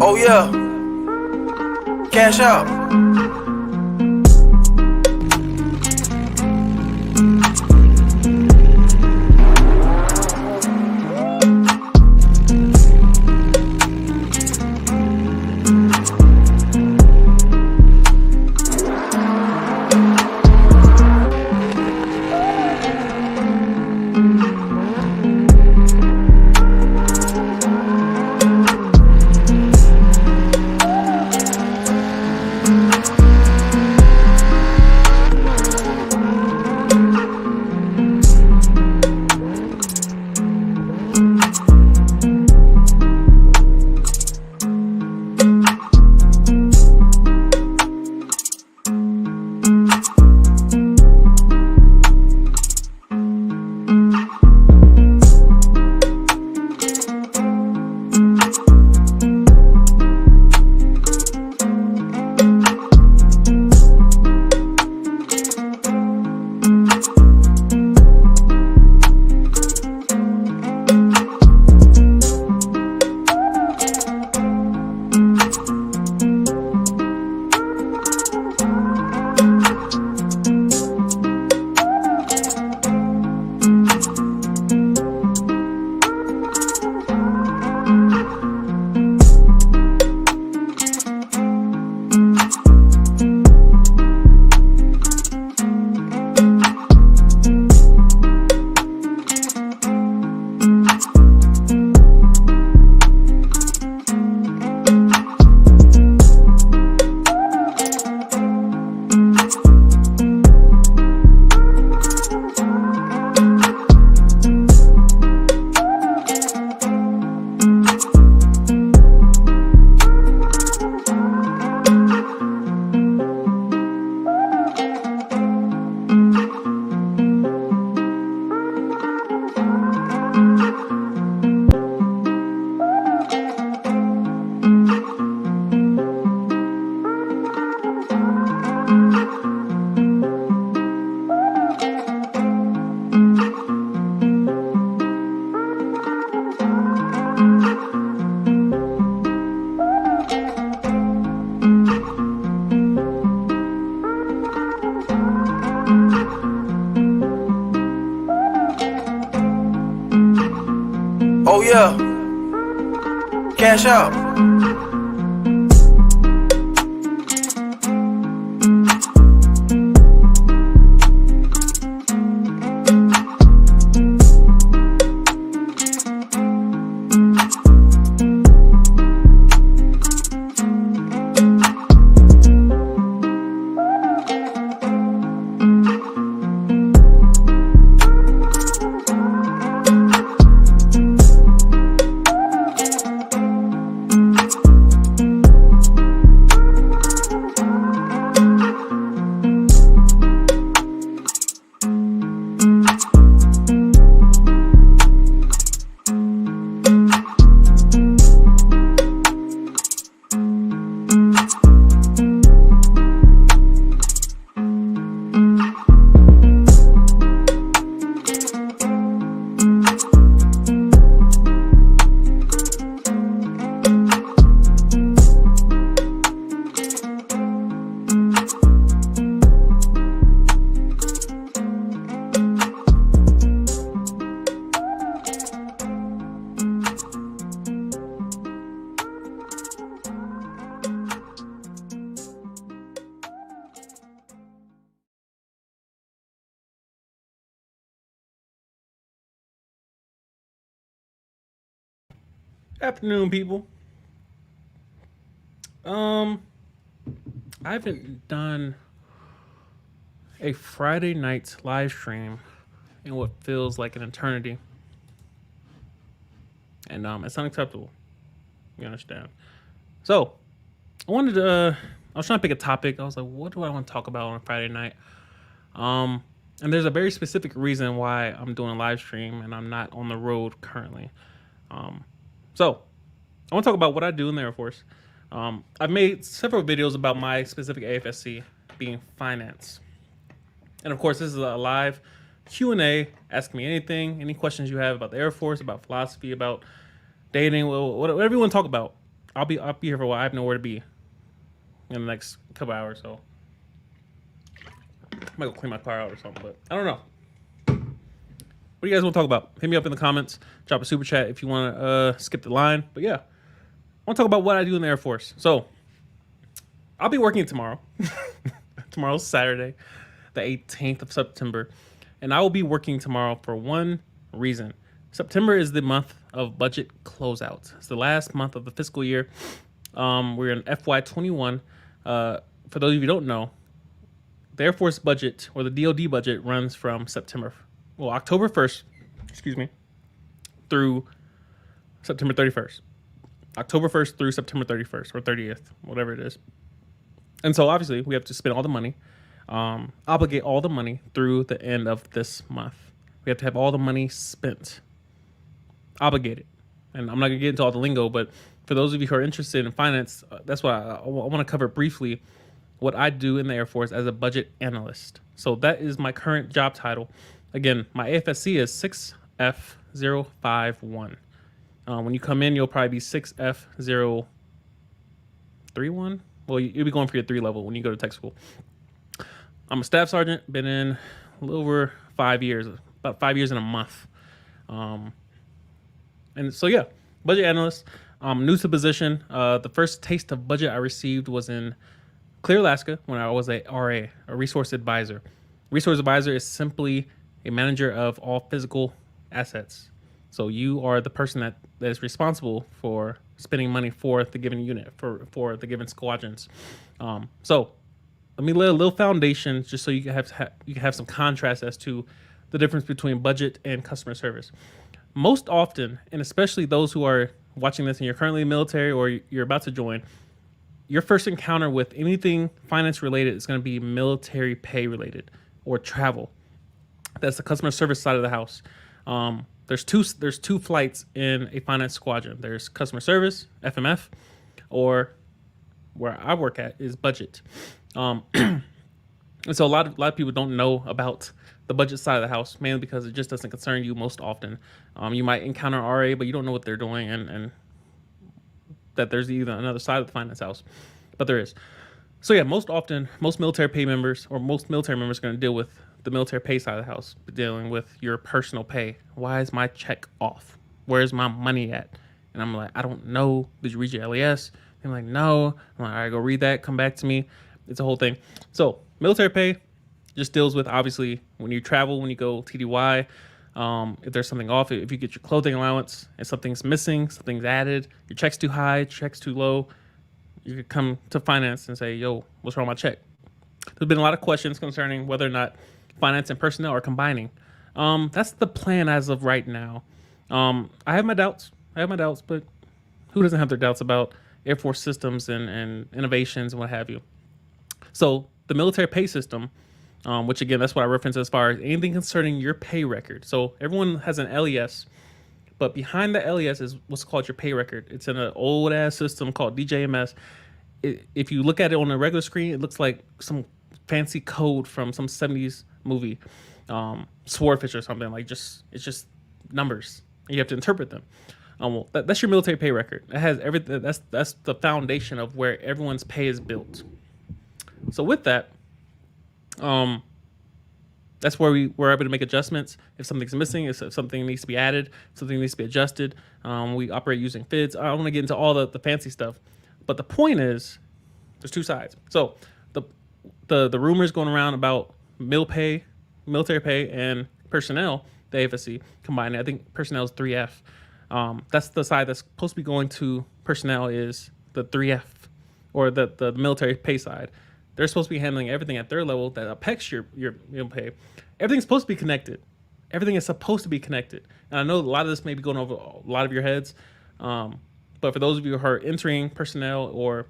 Oh yeah, Cashapp. Oh yeah, Cashapp. Afternoon, people. Um, I haven't done a Friday night live stream in what feels like an eternity, and it's unacceptable. You understand? So, I wanted to. I was trying to pick a topic. I was like, what do I want to talk about on a Friday night? Um, and there's a very specific reason why I'm doing a live stream and I'm not on the road currently. So, I want to talk about what I do in the Air Force. I've made several videos about my specific AFSC being finance. And of course, this is a live Q&A. Ask me anything, any questions you have about the Air Force, about philosophy, about dating, whatever you want to talk about. I'll be here for a while. I have nowhere to be in the next couple hours, so I might go clean my car out or something. But I don't know. What do you guys want to talk about? Hit me up in the comments. Drop a super chat if you want to skip the line. But yeah, I want to talk about what I do in the Air Force. So I'll be working tomorrow. Tomorrow's Saturday, the 18th of September. And I will be working tomorrow for one reason. September is the month of budget closeout. It's the last month of the fiscal year. We're in FY21. For those of you who don't know, the Air Force budget, or the DoD budget, runs from October 1st, through September 31st. October 1st through September 31st or 30th, whatever it is. And so obviously we have to spend all the money, obligate all the money through the end of this month. We have to have all the money spent, obligated. And I'm not going to get into all the lingo, but for those of you who are interested in finance, that's what I want to cover briefly what I do in the Air Force as a budget analyst. So that is my current job title. Again, my AFSC is 6F051. When you come in, you'll probably be 6F031. Well, you'll be going for your 3 level when you go to tech school. I'm a staff sergeant, been in a little over 5 years, about 5 years and a month. And so, yeah, budget analyst, new to the position. The first taste of budget I received was in Clear, Alaska, when I was a RA, a resource advisor. Resource advisor is simply a manager of all physical assets. So you are the person that is responsible for spending money for the given unit, for the given squadrons. So let me lay a little foundation just so you can have some contrast as to the difference between budget and customer service. Most often, and especially those who are watching this and you're currently military or you're about to join, your first encounter with anything finance related is going to be military pay related or travel. That's the customer service side of the house. There's two flights in a finance squadron. There's customer service, FMF, or where I work at is budget. And so a lot of people don't know about the budget side of the house, mainly because it just doesn't concern you most often. You might encounter RA, but you don't know what they're doing, and that there's either another side of the finance house, but there is. So yeah, most often, most military members are going to deal with the military pay side of the house, dealing with your personal pay. Why is my check off? Where's my money at? And I'm like, I don't know. Did you read your LES? I'm like, no. I'm like, all right, go read that. Come back to me. It's a whole thing. So military pay just deals with, obviously, when you travel, when you go TDY, if there's something off, if you get your clothing allowance and something's missing, something's added, your check's too high, check's too low, you could come to finance and say, yo, what's wrong with my check? There's been a lot of questions concerning whether or not finance and personnel are combining. That's the plan as of right now. I have my doubts, but who doesn't have their doubts about Air Force systems and innovations and what have you? So the military pay system, which again, that's what I reference as far as anything concerning your pay record. So everyone has an LES, but behind the LES is what's called your pay record. It's in an old ass system called DJMS. If you look at it on a regular screen, it looks like some fancy code from some 70s movie, Swordfish or something. Like it's just numbers. You have to interpret them. Well, that's your military pay record. It has everything. That's the foundation of where everyone's pay is built. So with that, that's where we're able to make adjustments. If something's missing, if something needs to be added, if something needs to be adjusted, we operate using FIDs. I don't want to get into all the fancy stuff, but the point is, there's two sides. So the rumors going around about military pay and personnel, the AFSC combined. I think personnel is 3F. That's the side that's supposed to be going to personnel is the 3F, or the military pay side. They're supposed to be handling everything at their level that affects your pay. Everything's supposed to be connected. Everything is supposed to be connected. And I know a lot of this may be going over a lot of your heads, but for those of you who are entering personnel or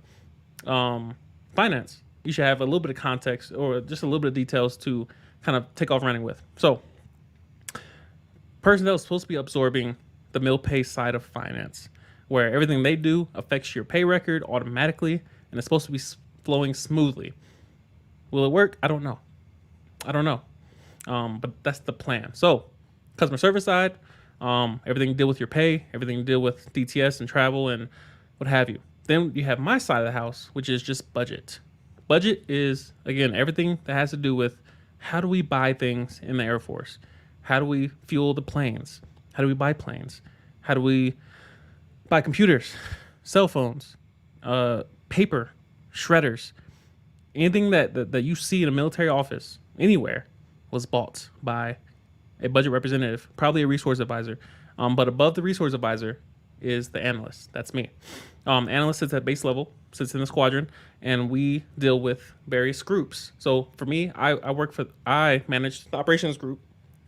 finance, you should have a little bit of context or just a little bit of details to kind of take off running with. So personnel is supposed to be absorbing the mil pay side of finance, where everything they do affects your pay record automatically, and it's supposed to be flowing smoothly. Will it work? I don't know. But that's the plan. So customer service side, everything to deal with your pay, everything to deal with DTS and travel and what have you. Then you have my side of the house, which is just budget. Budget is, again, everything that has to do with how do we buy things in the Air Force? How do we fuel the planes? How do we buy planes? How do we buy computers, cell phones, paper, shredders? Anything that you see in a military office anywhere was bought by a budget representative, probably a resource advisor. But above the resource advisor is the analyst. That's me. Analyst sits at base level, sits in the squadron, and we deal with various groups. So for me, I manage the operations group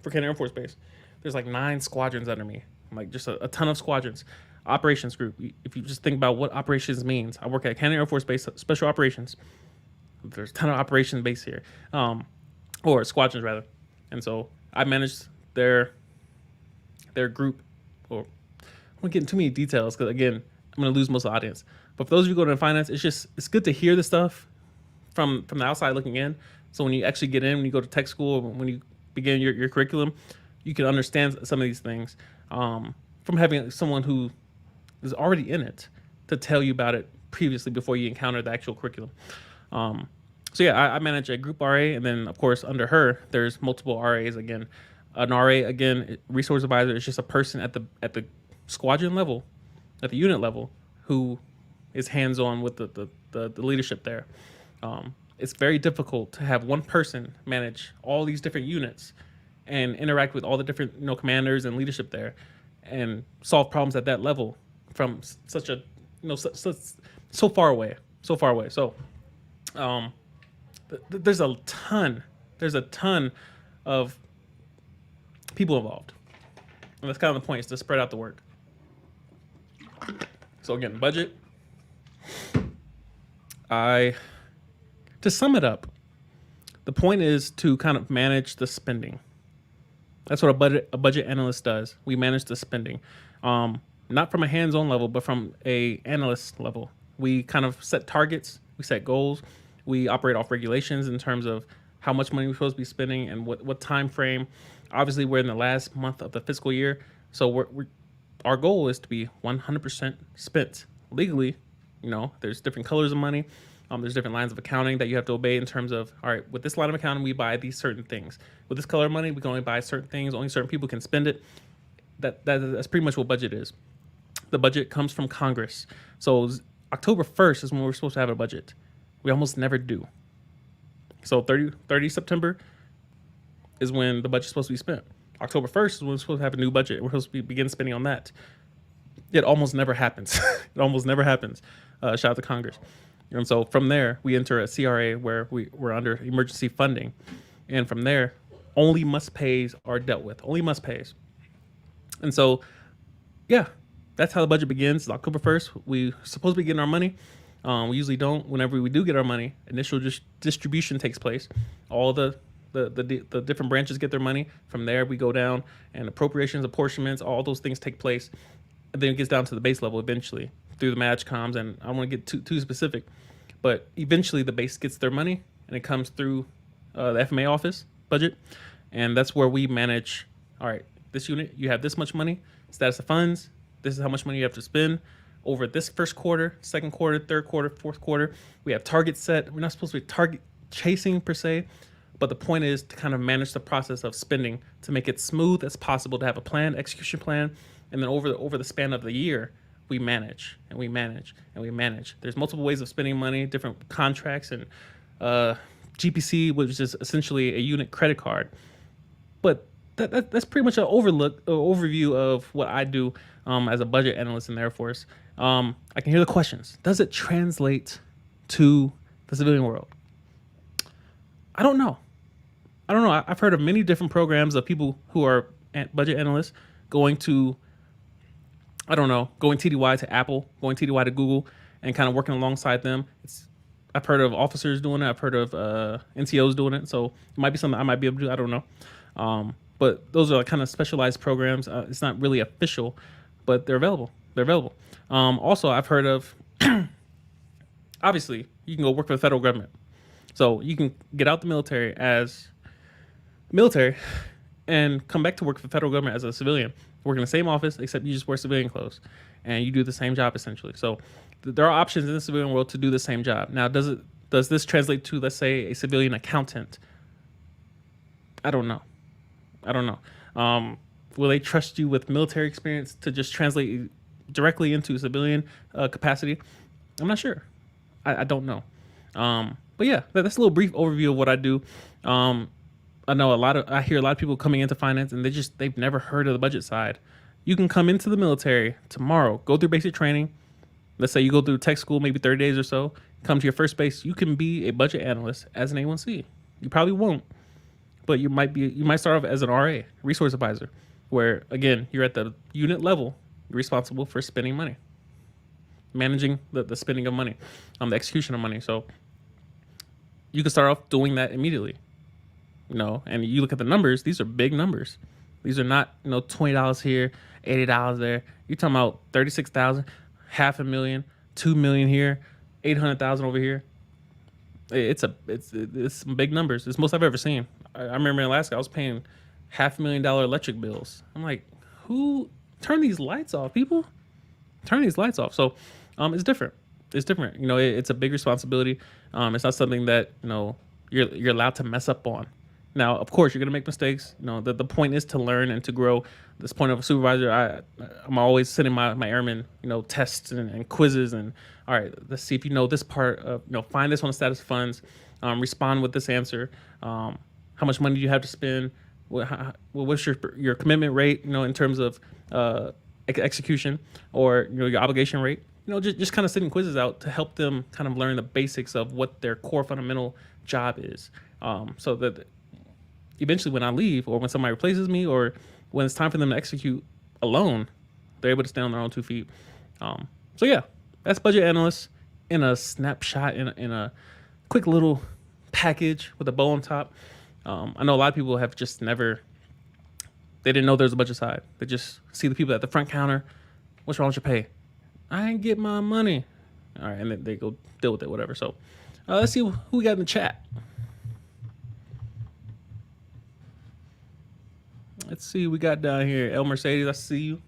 for Canadian Air Force Base. There's like 9 squadrons under me, like just a ton of squadrons. Operations group. If you just think about what operations means, I work at Canadian Air Force Base Special Operations. There's a ton of operations base here, or squadrons rather, and so I manage their group. Or I won't get into too many details because again, I'm gonna lose most of the audience. But for those of you who go to finance, it's good to hear this stuff from the outside looking in. So when you actually get in, when you go to tech school, when you begin your curriculum, you can understand some of these things from having someone who is already in it to tell you about it previously before you encounter the actual curriculum. So yeah, I manage a group RA, and then of course under her there's multiple RAs. Again, an RA, again, resource advisor, is just a person at the squadron level, at the unit level, who is hands-on with the leadership there. It's very difficult to have one person manage all these different units and interact with all the different commanders and leadership there, and solve problems at that level from such a so far away. So there's a ton of people involved, and that's kind of the point, is to spread out the work. So again, budget. To sum it up, the point is to kind of manage the spending. That's what a budget analyst does. We manage the spending, not from a hands-on level, but from a analyst level. We kind of set targets, we set goals, we operate off regulations in terms of how much money we're supposed to be spending and what time frame. Obviously, we're in the last month of the fiscal year, so our goal is to be 100% spent legally. There's different colors of money. There's different lines of accounting that you have to obey in terms of, all right, with this line of accounting, we buy these certain things. With this color of money, we can only buy certain things. Only certain people can spend it. That's pretty much what budget is. The budget comes from Congress. So October 1st is when we're supposed to have a budget. We almost never do. So 30 September is when the budget's supposed to be spent. October 1st is when we're supposed to have a new budget. We're supposed to begin spending on that. It almost never happens. It almost never happens. Shout out to Congress. And so from there, we enter a CRA where we're under emergency funding. And from there, only must-pays are dealt with. Only must-pays. And so, yeah, that's how the budget begins. It's October 1st. We're supposed to be getting our money. We usually don't. Whenever we do get our money, initial distribution takes place. All the different branches get their money. From there, we go down, and appropriations, apportionments, all those things take place. And then it gets down to the base level eventually through the match comms. And I don't want to get too specific, but eventually the base gets their money, and it comes through the FMA office budget. And that's where we manage, all right, this unit, you have this much money, status of funds, this is how much money you have to spend over this first quarter, second quarter, third quarter, fourth quarter. We have targets set. We're not supposed to be target chasing per se, but the point is to kind of manage the process of spending to make it smooth as possible, to have a plan, execution plan, and then over the span of the year, we manage and we manage and we manage. There's multiple ways of spending money, different contracts, and GPC, which is essentially a unit credit card. But that's pretty much an overview of what I do as a budget analyst in the Air Force. I can hear the questions. Does it translate to the civilian world? I don't know. I've heard of many different programs of people who are budget analysts going TDY to Apple, going TDY to Google, and kind of working alongside them. I've heard of officers doing it. I've heard of NCOs doing it. So it might be something I might be able to do. I don't know. But those are kind of specialized programs. It's not really official, but they're available. Also, I've heard of, obviously, you can go work for the federal government. So you can get out the military as military and come back to work for the federal government as a civilian. Work in the same office, except you just wear civilian clothes. and you do the same job essentially. So there are options in the civilian world to do the same job. Now, does this translate to, let's say, a civilian accountant? I don't know. I don't know. Will they trust you with military experience to just translate directly into civilian capacity? I'm not sure. I don't know. But yeah, that's a little brief overview of what I do. I know I hear a lot of people coming into finance and they've never heard of the budget side. You can come into the military tomorrow, go through basic training. Let's say you go through tech school, maybe 30 days or so, come to your first base. You can be a budget analyst as an A1C. You probably won't, but you might start off as an RA, resource advisor, where again, you're at the unit level, you're responsible for spending money, managing the spending of money, the execution of money. So you can start off doing that immediately. And you look at the numbers, these are big numbers. These are not, $20 here, $80 there. You're talking about 36,000, $500,000, $2 million here, 800,000 over here. It's some big numbers. It's most I've ever seen. I remember in Alaska, I was paying $500,000 electric bills. I'm like, who turn these lights off, people? Turn these lights off. So, it's different. It's different. It's a big responsibility. It's not something that, you're allowed to mess up on. Now, of course, you're going to make mistakes. The point is to learn and to grow. This point of a supervisor, I'm always sending my airmen, tests and quizzes. And all right, let's see if you know this part of, find this on the status of funds, respond with this answer. How much money do you have to spend? What's your commitment rate, in terms of execution, or, your obligation rate? Just kind of sending quizzes out to help them kind of learn the basics of what their core fundamental job is. So that eventually when I leave, or when somebody replaces me, or when it's time for them to execute alone, they're able to stand on their own 2 feet. So yeah, that's budget analyst in a snapshot, in a quick little package with a bow on top. I know a lot of people have just they didn't know there's a budget side. They just see the people at the front counter. What's wrong with your pay? I ain't get my money. All right, and then they go deal with it, whatever. So let's see who we got in the chat. Let's see, we got down here El Mercedes. I see you.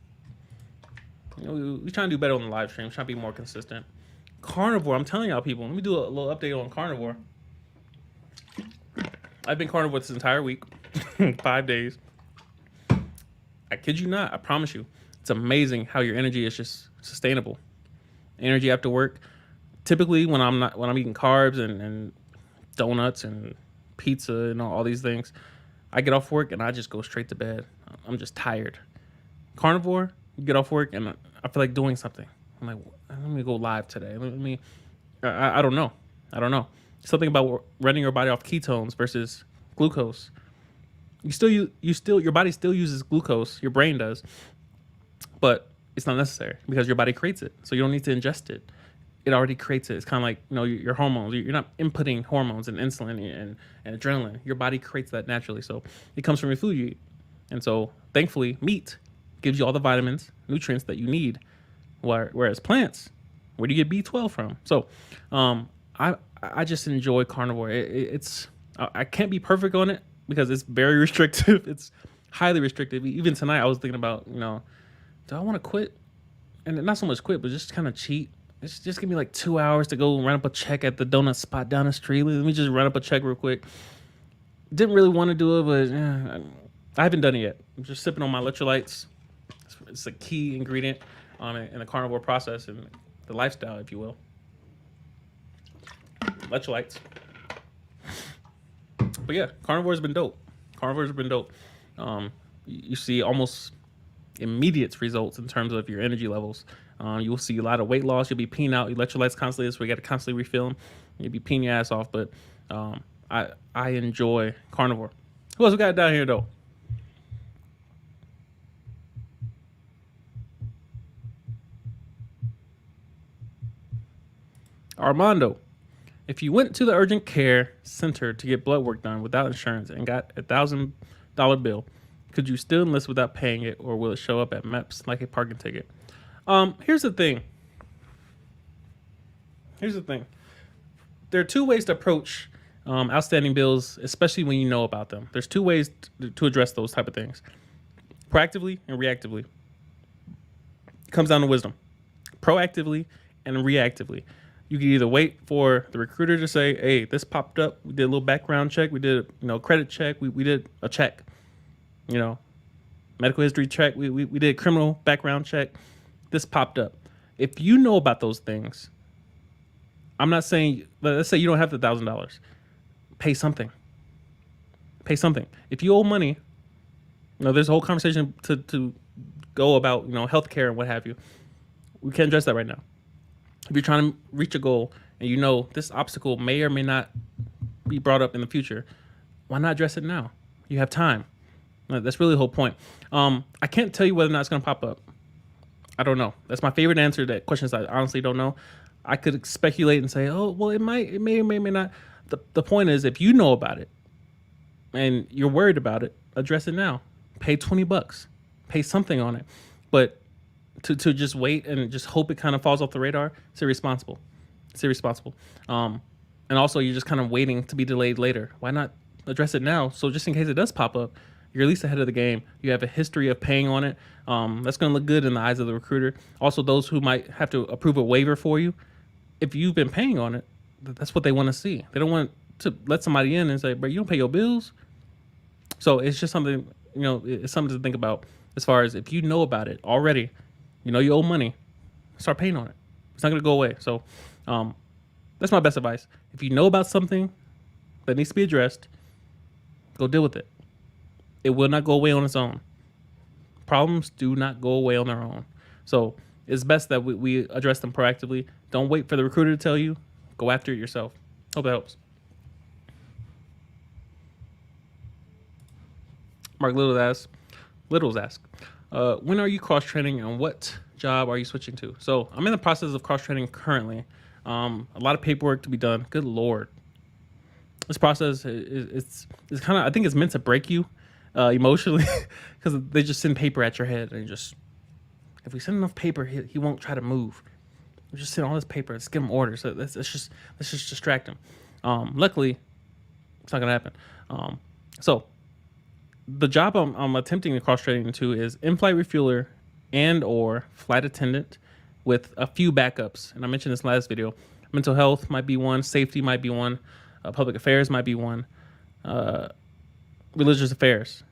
We trying to do better on the live stream. Trying to be more consistent. Carnivore, I'm telling y'all, people. Let me do a little update on Carnivore. I've been Carnivore this entire week, 5 days. I kid you not. I promise you, it's amazing how your energy is just sustainable. Energy after work. Typically, when I'm eating carbs and donuts and pizza and all these things, I get off work and I just go straight to bed. I'm just tired. Carnivore, you get off work and I feel like doing something. I'm like, let me go live today. I don't know. Something about running your body off ketones versus glucose. Your body still uses glucose. Your brain does, but it's not necessary because your body creates it. So you don't need to ingest it. It already creates it. It's kind of like, your hormones. You're not inputting hormones and insulin and adrenaline. Your body creates that naturally. So it comes from your food you eat. And so thankfully, meat gives you all the vitamins, nutrients that you need. Whereas plants, where do you get B12 from? So I just enjoy Carnivore. I can't be perfect on it because it's very restrictive. It's highly restrictive. Even tonight, I was thinking about, do I want to quit? And not so much quit, but just kind of cheat. Just give me like 2 hours to go run up a check at the donut spot down the street. Let me just run up a check real quick. Didn't really want to do it, but I haven't done it yet. I'm just sipping on my electrolytes. It's a key ingredient in the carnivore process and the lifestyle, if you will. Electrolytes. But yeah, carnivore's been dope. You see almost immediate results in terms of your energy levels. You will see a lot of weight loss. You'll be peeing out electrolytes constantly, so you got to constantly refill them. You'll be peeing your ass off. But I enjoy Carnivore. Who else we got down here though? Armando, if you went to the urgent care center to get blood work done without insurance and got $1,000 bill, could you still enlist without paying it, or will it show up at MEPS like a parking ticket? Here's the thing. There are two ways to approach outstanding bills, especially when you know about them. There's two ways to address those type of things: proactively and reactively. It comes down to wisdom. proactively and reactively. You can either wait for the recruiter to say, hey, this popped up. We did a little background check. We did, credit check. We did a check, medical history check. We did criminal background check. This popped up. If you know about those things, I'm not saying, let's say you don't have the $1,000. Pay something. Pay something. If you owe money, there's a whole conversation to go about, healthcare and what have you. We can't address that right now. If you're trying to reach a goal and this obstacle may or may not be brought up in the future, why not address it now? You have time. That's really the whole point. I can't tell you whether or not it's going to pop up. I don't know. That's my favorite answer to questions I honestly don't know. I could speculate and say, oh, well, it may or may not. The point is, if you know about it and you're worried about it, address it now. Pay $20. Pay something on it. But to just wait and just hope it kind of falls off the radar, it's irresponsible. It's irresponsible. And also, you're just kind of waiting to be delayed later. Why not address it now? So just in case it does pop up, you're at least ahead of the game. You have a history of paying on it. That's going to look good in the eyes of the recruiter. Also, those who might have to approve a waiver for you, if you've been paying on it, that's what they want to see. They don't want to let somebody in and say, bro, you don't pay your bills. So it's just something, it's something to think about as far as if you know about it already, you owe money, start paying on it. It's not going to go away. So that's my best advice. If you know about something that needs to be addressed, go deal with it. It will not go away on its own. Problems do not go away on their own. So it's best that we address them proactively. Don't wait for the recruiter to tell you. Go after it yourself. Hope that helps. Mark Littles ask, when are you cross-training and what job are you switching to? So I'm in the process of cross-training currently. A lot of paperwork to be done. Good Lord. This process, it's kind of, I think it's meant to break you emotionally because they just send paper at your head and if we send enough paper, he won't try to move. We just send all this paper. Let's give him orders. So let's just distract him. Luckily, it's not gonna happen. So the job I'm attempting to cross train into is in-flight refueler and or flight attendant with a few backups. And I mentioned this last video. Mental health might be one. Safety might be one. Public affairs might be one. Religious affairs.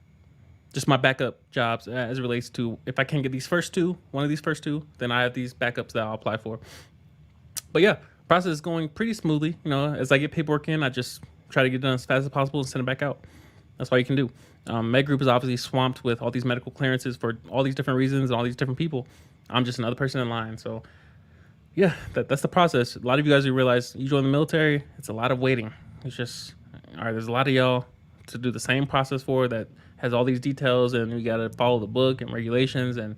Just my backup jobs as it relates to if I can't get one of these first two, then I have these backups that I'll apply for. But yeah, process is going pretty smoothly. As I get paperwork in, I just try to get it done as fast as possible and send it back out. That's all you can do. Med Group is obviously swamped with all these medical clearances for all these different reasons and all these different people. I'm just another person in line. So yeah, that's the process. A lot of you guys who realize you join the military, it's a lot of waiting. It's just, all right, there's a lot of y'all to do the same process for that has all these details and you got to follow the book and regulations and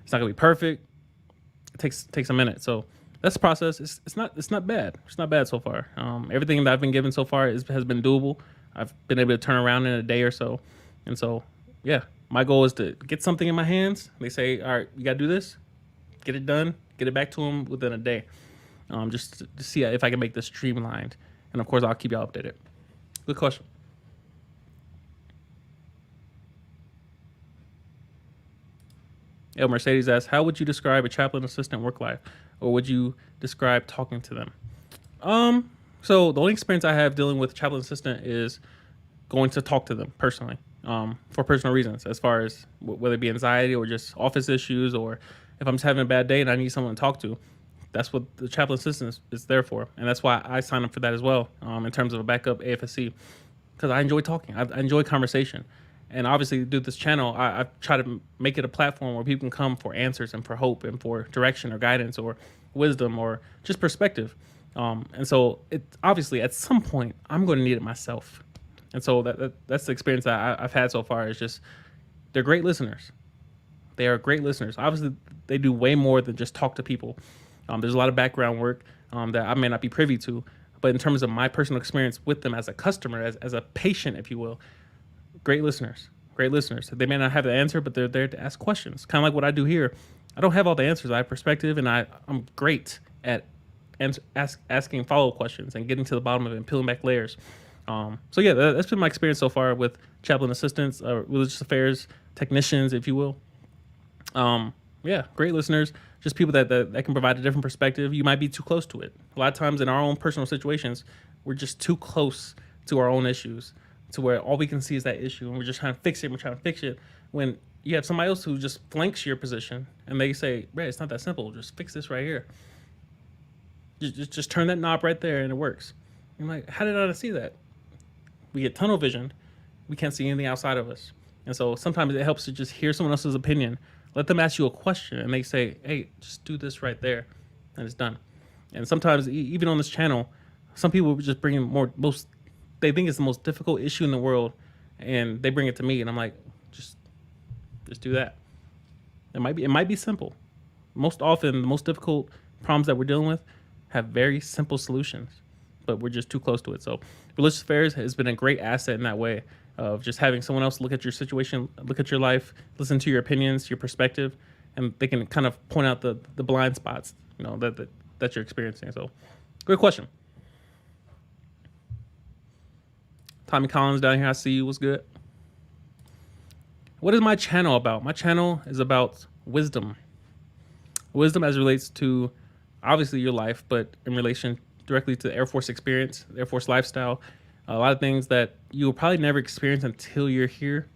it's not gonna be perfect. It takes a minute. So that's the process. It's not bad. It's not bad so far. Everything that I've been given so far has been doable. I've been able to turn around in a day or so. And so, yeah, my goal is to get something in my hands. They say, all right, you got to do this, get it done, get it back to them within a day. Just to see if I can make this streamlined. And of course, I'll keep y'all updated. Good question. Mercedes asks, how would you describe a chaplain assistant work life? Or would you describe talking to them? So the only experience I have dealing with chaplain assistant is going to talk to them personally, for personal reasons, as far as whether it be anxiety or just office issues, or if I'm just having a bad day and I need someone to talk to. That's what the chaplain assistant is there for. And that's why I signed up for that as well, in terms of a backup AFSC, because I enjoy talking. I enjoy conversation. And obviously, through this channel, I try to make it a platform where people can come for answers and for hope and for direction or guidance or wisdom or just perspective. And so, it obviously, at some point, I'm going to need it myself. And so that's the experience that I've had so far. Is just they're great listeners. They are great listeners. Obviously, they do way more than just talk to people. There's a lot of background work that I may not be privy to. But in terms of my personal experience with them as a customer, as a patient, if you will, great listeners. Great listeners. They may not have the answer, but they're there to ask questions. Kind of like what I do here. I don't have all the answers. I have perspective, and I'm great at asking follow-up questions and getting to the bottom of it and peeling back layers. So yeah, that's been my experience so far with chaplain assistants, religious affairs technicians, if you will. Yeah, great listeners, just people that can provide a different perspective. You might be too close to it. A lot of times in our own personal situations, we're just too close to our own issues to where all we can see is that issue and we're just trying to fix it. We're trying to fix it when you have somebody else who just flanks your position and they say, "Right, it's not that simple. Just fix this right here. Just turn that knob right there and it works." I'm like, how did I not see that? We get tunnel vision. We can't see anything outside of us. And so sometimes it helps to just hear someone else's opinion. Let them ask you a question and they say, "Hey, just do this right there." And it's done. And sometimes even on this channel, some people just bring in they think it's the most difficult issue in the world and they bring it to me and I'm like, just do that. It might be simple. Most often the most difficult problems that we're dealing with have very simple solutions, but we're just too close to it. So religious affairs has been a great asset in that way of just having someone else look at your situation, look at your life, listen to your opinions, your perspective, and they can kind of point out the blind spots, that you're experiencing. So great question. Tommy Collins down here, I see you. What's good? What is my channel about? My channel is about wisdom. Wisdom as it relates to obviously your life, but in relation directly to the Air Force experience, the Air Force lifestyle, a lot of things that you'll probably never experience until you're here.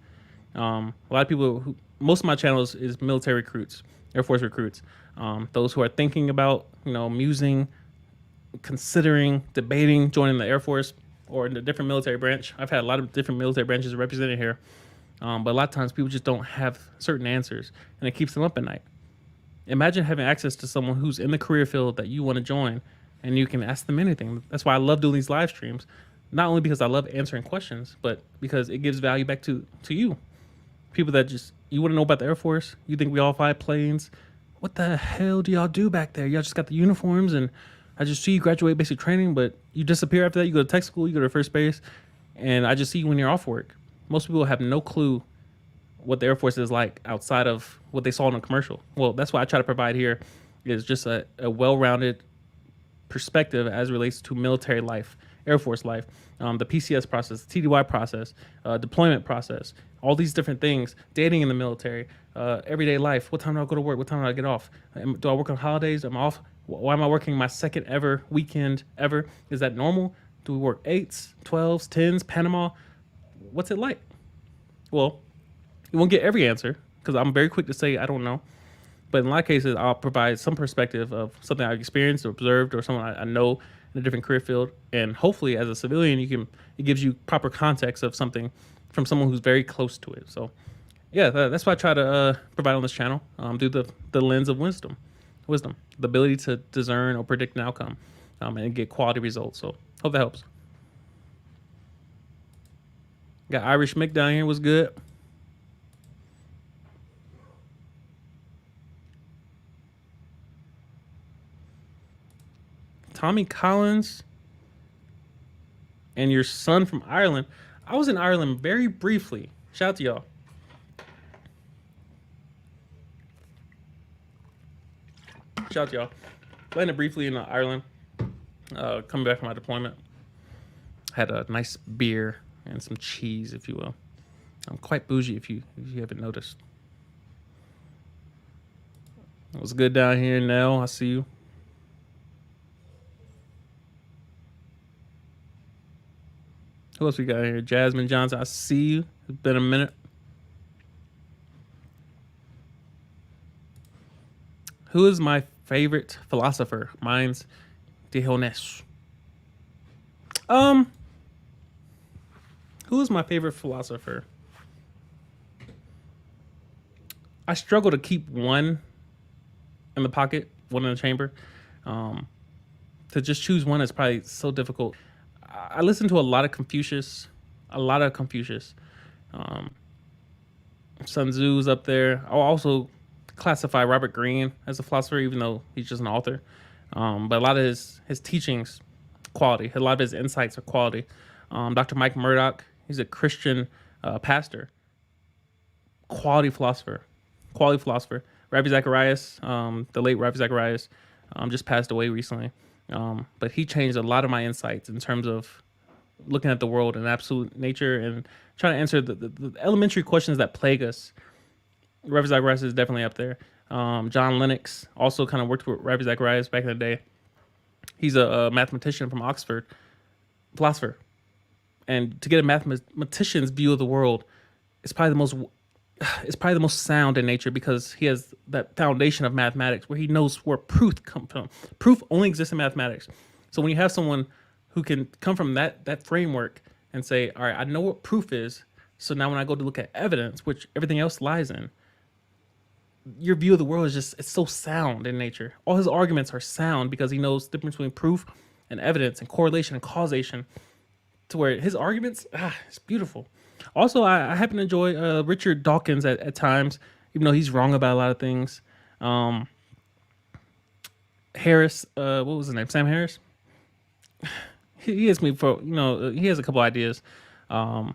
A lot of people most of my channels is military recruits, Air Force recruits, those who are thinking about, musing, considering, debating joining the Air Force or in a different military branch. I've had a lot of different military branches represented here, but a lot of times people just don't have certain answers, and it keeps them up at night. Imagine having access to someone who's in the career field that you want to join, and you can ask them anything. That's why I love doing these live streams, not only because I love answering questions, but because it gives value back to you. People that you want to know about the Air Force. You think we all fly planes? What the hell do y'all do back there? Y'all just got the uniforms, and I just see you graduate basic training, but you disappear after that. You go to tech school, you go to first base, and I just see you when you're off work. Most people have no clue what the Air Force is like outside of what they saw in a commercial. Well, that's what I try to provide here, is just a well-rounded perspective as it relates to military life, Air Force life, the PCS process, the TDY process, deployment process, all these different things, dating in the military, everyday life. What time do I go to work? What time do I get off? Do I work on holidays? Am I off? Why am I working my second ever weekend ever? Is that normal? Do we work 8s, 12s, 10s, Panama? What's it like? Well, you won't get every answer because I'm very quick to say I don't know. But in a lot of cases, I'll provide some perspective of something I've experienced or observed or someone I know in a different career field. And hopefully as a civilian, it gives you proper context of something from someone who's very close to it. So yeah, that's what I try to provide on this channel, through the lens of wisdom, the ability to discern or predict an outcome, and get quality results. So hope that helps. Got Irish Mick down here. Was good. Tommy Collins and your son from Ireland. I was in Ireland very briefly. Shout out to y'all. Shout out to y'all. Landed briefly in Ireland. Coming back from my deployment. Had a nice beer and some cheese, if you will. I'm quite bougie if you haven't noticed. It was good down here, Nell. I see you. Who else we got here? Jasmine Johnson. I see you. It's been a minute. Who is my favorite philosopher? Mine's Dionys. Who is my favorite philosopher? I struggle to keep one in the pocket, one in the chamber. To just choose one is probably so difficult. I listen to a lot of Confucius. Sun Tzu's up there. I'll also classify Robert Greene as a philosopher, even though he's just an author. But a lot of his teachings, quality. A lot of his insights are quality. Dr. Mike Murdoch, he's a Christian pastor. Quality philosopher. Ravi Zacharias, the late Ravi Zacharias, just passed away recently. But he changed a lot of my insights in terms of looking at the world in absolute nature and trying to answer the elementary questions that plague us. Ravi Zacharias is definitely up there. John Lennox also kind of worked with Ravi Zacharias back in the day. He's a mathematician from Oxford, philosopher, and to get a mathematician's view of the world, it's probably the most it's probably the most sound in nature because he has that foundation of mathematics where he knows where proof comes from. Proof only exists in mathematics. So when you have someone who can come from that framework and say, all right, I know what proof is. So now when I go to look at evidence, which everything else lies in, your view of the world is just, it's so sound in nature. All his arguments are sound because he knows the difference between proof and evidence and correlation and causation, to where his arguments, it's beautiful. Also, I happen to enjoy Richard Dawkins at times, even though he's wrong about a lot of things. Harris, what was his name? Sam Harris. He hits me for, he has a couple ideas. I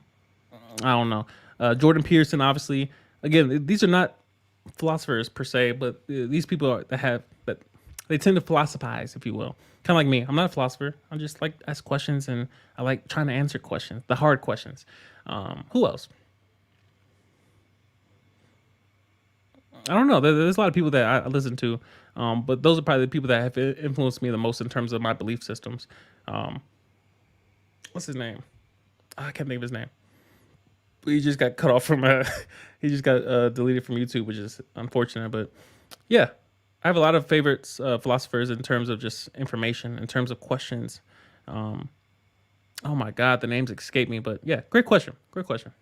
don't know. Jordan Peterson, obviously. Again, these are not philosophers per se, but these people that they tend to philosophize, if you will. Kind of like me. I'm not a philosopher. I just like ask questions, and I like trying to answer questions, the hard questions. Who else? I don't know. There's a lot of people that I listen to, but those are probably the people that have influenced me the most in terms of my belief systems. What's his name? I can't think of his name. He just got cut off from he just got deleted from YouTube, which is unfortunate. But yeah, I have a lot of favorites, philosophers, in terms of just information, in terms of questions. Oh my God, the names escape me, but yeah, great question. Great question.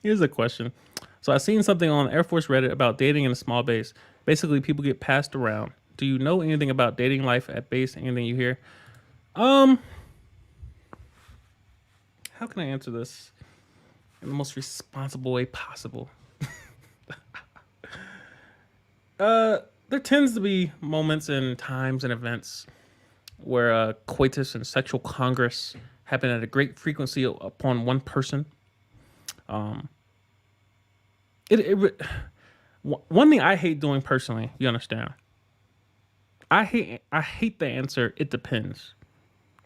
Here's a question. So I seen something on Air Force Reddit about dating in a small base. Basically, people get passed around. Do you know anything about dating life at base? Anything you hear? How can I answer this in the most responsible way possible? There tends to be moments and times and events where coitus and sexual congress happen at a great frequency upon one person. Um, one thing I hate doing personally, you understand? I hate the answer. It depends.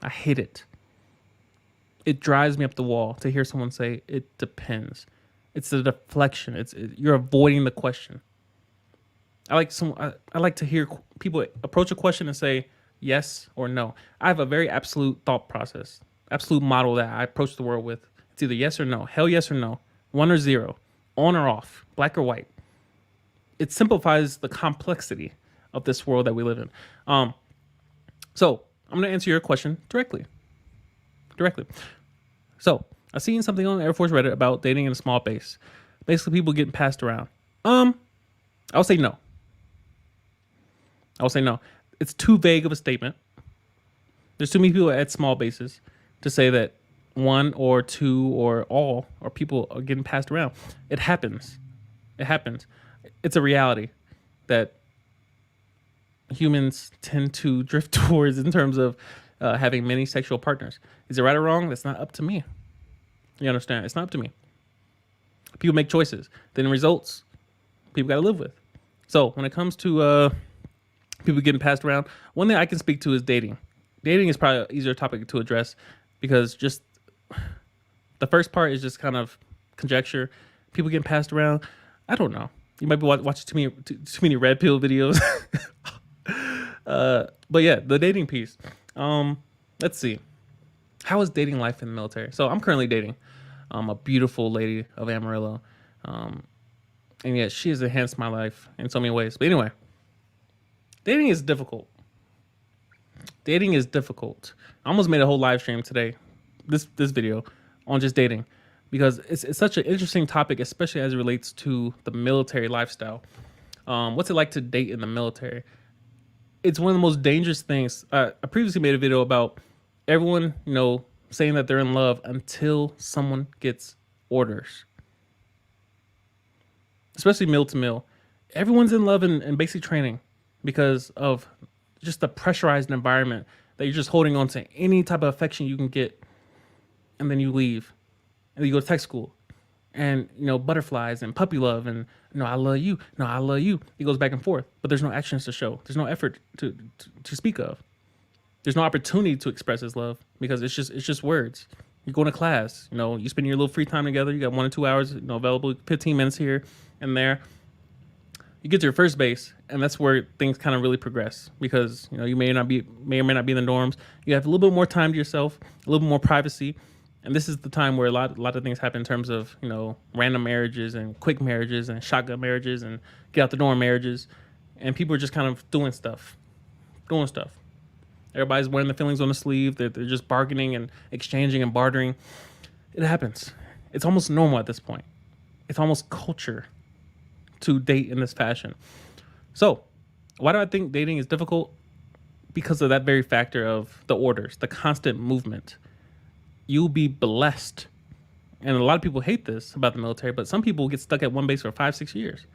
I hate it. It drives me up the wall to hear someone say it depends. It's a deflection. You're avoiding the question. I like to hear people approach a question and say yes or no. I have a very absolute thought process, absolute model that I approach the world with. It's either yes or no, hell yes or no, 1 or 0, on or off, black or white. It simplifies the complexity of this world that we live in. So I'm gonna answer your question directly. So I seen something on Air Force Reddit about dating in a small base. Basically, people getting passed around. I'll say no. It's too vague of a statement. There's too many people at small bases to say that 1 or 2 or all or people are getting passed around. It happens. It's a reality that humans tend to drift towards in terms of having many sexual partners. Is it right or wrong? That's not up to me. You understand? It's not up to me. People make choices. Then results, people got to live with. So when it comes to people getting passed around, one thing I can speak to is dating. Dating is probably an easier topic to address because just the first part is just kind of conjecture. People getting passed around, I don't know. You might be watching too many red pill videos. But yeah, the dating piece. Let's see. How is dating life in the military? So I'm currently dating a beautiful lady of Amarillo. And yet she has enhanced my life in so many ways. But anyway, dating is difficult. I almost made a whole live stream today, this video, on just dating, because it's such an interesting topic, especially as it relates to the military lifestyle. What's it like to date in the military? It's one of the most dangerous things. I previously made a video about everyone, saying that they're in love until someone gets orders, especially mil to mil. Everyone's in love in basic training because of just the pressurized environment that you're just holding on to any type of affection you can get, and then you leave, and then you go to tech school, and butterflies and puppy love and no, I love you, no, I love you. It goes back and forth, but there's no actions to show. There's no effort to speak of. There's no opportunity to express his love because it's just words. You're going to class. You spend your little free time together. You got 1 or 2 hours, available, 15 minutes here and there. You get to your first base, and that's where things kind of really progress because you may or may not be in the dorms. You have a little bit more time to yourself, a little bit more privacy, and this is the time where a lot of things happen in terms of random marriages and quick marriages and shotgun marriages and get out the door marriages, and people are just kind of doing stuff. Everybody's wearing the feelings on the sleeve. They're just bargaining and exchanging and bartering. It happens. It's almost normal at this point. It's almost culture to date in this fashion. So why do I think dating is difficult? Because of that very factor of the orders, the constant movement. You'll be blessed. And a lot of people hate this about the military, but some people get stuck at one base for 5-6 years.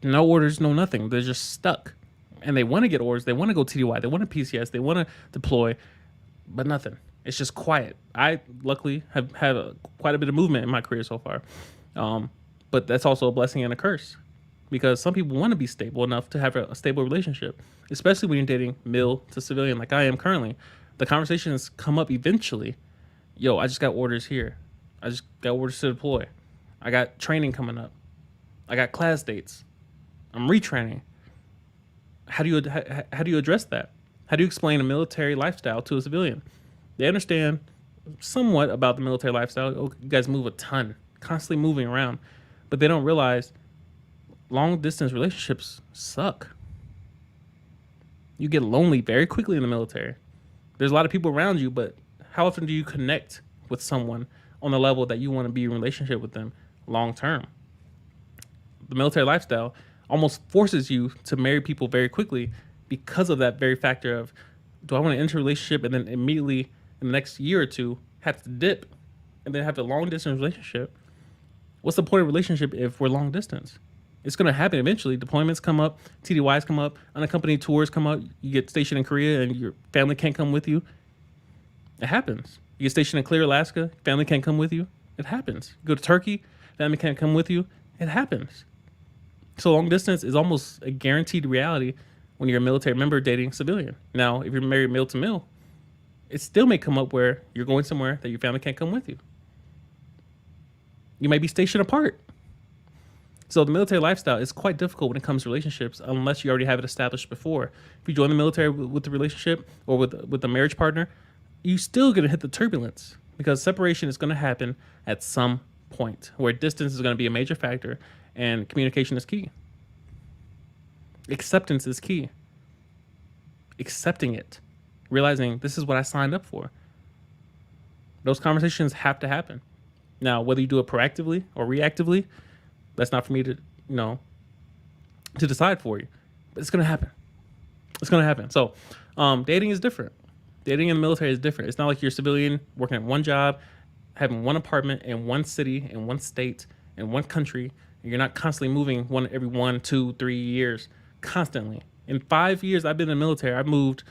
No orders, no nothing. They're just stuck. And they want to get orders. They want to go TDY. They want to PCS. They want to deploy, but nothing. It's just quiet. I luckily have had quite a bit of movement in my career so far. But that's also a blessing and a curse because some people want to be stable enough to have a stable relationship, especially when you're dating mil to civilian like I am currently. The conversations come up eventually. Yo, I just got orders here. I just got orders to deploy. I got training coming up. I got class dates. I'm retraining. How do you address that? How do you explain a military lifestyle to a civilian? They understand somewhat about the military lifestyle. Oh, you guys move a ton, constantly moving around. But they don't realize long distance relationships suck. You get lonely very quickly in the military. There's a lot of people around you, but how often do you connect with someone on the level that you want to be in relationship with them long term? The military lifestyle almost forces you to marry people very quickly because of that very factor of, do I want to enter a relationship and then immediately in the next year or two have to dip and then have a long distance relationship? What's the point of relationship if we're long distance? It's going to happen eventually. Deployments come up, TDYs come up, unaccompanied tours come up. You get stationed in Korea and your family can't come with you. It happens. You get stationed in Clear, Alaska, family can't come with you. It happens. You go to Turkey, family can't come with you. It happens. So long distance is almost a guaranteed reality when you're a military member dating civilian. Now, if you're married mil to mil, it still may come up where you're going somewhere that your family can't come with you. You may be stationed apart. So the military lifestyle is quite difficult when it comes to relationships unless you already have it established before. If you join the military with the relationship or with a marriage partner, you're still going to hit the turbulence because separation is going to happen at some point where distance is going to be a major factor and communication is key. Acceptance is key. Accepting it. Realizing this is what I signed up for. Those conversations have to happen. Now, whether you do it proactively or reactively, that's not for me to decide for you. But it's going to happen. It's going to happen. So dating is different. Dating in the military is different. It's not like you're a civilian working at one job, having one apartment in one city, in one state, in one country. And you're not constantly moving every 1, 2, 3 years constantly. In 5 years I've been in the military, I've moved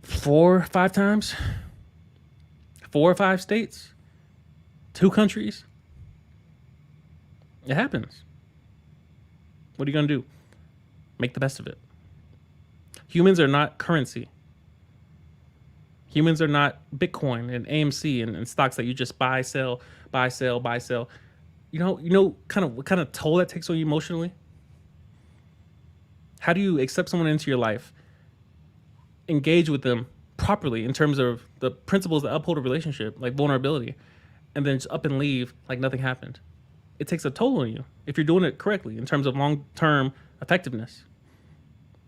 4 or 5 times, 4 or 5 states, 2 countries. It happens. What are you going to do? Make the best of it. Humans are not currency. Humans are not Bitcoin and AMC and stocks that you just buy, sell, buy, sell, buy, sell. You know, what kind of toll that takes on you emotionally? How do you accept someone into your life, engage with them properly in terms of the principles that uphold a relationship, like vulnerability, and then just up and leave like nothing happened? It takes a toll on you if you're doing it correctly in terms of long-term effectiveness.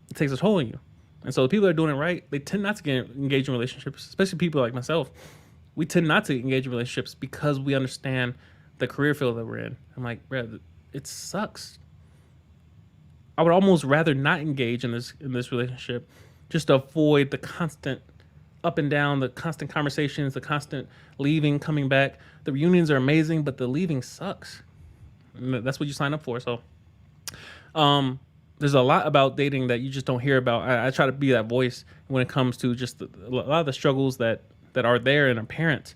It takes a toll on you. And so the people that are doing it right, they tend not to get engaged in relationships, especially people like myself. We tend not to engage in relationships because we understand the career field that we're in. I'm like, bro, it sucks. I would almost rather not engage in this relationship just to avoid the constant up and down, the constant conversations, the constant leaving, coming back. The reunions are amazing, but the leaving sucks. And that's what you sign up for. So there's a lot about dating that you just don't hear about. I try to be that voice when it comes to just a lot of the struggles that are there and apparent.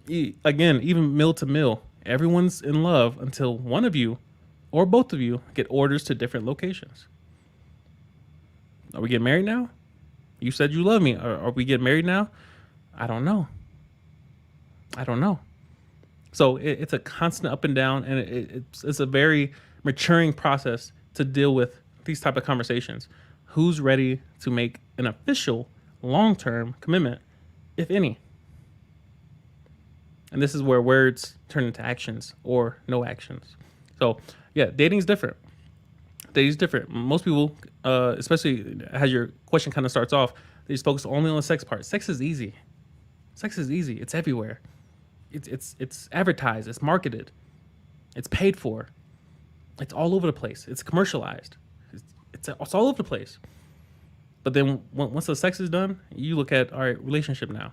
Again, even mil to mil, everyone's in love until one of you or both of you get orders to different locations. Are we getting married now? You said you love me. Are we getting married now? I don't know. I don't know. So it's a constant up and down, and it's a very maturing process to deal with these type of conversations. Who's ready to make an official long-term commitment, if any? And this is where words turn into actions or no actions. So yeah, dating's different. Dating's different. Most people, especially as your question kind of starts off, they just focus only on the sex part. Sex is easy. Sex is easy. It's everywhere. It's advertised. It's marketed. It's paid for. It's all over the place. It's commercialized. It's all over the place. But then once the sex is done, you look at, all right, relationship now.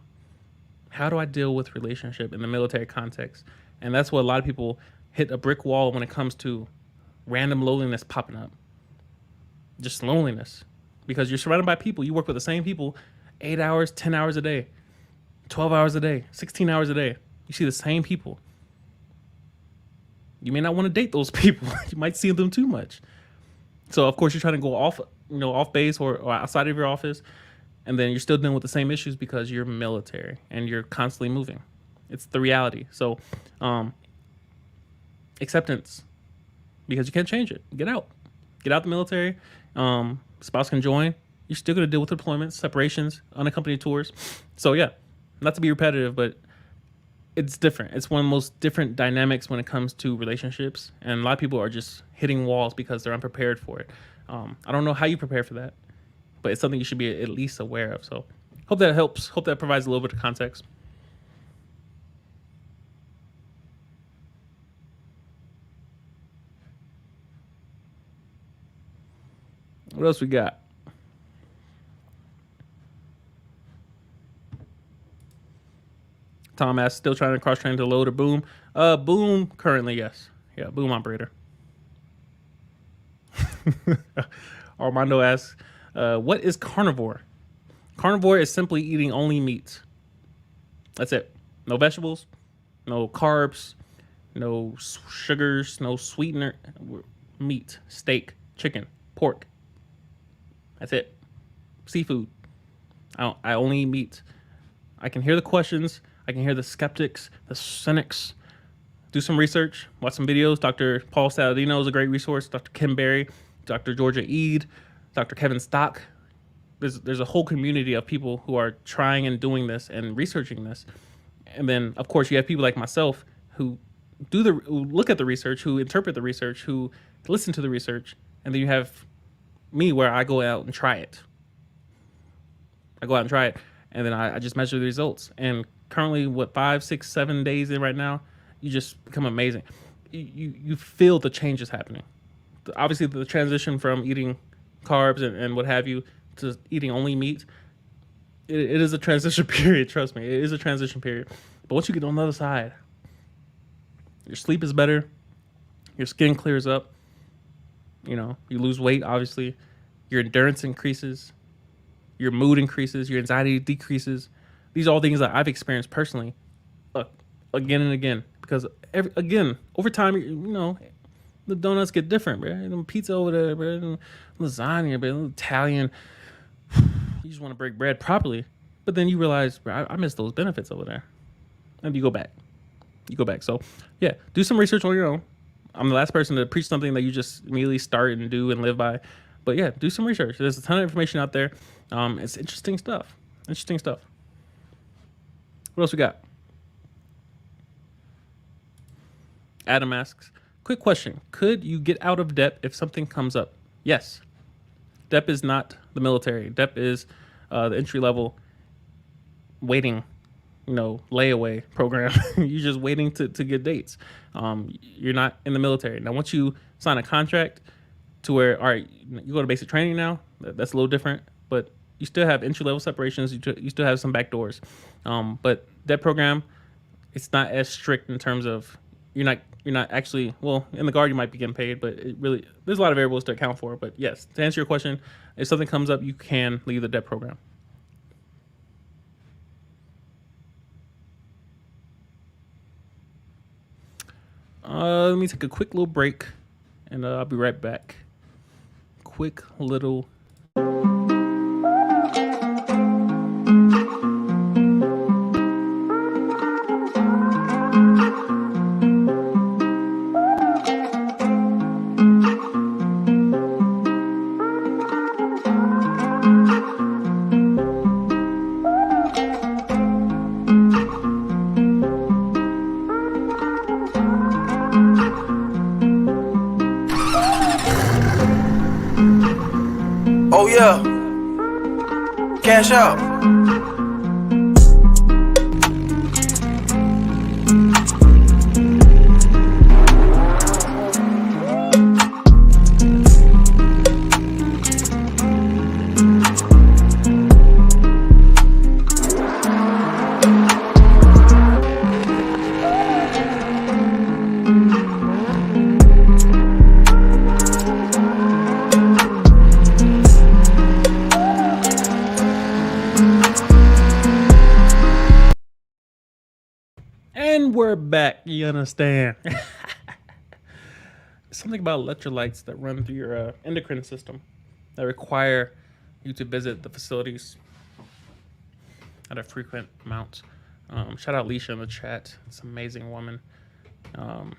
How do I deal with relationship in the military context? And that's what a lot of people hit a brick wall when it comes to random loneliness popping up. Just loneliness. Because you're surrounded by people. You work with the same people 8 hours, 10 hours a day, 12 hours a day, 16 hours a day. You see the same people. You may not want to date those people. You might see them too much. So of course you're trying to go off base or outside of your office, and then you're still dealing with the same issues because you're military and you're constantly moving. It's the reality. So acceptance, because you can't change it. Get out the military. Spouse can join. You're still going to deal with deployments, separations, unaccompanied tours. So yeah, not to be repetitive, but it's different. It's one of the most different dynamics when it comes to relationships. And a lot of people are just hitting walls because they're unprepared for it. I don't know how you prepare for that, but it's something you should be at least aware of. So hope that helps. Hope that provides a little bit of context. What else we got? Tom asks, still trying to cross-train to load or boom? Boom currently, yes. Yeah, boom operator. Armando asks, what is carnivore? Carnivore is simply eating only meat. That's it. No vegetables, no carbs, no sugars, no sweetener. Meat, steak, chicken, pork. That's it. Seafood. I only eat meat. I can hear the questions. I can hear the skeptics, the cynics. Do some research. Watch some videos. Dr. Paul Saladino is a great resource. Dr. Kim Berry, Dr. Georgia Eade, Dr. Kevin Stock. There's a whole community of people who are trying and doing this and researching this. And then, of course, you have people like myself who who look at the research, who interpret the research, who listen to the research. And then you have me where I go out and try it. And then I just measure the results. And currently, 5, 6, 7 days in right now, you just become amazing. You feel the changes happening. Obviously, the transition from eating carbs and what have you to eating only meat, it is a transition period. Trust me, it is a transition period. But once you get on the other side, your sleep is better, your skin clears up, you lose weight, obviously, your endurance increases, your mood increases, your anxiety decreases. These are all things that I've experienced personally, again and again. Because over time, the donuts get different, bro. Pizza over there, bro. Lasagna, bro. Italian. You just want to break bread properly, but then you realize, bro, I miss those benefits over there, and you go back. So yeah, do some research on your own. I'm the last person to preach something that you just immediately start and do and live by. But yeah, do some research. There's a ton of information out there. It's interesting stuff. What else we got? Adam asks, quick question. Could you get out of DEP if something comes up? Yes. DEP is not the military. DEP is the entry-level waiting, layaway program. You're just waiting to get dates. You're not in the military. Now, once you sign a contract to where, all right, you go to basic training now, that's a little different, but you still have entry-level separations. You still have some back doors. But that program, it's not as strict in terms of you're not actually, well, in the Guard you might be getting paid, but there's a lot of variables to account for. But yes, to answer your question, if something comes up, you can leave the DEP program. Let me take a quick little break, and I'll be right back. Quick. 'Cause Oh yeah, Cashapp. And we're back. You understand? Something about electrolytes that run through your endocrine system that require you to visit the facilities at a frequent amount. Shout out Leisha in the chat. It's an amazing woman. I'm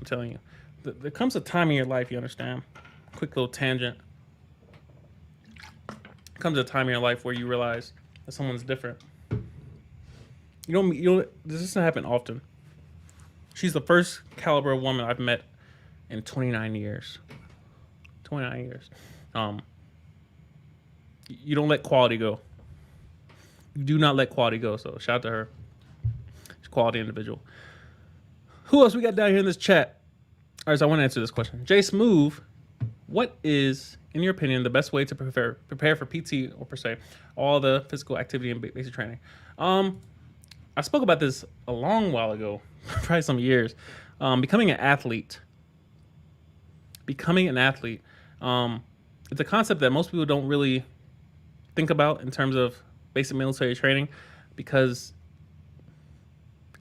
telling you, there comes a time in your life, you understand? Quick little tangent. There comes a time in your life where you realize that someone's different. This doesn't happen often. She's the first caliber of woman I've met in 29 years. 29 years. You don't let quality go. You do not let quality go. So shout out to her. She's a quality individual. Who else we got down here in this chat? All right, so I want to answer this question. Jay Smooth, what is, in your opinion, the best way to prepare for PT or per se all the physical activity and basic training? I spoke about this a long while ago, probably some years. Becoming an athlete. It's a concept that most people don't really think about in terms of basic military training, because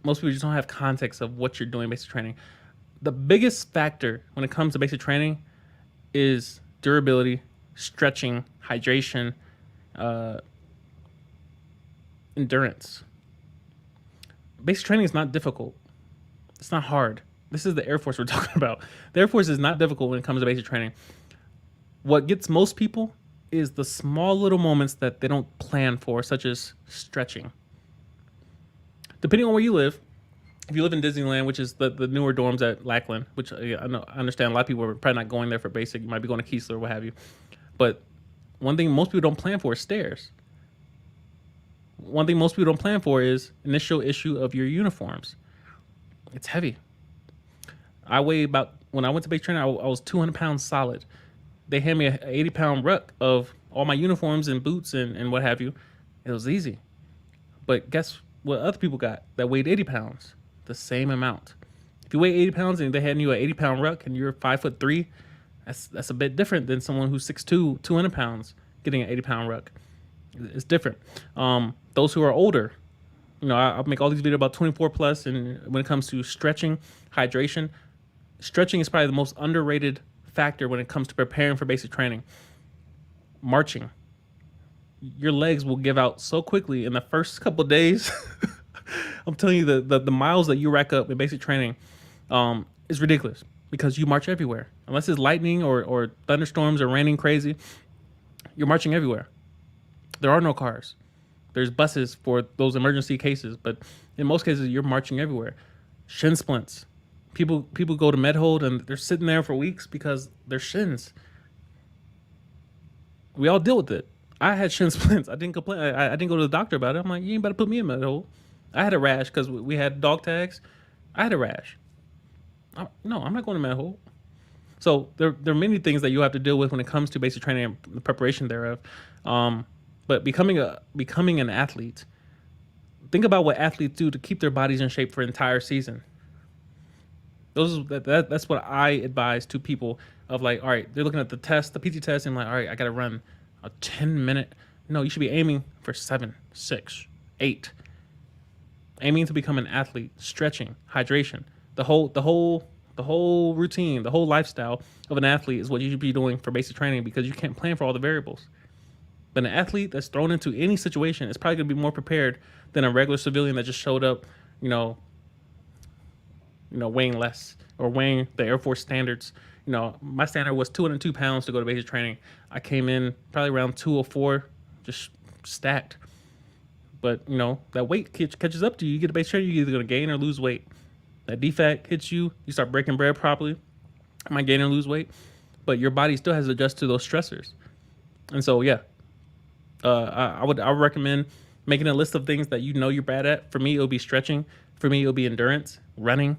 most people just don't have context of what you're doing in basic training. The biggest factor when it comes to basic training is durability, stretching, hydration, endurance. Basic training is not difficult. It's not hard. This is the Air Force we're talking about. The Air Force is not difficult when it comes to basic training. What gets most people is the small little moments that they don't plan for, such as stretching. Depending on where you live, if you live in Disneyland, which is the newer dorms at Lackland, which I understand a lot of people are probably not going there for basic. You might be going to Keesler or what have you. But one thing most people don't plan for is stairs. One thing most people don't plan for is initial issue of your uniforms. It's heavy. When I went to basic training, I was 200 pounds solid. They hand me an 80-pound ruck of all my uniforms and boots and what have you. It was easy. But guess what other people got that weighed 80 pounds? The same amount. If you weigh 80 pounds and they hand you an 80-pound ruck and you're 5'3", that's a bit different than someone who's 6'2", 200 pounds getting an 80-pound ruck. It's different. Those who are older, I make all these videos about 24 plus, and when it comes to stretching, hydration, stretching is probably the most underrated factor when it comes to preparing for basic training. Marching, your legs will give out so quickly in the first couple of days. I'm telling you, the miles that you rack up in basic training is ridiculous, because you march everywhere. Unless it's lightning or thunderstorms or raining crazy, you're marching everywhere. There are no cars. There's buses for those emergency cases, but in most cases, you're marching everywhere. Shin splints. People go to MedHold and they're sitting there for weeks because their shins. We all deal with it. I had shin splints. I didn't complain. I didn't go to the doctor about it. I'm like, you ain't better put me in MedHold. I had a rash because we had dog tags. I had a rash. No, I'm not going to MedHold. So there are many things that you have to deal with when it comes to basic training and the preparation thereof. But becoming an athlete, think about what athletes do to keep their bodies in shape for an entire season. That's what I advise to people of, like, all right, they're looking at the test, the PT test, and like, all right, I got to run a 10-minute. No, you should be aiming for 7, 6, 8. Aiming to become an athlete, stretching, hydration, the whole routine, the whole lifestyle of an athlete is what you should be doing for basic training, because you can't plan for all the variables. But an athlete that's thrown into any situation is probably going to be more prepared than a regular civilian that just showed up, weighing less or weighing the Air Force standards. My standard was 202 pounds to go to basic training. I came in probably around 204, just stacked. But, that weight catches up to you. You get to basic training, you're either going to gain or lose weight. That defect hits you, you start breaking bread properly. I might gain or lose weight, but your body still has to adjust to those stressors. And so, yeah, I would recommend making a list of things that you know you're bad at. For me, it'll be stretching. For me, it'll be endurance, running,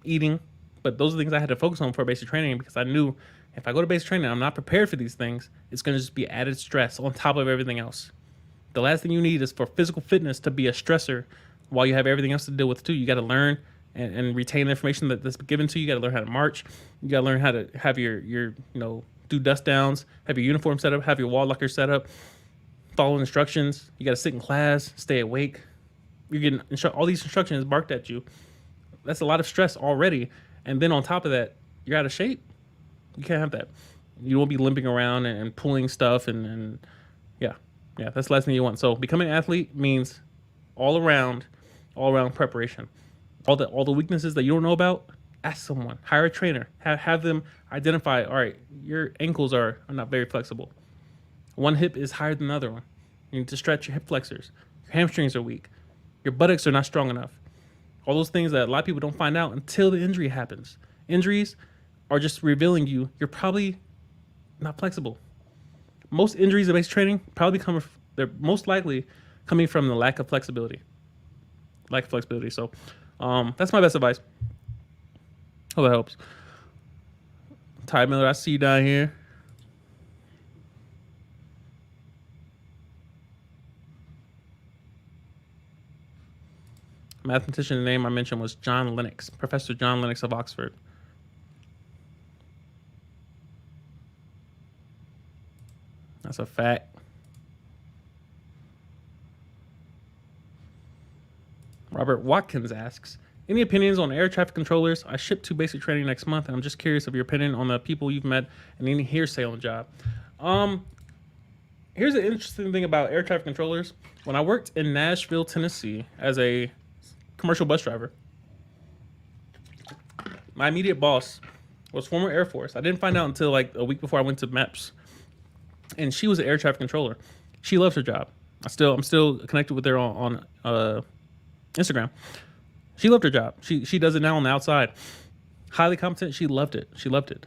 eating. But those are things I had to focus on for basic training, because I knew if I go to basic training, I'm not prepared for these things. It's going to just be added stress on top of everything else. The last thing you need is for physical fitness to be a stressor while you have everything else to deal with too. You got to learn and retain the information that's given to you. You got to learn how to march. You got to learn how to have your do dust downs, have your uniform set up, have your wall locker set up, follow instructions. You got to sit in class, stay awake. You're getting all these instructions barked at you. That's a lot of stress already. And then on top of that, you're out of shape. You can't have that. You won't be limping around and pulling stuff and yeah, that's the last thing you want. So becoming an athlete means all around preparation. All the weaknesses that you don't know about, ask someone, hire a trainer, have them identify. All right, your ankles are not very flexible. One hip is higher than the other one. You need to stretch your hip flexors. Your hamstrings are weak. Your buttocks are not strong enough. All those things that a lot of people don't find out until the injury happens. Injuries are just revealing you're probably not flexible. Most injuries in basic training they're most likely coming from the lack of flexibility. So that's my best advice. Hope that helps. Ty Miller, I see you down here. Mathematician, the name I mentioned was John Lennox, Professor John Lennox of Oxford. That's a fact. Robert Watkins asks, any opinions on air traffic controllers? I ship to basic training next month, and I'm just curious of your opinion on the people you've met and any hearsay on the job. Here's an interesting thing about air traffic controllers. When I worked in Nashville, Tennessee as a commercial bus driver, my immediate boss was former Air Force. I didn't find out until like a week before I went to MEPS. And she was an air traffic controller. She loves her job. I'm still connected with her on Instagram. She loved her job. She does it now on the outside. Highly competent. She loved it.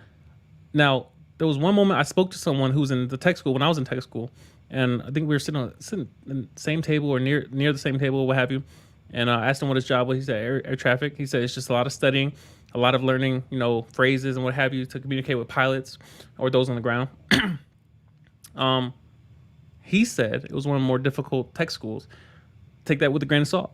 Now, there was one moment I spoke to someone who was in the tech school when I was in tech school, and I think we were sitting in the same table or near the same table, what have you. And I asked him what his job was. He said air traffic. He said it's just a lot of studying, a lot of learning, phrases and what have you to communicate with pilots or those on the ground. He said it was one of the more difficult tech schools. Take that with a grain of salt.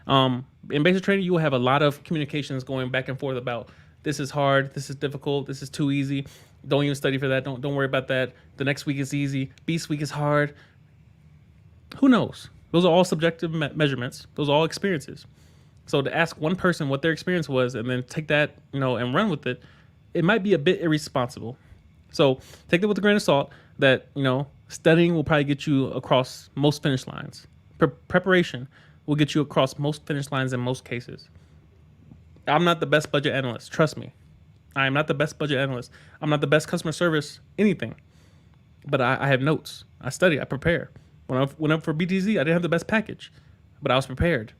In basic training, you will have a lot of communications going back and forth about this is hard, this is difficult, this is too easy. Don't even study for that. Don't worry about that. The next week is easy. Beast week is hard. Who knows? Those are all subjective measurements. Those are all experiences. So to ask one person what their experience was and then take that, and run with it, it might be a bit irresponsible. So take that with a grain of salt that, studying will probably get you across most finish lines. Preparation will get you across most finish lines in most cases. I'm not the best budget analyst. Trust me. I am not the best budget analyst. I'm not the best customer service, anything. But I have notes. I study. I prepare. When I went up for BTZ, I didn't have the best package, but I was prepared.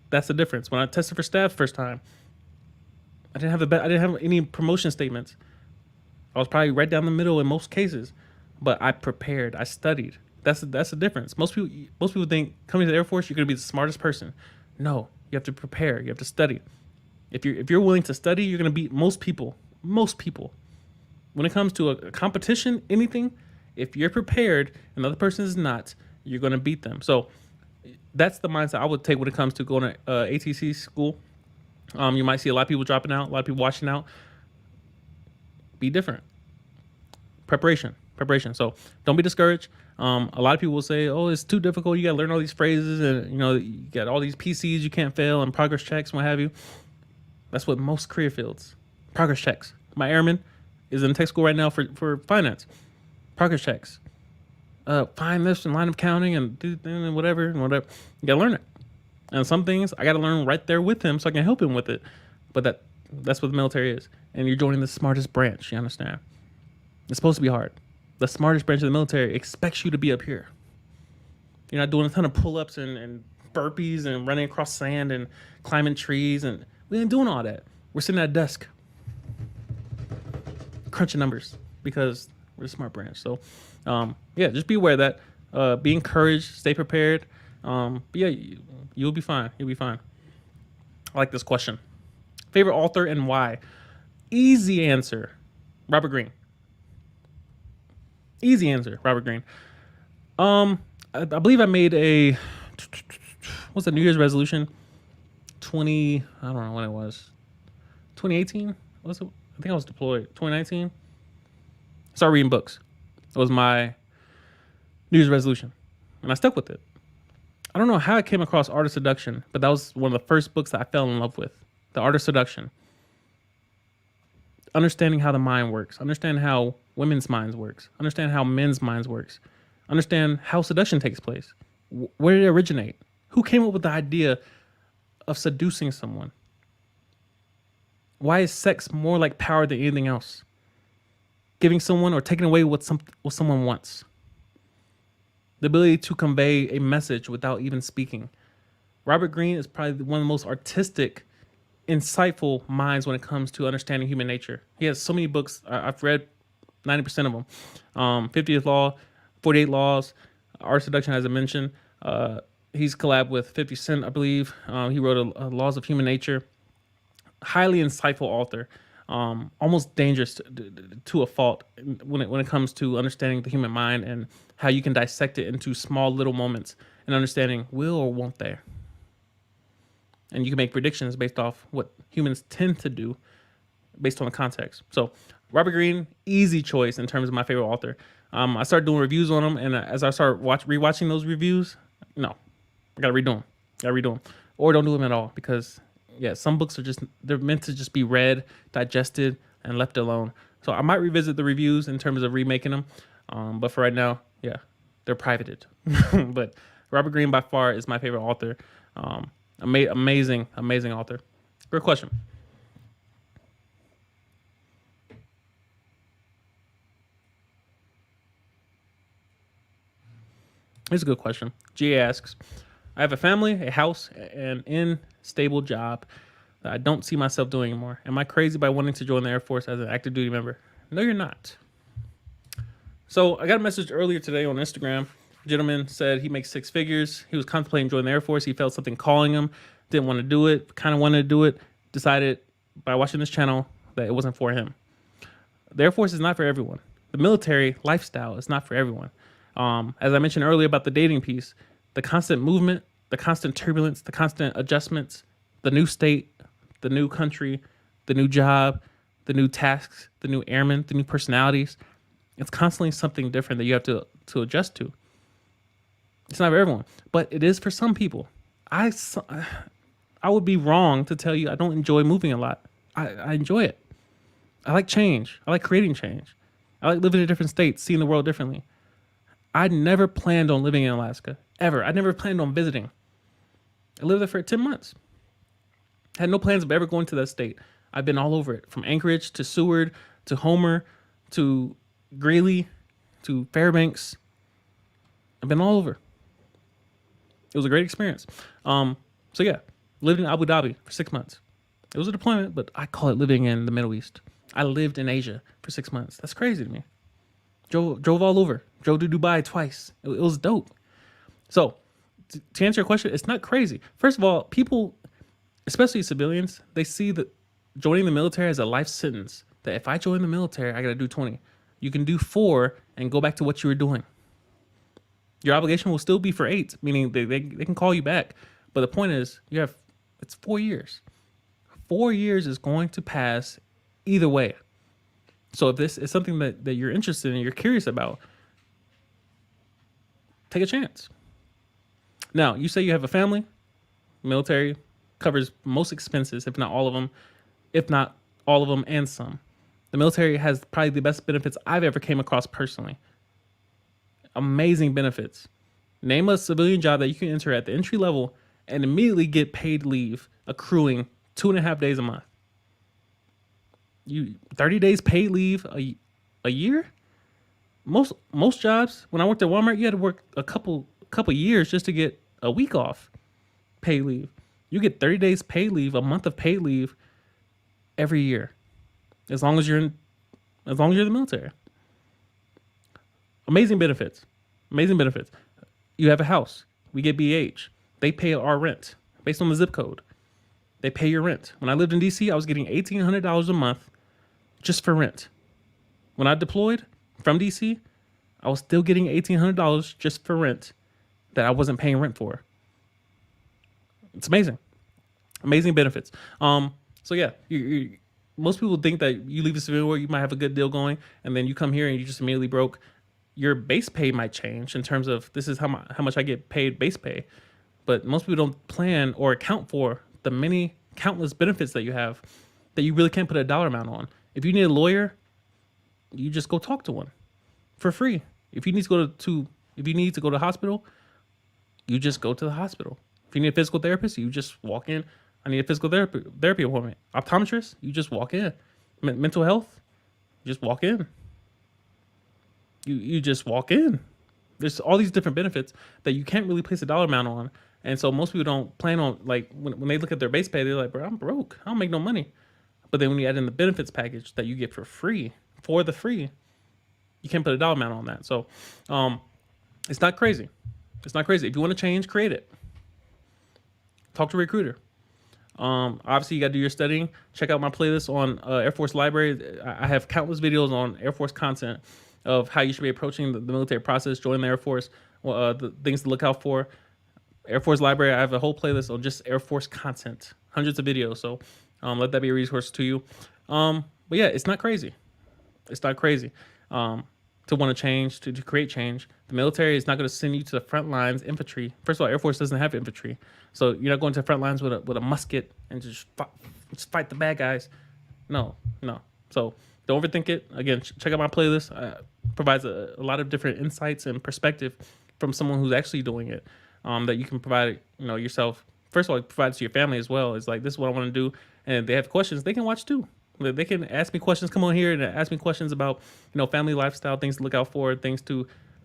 That's the difference. When I tested for staff first time, I didn't have any promotion statements. I was probably right down the middle in most cases, but I prepared. I studied. That's the difference. Most people think coming to the Air Force, you're going to be the smartest person. No, you have to prepare. You have to study. If you're willing to study, you're going to beat most people. Most people. When it comes to a competition, anything, if you're prepared and the other person is not, you're going to beat them. So that's the mindset I would take when it comes to going to ATC school. You might see a lot of people dropping out, a lot of people washing out. Be different. Preparation. So don't be discouraged. A lot of people will say, oh, it's too difficult. You got to learn all these phrases and, you got all these PCs you can't fail and progress checks and what have you. That's what most career fields, progress checks. My airman is in tech school right now for finance. Progress checks. Find this and line of counting and do whatever. You got to learn it. And some things I got to learn right there with him so I can help him with it. But that's what the military is. And you're joining the smartest branch. You understand? It's supposed to be hard. The smartest branch of the military expects you to be up here. You're not doing a ton of pull-ups and burpees and running across sand and climbing trees. And we ain't doing all that. We're sitting at a desk, crunching numbers. because we're a smart branch. So, yeah, just be aware of that. Be encouraged. Stay prepared. But yeah, you'll be fine. You'll be fine. I like this question. Favorite author and why? Easy answer. Robert Greene. Easy answer. Robert Greene. I believe I made a what's the New Year's resolution? I don't know when it was. 2018? Was it? I think I was deployed. 2019. Started reading books. It was my New Year's resolution, and I stuck with it. I don't know how I came across Art of Seduction, but that was one of the first books that I fell in love with. The Art of Seduction. Understanding how the mind works. Understand how women's minds works. Understand how men's minds works. Understand how seduction takes place. Where did it originate? Who came up with the idea of seducing someone? Why is sex more like power than anything else? Giving someone or taking away what someone wants. The ability to convey a message without even speaking. Robert Greene is probably one of the most artistic, insightful minds when it comes to understanding human nature. He has so many books. I've read 90% of them. 50th Law, 48 Laws, Art of Seduction, as I mentioned. He's collabed with 50 Cent, I believe. He wrote Laws of Human Nature. Highly insightful author. Almost dangerous to a fault when it comes to understanding the human mind and how you can dissect it into small little moments and understanding will or won't they. And you can make predictions based off what humans tend to do based on the context. So Robert Greene, easy choice in terms of my favorite author. I started doing reviews on him, and as I start rewatching those reviews, no, I gotta redo them. Or don't do them at all, because yeah, some books they're meant to just be read, digested, and left alone. So I might revisit the reviews in terms of remaking them. But for right now, yeah, they're privated. But Robert Greene by far is my favorite author. Amazing author. Great question. Here's a good question. G asks, I have a family, a house, and an stable job that I don't see myself doing anymore. Am I crazy by wanting to join the Air Force as an active duty member? No, you're not. So I got a message earlier today on Instagram. A gentleman said he makes 6 figures. He was contemplating joining the Air Force. He felt something calling him. Didn't want to do it. Kind of wanted to do it. Decided by watching this channel that it wasn't for him. The Air Force is not for everyone. The military lifestyle is not for everyone. As I mentioned earlier about the dating piece, the constant movement, the constant turbulence, the constant adjustments, the new state, the new country, the new job, the new tasks, the new airmen, the new personalities. It's constantly something different that you have to adjust to. It's not for everyone, but it is for some people. I would be wrong to tell you I don't enjoy moving a lot. I enjoy it. I like change. I like creating change. I like living in different states, seeing the world differently. I never planned on living in Alaska, ever. I never planned on visiting. I lived there for 10 months. Had no plans of ever going to that state. I've been all over it, from Anchorage to Seward to Homer to Greeley to Fairbanks. I've been all over. It was a great experience. So yeah, lived in Abu Dhabi for 6 months. It was a deployment, but I call it living in the Middle East. I lived in Asia for 6 months. That's crazy to me. Drove all over. Drove to Dubai twice. It was dope. So to answer your question, it's not crazy. First of all, people, especially civilians, they see that joining the military as a life sentence. That if I join the military, I got to do 20. You can do 4 and go back to what you were doing. Your obligation will still be for 8, meaning they can call you back. But the point is, it's 4 years. 4 years is going to pass either way. So if this is something that you're interested in, you're curious about, take a chance. Now, you say you have a family. Military covers most expenses, if not all of them, if not all of them and some. The military has probably the best benefits I've ever came across personally. Amazing benefits. Name a civilian job that you can enter at the entry level and immediately get paid leave, accruing 2.5 days a month. 30 days paid leave a year? Most jobs, when I worked at Walmart, you had to work a couple years just to get a week off paid leave. You get 30 days paid leave, a month of paid leave every year, as long as you're in the military. Amazing benefits. Amazing benefits. You have a house. We get BH. They pay our rent based on the zip code. They pay your rent. When I lived in DC, I was getting $1,800 a month just for rent. When I deployed from DC, I was still getting $1,800 just for rent that I wasn't paying rent for. It's amazing. Amazing benefits. So yeah, most people think that you leave a civilian war, you might have a good deal going, and then you come here and you just immediately broke. Your base pay might change in terms of this is how much I get paid base pay, but most people don't plan or account for the many countless benefits that you have that you really can't put a dollar amount on. If you need a lawyer, you just go talk to one for free. If you need to go to the hospital, you just go to the hospital. If you need a physical therapist, you just walk in. I need a physical therapy appointment. Optometrist, you just walk in. Mental health, you just walk in. You just walk in. There's all these different benefits that you can't really place a dollar amount on. And so most people don't plan on, like, when they look at their base pay, they're like, bro, I'm broke. I don't make no money. But then when you add in the benefits package that you get for the free, you can't put a dollar amount on that. So it's not crazy. It's not crazy. If you want to change, create it. Talk to a recruiter. Obviously, you got to do your studying. Check out my playlist on Air Force Library. I have countless videos on Air Force content of how you should be approaching the military process, join the Air Force, the things to look out for. Air Force Library, I have a whole playlist on just Air Force content, hundreds of videos. So let that be a resource to you. But yeah, it's not crazy. It's not crazy to want to change, to create change. The military is not going to send you to the front lines infantry. First of all, Air Force doesn't have infantry. So you're not going to the front lines with a musket and just fight the bad guys. No. So don't overthink it. Again, check out my playlist. Provides a lot of different insights and perspective from someone who's actually doing it that you can provide, yourself. First of all, it provides to your family as well. It's like, this is what I want to do. And if they have questions, they can watch too. They can ask me questions, come on here and ask me questions about, family lifestyle, things to look out for, things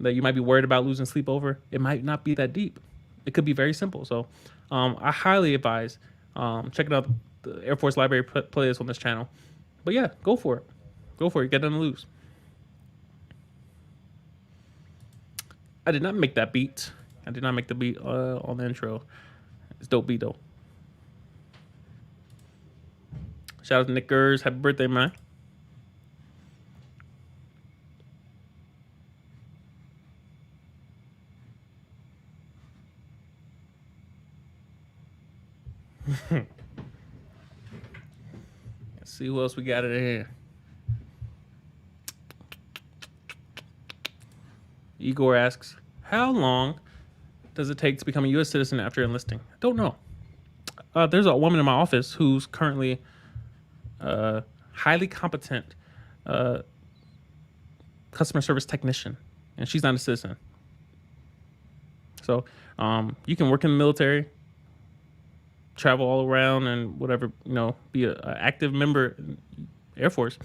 that you might be worried about losing sleep over. It might not be that deep. It could be very simple. So I highly advise checking out the Air Force Library playlist on this channel. But yeah, go for it. Go for it. Get nothing to lose. I did not make that beat. I did not make the beat on the intro. It's dope beat though. Shout out to Nick Gers. Happy birthday, man. Let's see who else we got in here. Igor asks, how long does it take to become a U.S. citizen after enlisting? I don't know. There's a woman in my office who's currently highly competent customer service technician, and she's not a citizen. So you can work in the military, travel all around, and whatever, be an active member in Air Force,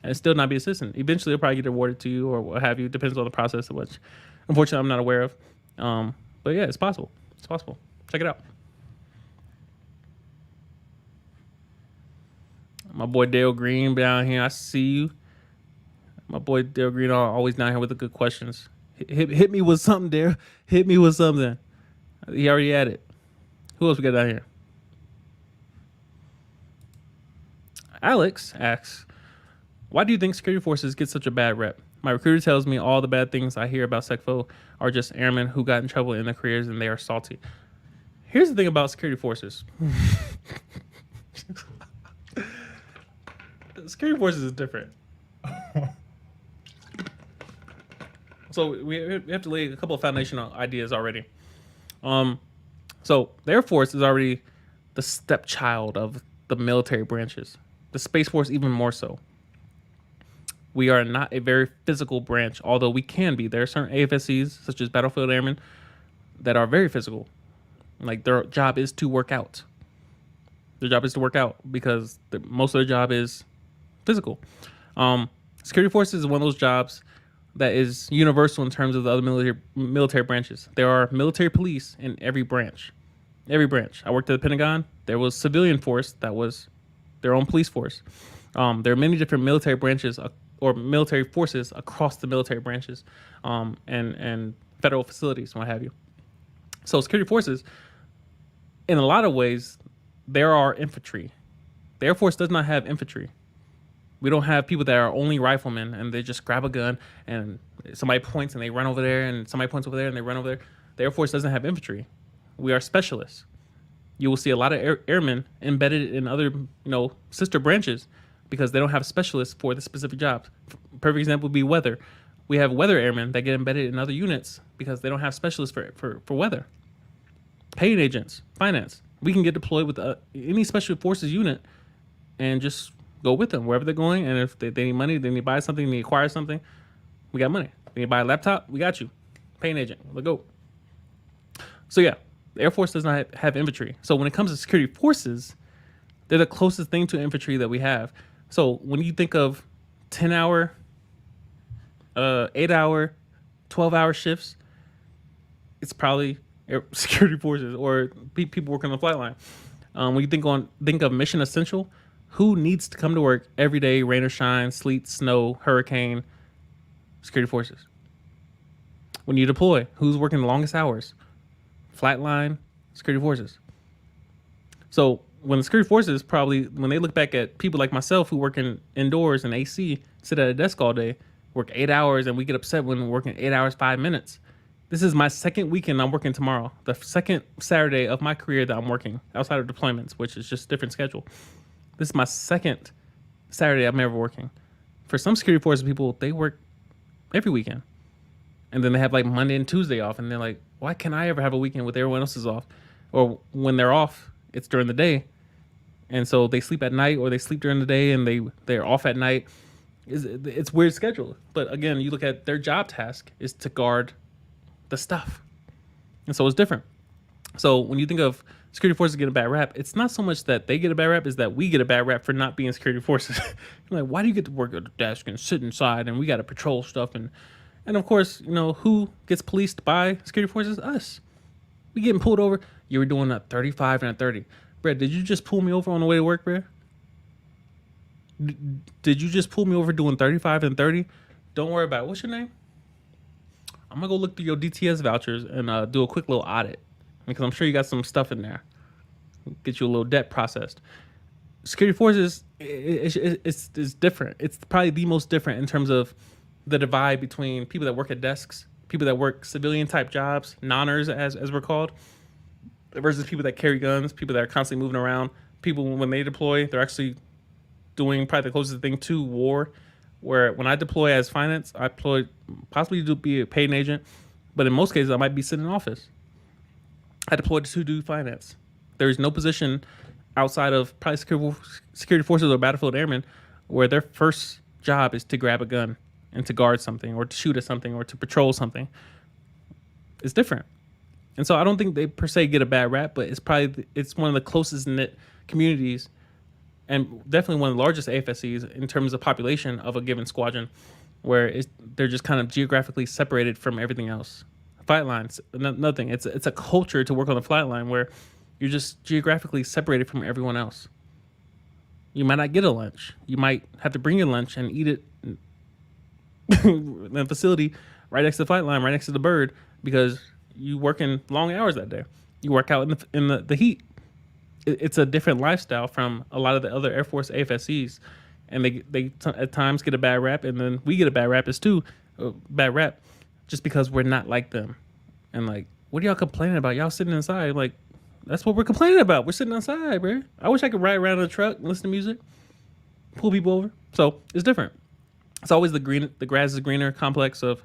and still not be a citizen. Eventually, they'll probably get awarded to you or what have you. Depends on the process, which unfortunately I'm not aware of. But yeah, it's possible. It's possible. Check it out. My boy Dale Green down here. I see you. My boy Dale Green always down here with the good questions. Hit me with something, Dale. Hit me with something. He already had it. Who else we got down here? Alex asks, why do you think security forces get such a bad rep? My recruiter tells me all the bad things I hear about SecFo are just airmen who got in trouble in their careers and they are salty. Here's the thing about security forces. Security forces is different. So we have to lay a couple of foundational ideas already. So the Air Force is already the stepchild of the military branches. The Space Force even more so. We are not a very physical branch, although we can be. There are certain AFSCs, such as Battlefield Airmen, that are very physical. Like, their job is to work out. Their job is to work out because most of their job is physical. Security forces is one of those jobs that is universal in terms of the other military branches. There are military police in every branch. Every branch. I worked at the Pentagon. There was civilian force that was their own police force. There are many different military branches or military forces across the military branches, and federal facilities and what have you. So security forces, in a lot of ways, there are infantry. The Air Force does not have infantry. We don't have people that are only riflemen and they just grab a gun and somebody points and they run over there and somebody points over there and they run over there. The Air Force doesn't have infantry. We are specialists. You will see a lot of airmen embedded in other, sister branches because they don't have specialists for the specific jobs. Perfect example would be weather. We have weather airmen that get embedded in other units because they don't have specialists for weather. Paid agents, finance. We can get deployed with any special forces unit and just go with them wherever they're going. And if they need money, they need to buy something, they need to acquire something, we got money. They need to buy a laptop, we got you. Paying agent, let's go. So yeah, the Air Force does not have infantry. So when it comes to security forces, they're the closest thing to infantry that we have. So when you think of 10-hour, 8-hour, 12-hour shifts, it's probably security forces or people working on the flight line. When you think of mission essential, who needs to come to work every day, rain or shine, sleet, snow, hurricane? Security forces. When you deploy, who's working the longest hours? Flatline, security forces. So when the security forces probably, when they look back at people like myself who work indoors in AC, sit at a desk all day, work 8 hours, and we get upset when we're working 8 hours, 5 minutes. This is my second weekend I'm working tomorrow. The second Saturday of my career that I'm working outside of deployments, which is just a different schedule. This is my second Saturday I'm ever working. For some security forces people, they work every weekend. And then they have like Monday and Tuesday off. And they're like, why can't I ever have a weekend with everyone else is off? Or when they're off, it's during the day. And so they sleep at night or they sleep during the day and they're off at night. It's weird schedule. But again, you look at their job task is to guard the stuff. And so it's different. So when you think of security forces get a bad rap, it's not so much that they get a bad rap, is that we get a bad rap for not being security forces. You're like, why do you get to work at the desk and sit inside and we got to patrol stuff? And of course, who gets policed by security forces? Us. We getting pulled over. You were doing a 35 and a 30. Brett, did you just pull me over on the way to work, Brett? Did you just pull me over doing 35 and 30? Don't worry about it. What's your name? I'm going to go look through your DTS vouchers and do a quick little audit because I'm sure you got some stuff in there. Get you a little debt processed. Security forces, it's different. It's probably the most different in terms of the divide between people that work at desks, people that work civilian type jobs, nonners as we're called, versus people that carry guns, people that are constantly moving around. People, when they deploy, they're actually doing probably the closest thing to war. Where when I deploy as finance, I deploy possibly to be a paid agent, but in most cases I might be sitting in office. I deployed to do finance. There is no position outside of probably security forces or battlefield airmen where their first job is to grab a gun and to guard something or to shoot at something or to patrol something. It's different. And so I don't think they per se get a bad rap, but it's one of the closest knit communities and definitely one of the largest AFSCs in terms of population of a given squadron, where they're just kind of geographically separated from everything else. Flight lines, nothing. It's a culture to work on the flight line where you're just geographically separated from everyone else. You might not get a lunch. You might have to bring your lunch and eat it in the facility right next to the flight line, right next to the bird, because you work in long hours that day. You work out in the heat. It's a different lifestyle from a lot of the other Air Force AFSCs, and they at times get a bad rap, and then we get a bad rap as too, bad rap, just because we're not like them. And like, what are y'all complaining about? Y'all sitting inside. Like, that's what we're complaining about. We're sitting outside, bro. I wish I could ride around in a truck and listen to music, pull people over. So it's different. It's always the grass is greener complex of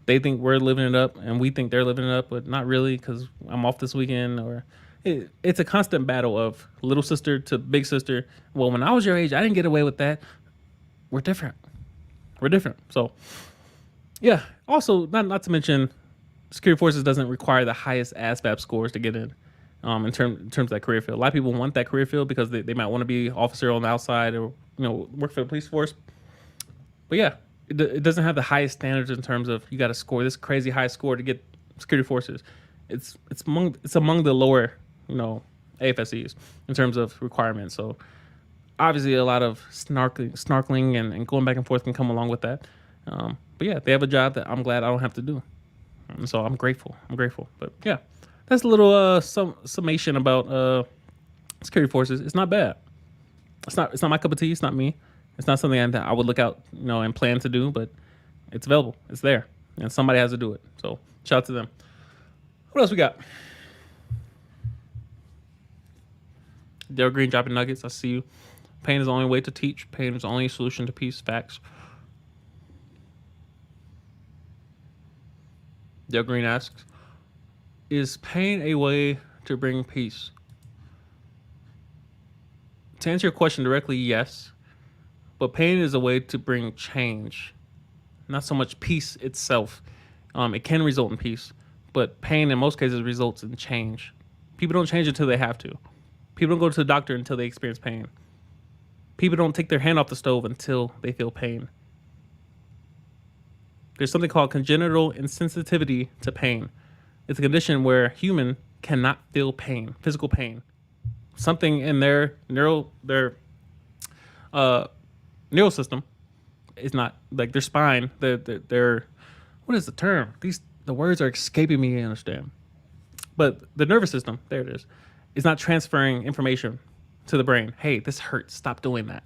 they think we're living it up and we think they're living it up, but not really because I'm off this weekend or. It's a constant battle of little sister to big sister. Well, when I was your age, I didn't get away with that. We're different. So, yeah. Also, not to mention, security forces doesn't require the highest ASVAB scores to get in terms of that career field. A lot of people want that career field because they might want to be officer on the outside or work for the police force. But yeah, it doesn't have the highest standards in terms of you got to score this crazy high score to get security forces. It's among the lower AFSCs in terms of requirements. So Obviously, a lot of snarkling and going back and forth can come along with that. But yeah, they have a job that I'm glad I don't have to do. And so I'm grateful. But yeah, that's a little summation about security forces. It's not bad. It's not my cup of tea. It's not me. It's not something that I would look out, and plan to do. But it's available. It's there, and somebody has to do it. So shout out to them. What else we got? Dale Green dropping nuggets. I see you. Pain is the only way to teach. Pain is the only solution to peace. Facts. Dale Green asks, is pain a way to bring peace? To answer your question directly, yes. But pain is a way to bring change. Not so much peace itself. It can result in peace. But pain in most cases results in change. People don't change until they have to. People don't go to the doctor until they experience pain. People don't take their hand off the stove until they feel pain. There's something called congenital insensitivity to pain. It's a condition where a human cannot feel pain, physical pain. Something in their neural system is not, like their spine, their what is the term? The words are escaping me, I understand. But the nervous system, there it is not transferring information to the brain. Hey, this hurts. Stop doing that.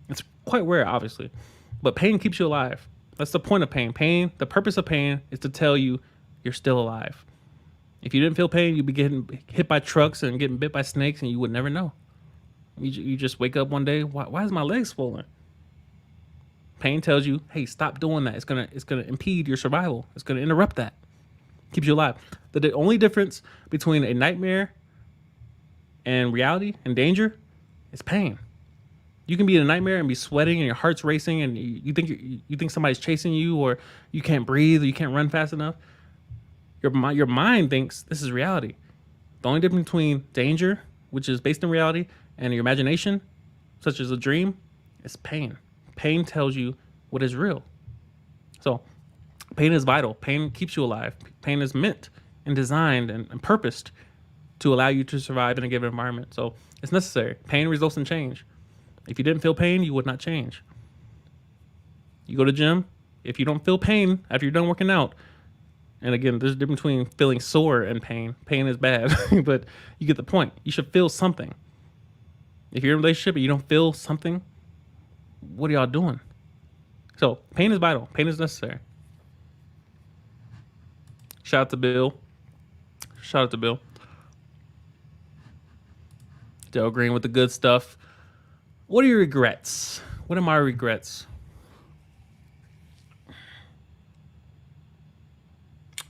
It's quite rare, obviously. But pain keeps you alive. That's the point of pain. The purpose of pain is to tell you you're still alive. If you didn't feel pain, you'd be getting hit by trucks and getting bit by snakes, and you would never know. You just wake up one day, why is my leg swollen? Pain tells you, hey, stop doing that. It's gonna impede your survival. It's gonna interrupt that. Keeps you alive. The only difference between a nightmare and reality and danger is pain. You can be in a nightmare and be sweating and your heart's racing and you think somebody's chasing you, or you can't breathe, or you can't run fast enough. Your mind thinks this is reality. The only difference between danger, which is based in reality, and your imagination, such as a dream, is pain. Pain tells you what is real. So pain is vital. Pain keeps you alive. Pain is meant and designed and purposed to allow you to survive in a given environment. So it's necessary. Pain results in change. If you didn't feel pain, you would not change. You go to the gym. If you don't feel pain after you're done working out, and again, there's a difference between feeling sore and pain. Pain is bad, but you get the point. You should feel something. If you're in a relationship and you don't feel something, what are y'all doing? So pain is vital. Pain is necessary. Shout out to Bill. Dale Green with the good stuff. What are your regrets? What are my regrets?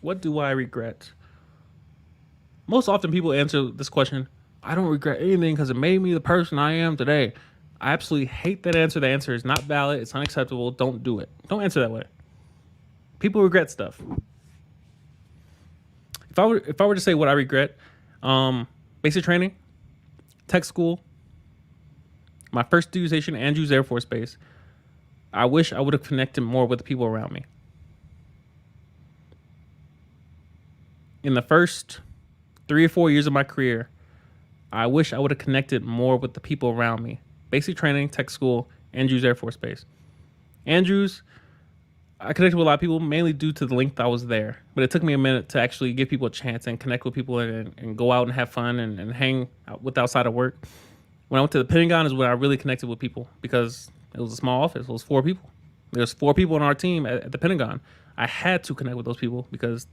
What do I regret? Most often people answer this question, I don't regret anything because it made me the person I am today. I absolutely hate that answer. The answer is not valid. It's unacceptable. Don't do it. Don't answer that way. People regret stuff. If I were to say what I regret, basic training, tech school, my first duty station, Andrews Air Force Base, I wish I would have connected more with the people around me. In the first 3 or 4 years of my career, I wish I would have connected more with the people around me. Basic training, tech school, Andrews Air Force Base. Andrews, I connected with a lot of people, mainly due to the length I was there. But it took me a minute to actually give people a chance and connect with people and go out and have fun and hang out with outside of work. When I went to the Pentagon is when I really connected with people because it was a small office. It was 4 people. There's 4 people on our team at the Pentagon. I had to connect with those people because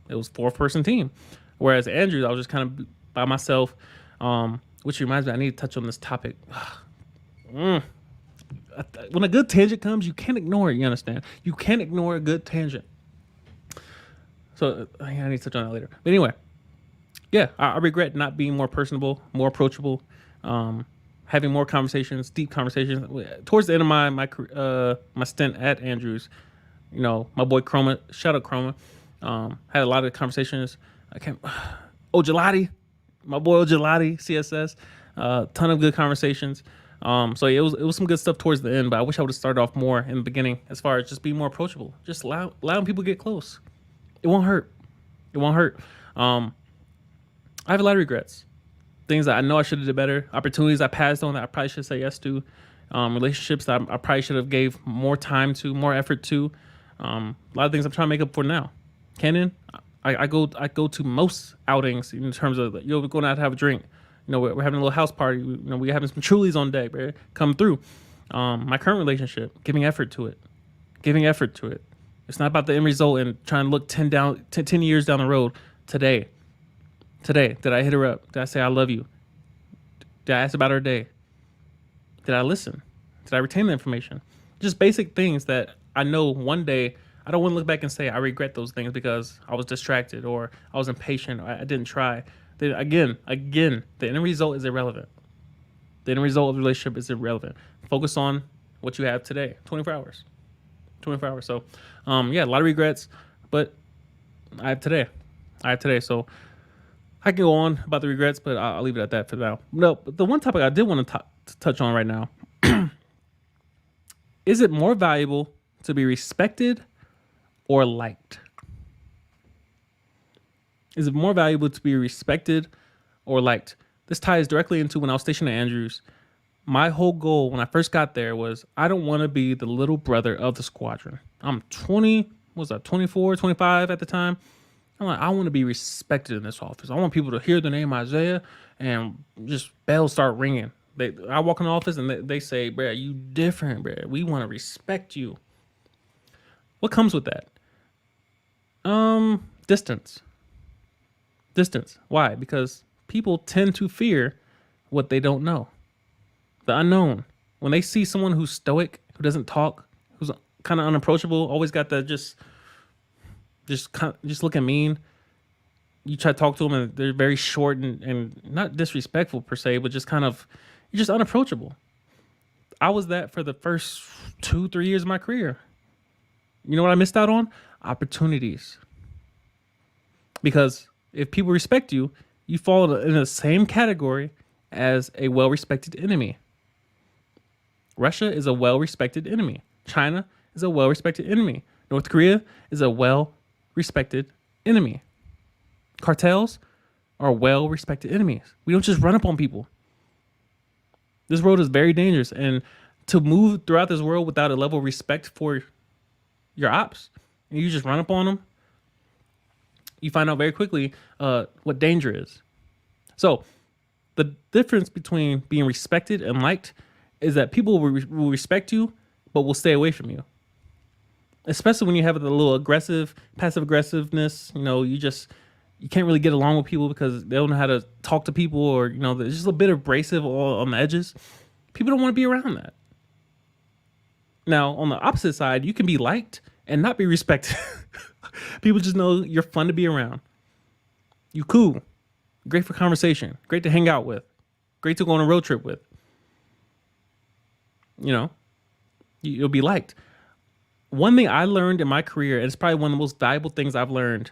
it was 4-person team. Whereas Andrews, I was just kind of by myself, which reminds me, I need to touch on this topic. When a good tangent comes, you can't ignore it. You understand? You can't ignore a good tangent. So I need to touch on that later. But anyway, yeah, I regret not being more personable, more approachable, having more conversations, deep conversations. Towards the end of my stint at Andrews, my boy Chroma, shout out Chroma, had a lot of conversations. Ojalati, my boy Ojalati, CSS, ton of good conversations. So yeah, it was some good stuff towards the end, but I wish I would have started off more in the beginning as far as just being more approachable, just allowing people to get close. It won't hurt. I have a lot of regrets. things that I know I should have did better, opportunities I passed on that I probably should say yes to, relationships that I probably should have gave more time to, more effort to. A lot of things I'm trying to make up for now. Cannon, I go to most outings in terms of, we're going out to have a drink. We're having a little house party. We're having some Trulies on deck, right? Come through. My current relationship, giving effort to it. It's not about the end result and trying to look 10 years down the road. Today, did I hit her up? Did I say I love you? Did I ask about her day? Did I listen? Did I retain the information? Just basic things that I know one day I don't want to look back and say I regret those things because I was distracted or I was impatient or I didn't try. Then again, the end result is irrelevant. The end result of the relationship is irrelevant. Focus on what you have today. 24 hours. So, a lot of regrets, but I have today. So I can go on about the regrets, but I'll leave it at that for now. No, but the one topic I did want to touch on right now. Is it more valuable to be respected or liked? Is it more valuable to be respected or liked? This ties directly into when I was stationed at Andrews. My whole goal when I first got there was I don't want to be the little brother of the squadron. I'm 24, 25 at the time. I'm like, I want to be respected in this office. I want people to hear the name Isaiah and just bells start ringing. I walk in the office and they say, "Bro, you different, bro. We want to respect you." What comes with that? Distance. Why? Because people tend to fear what they don't know. The unknown. When they see someone who's stoic, who doesn't talk, who's kind of unapproachable, always got that just looking mean. You try to talk to them and they're very short and not disrespectful per se, but just kind of, you're just unapproachable. I was that for the first 2-3 years of my career. You know what I missed out on? Opportunities. Because if people respect you, you fall in the same category as a well-respected enemy. Russia is a well-respected enemy. China is a well-respected enemy. North Korea is a well-respected enemy. Cartels are well-respected enemies. We don't just run up on people. This world is very dangerous, and to move throughout this world without a level of respect for your ops, and you just run up on them, you find out very quickly what danger is. So the difference between being respected and liked is that people will respect you, but will stay away from you. Especially when you have the little passive aggressiveness, you can't really get along with people because they don't know how to talk to people, or, there's just a bit abrasive on the edges. People don't want to be around that. Now, on the opposite side, you can be liked and not be respected. People just know you're fun to be around. You cool. Great for conversation. Great to hang out with. Great to go on a road trip with. You'll be liked. One thing I learned in my career, and it's probably one of the most valuable things I've learned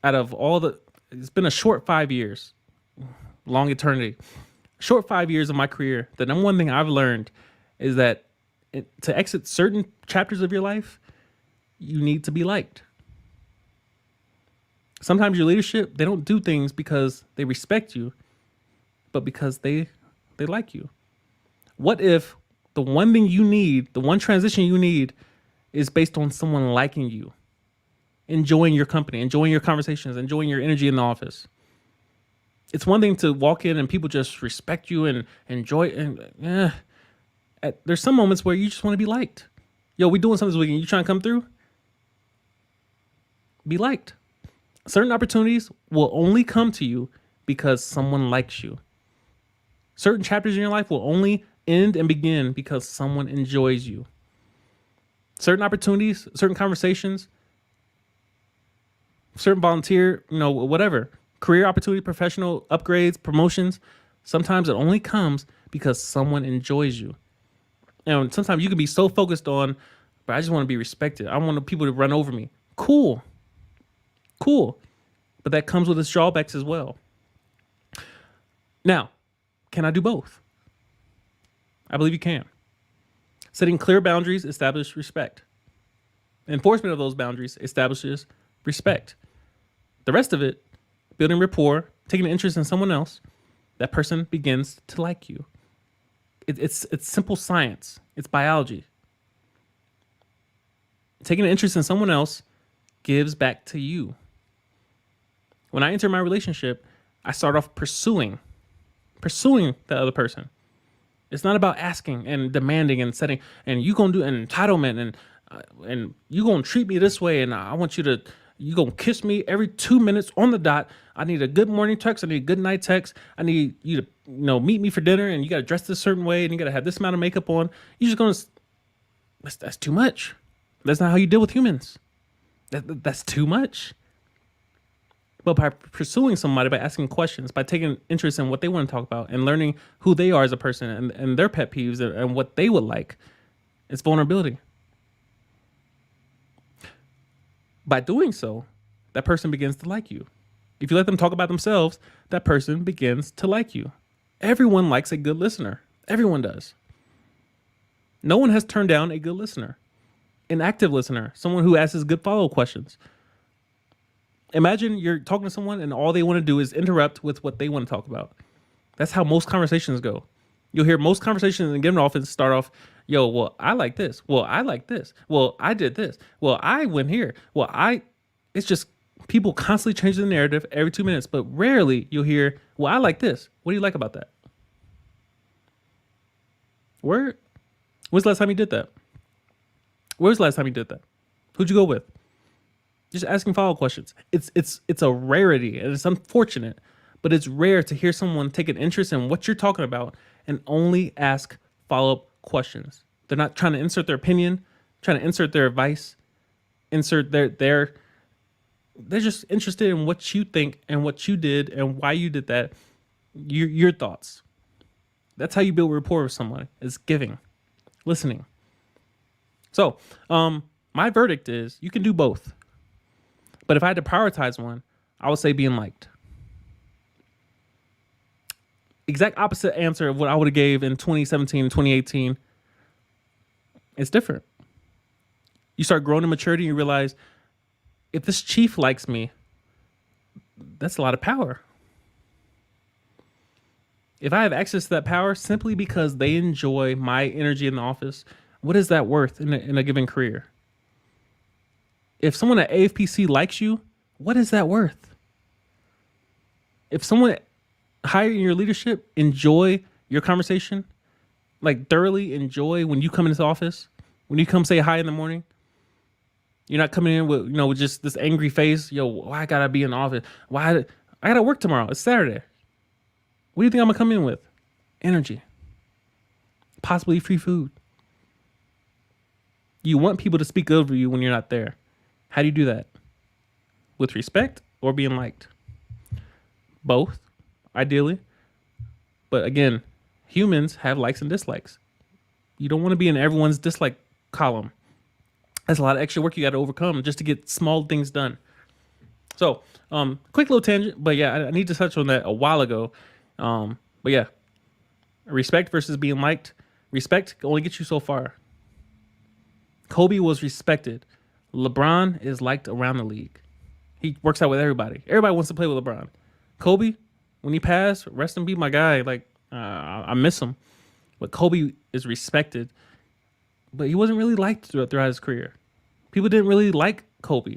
out of it's been a short 5 years, long eternity, short 5 years of my career. The number one thing I've learned is that to exit certain chapters of your life, you need to be liked. Sometimes your leadership, they don't do things because they respect you, but because they like you. What if the one thing you need, the one transition you need, is based on someone liking you, enjoying your company, enjoying your conversations, enjoying your energy in the office? It's one thing to walk in and people just respect you and enjoy it. There's some moments where you just want to be liked. Yo, we doing something this weekend. You trying to come through? Be liked. Certain opportunities will only come to you because someone likes you. Certain chapters in your life will only end and begin because someone enjoys you. Certain opportunities, certain conversations, certain volunteer, whatever, career opportunity, professional upgrades, promotions. Sometimes it only comes because someone enjoys you. And sometimes you can be so focused on, but I just want to be respected. I want people to run over me. Cool. But that comes with its drawbacks as well. Now, can I do both? I believe you can. Setting clear boundaries establishes respect. Enforcement of those boundaries establishes respect. The rest of it, building rapport, taking an interest in someone else, that person begins to like you. It's simple science. It's biology. Taking an interest in someone else gives back to you. When I enter my relationship, I start off pursuing the other person. It's not about asking and demanding and setting, and you gonna do an entitlement, and you gonna treat me this way, and I want you gonna kiss me every 2 minutes on the dot. I need a good morning text. I need a good night text. I need you to, meet me for dinner, and you gotta dress this certain way, and you gotta have this amount of makeup on. You're just gonna, that's too much. That's not how you deal with humans. That's too much. But by pursuing somebody, by asking questions, by taking interest in what they want to talk about and learning who they are as a person and their pet peeves and what they would like, it's vulnerability. By doing so, that person begins to like you. If you let them talk about themselves, that person begins to like you. Everyone likes a good listener. Everyone does. No one has turned down a good listener, an active listener, someone who asks good follow-up questions. Imagine you're talking to someone and all they want to do is interrupt with what they want to talk about. That's how most conversations go. You'll hear most conversations in a given office start off, yo, well, I like this. Well, I like this. Well, I did this. Well, I went here. It's just people constantly change the narrative every 2 minutes, but rarely you'll hear, well, I like this. What do you like about that? When's the last time you did that? Where's the last time you did that? Who'd you go with? Just asking follow-up questions. It's a rarity, and it's unfortunate, but it's rare to hear someone take an interest in what you're talking about and only ask follow-up questions. They're not trying to insert their opinion, trying to insert their advice, they're just interested in what you think and what you did and why you did that. Your thoughts. That's how you build rapport with someone, is giving, listening. So, my verdict is you can do both. But if I had to prioritize one, I would say being liked. Exact opposite answer of what I would have gave in 2017, 2018. It's different. You start growing in maturity and you realize if this chief likes me, that's a lot of power. If I have access to that power simply because they enjoy my energy in the office, what is that worth in a given career? If someone at AFPC likes you, what is that worth? If someone higher in your leadership enjoy your conversation, like thoroughly enjoy when you come into the office, when you come say hi in the morning, you're not coming in with, with just this angry face. Yo, why I gotta be in the office? Why I gotta work tomorrow? It's Saturday. What do you think I'm gonna come in with? Energy. Possibly free food. You want people to speak over you when you're not there. How do you do that? With respect or being liked? Both, ideally. But again, humans have likes and dislikes. You don't want to be in everyone's dislike column. That's a lot of extra work you got to overcome just to get small things done. So, quick little tangent, but yeah, I need to touch on that a while ago. But yeah, respect versus being liked. Respect can only get you so far. Kobe was respected. LeBron is liked around the league. He works out with everybody. Everybody wants to play with LeBron. Kobe, when he passed, rest in peace, my guy. I miss him. But Kobe is respected. But he wasn't really liked throughout his career. People didn't really like Kobe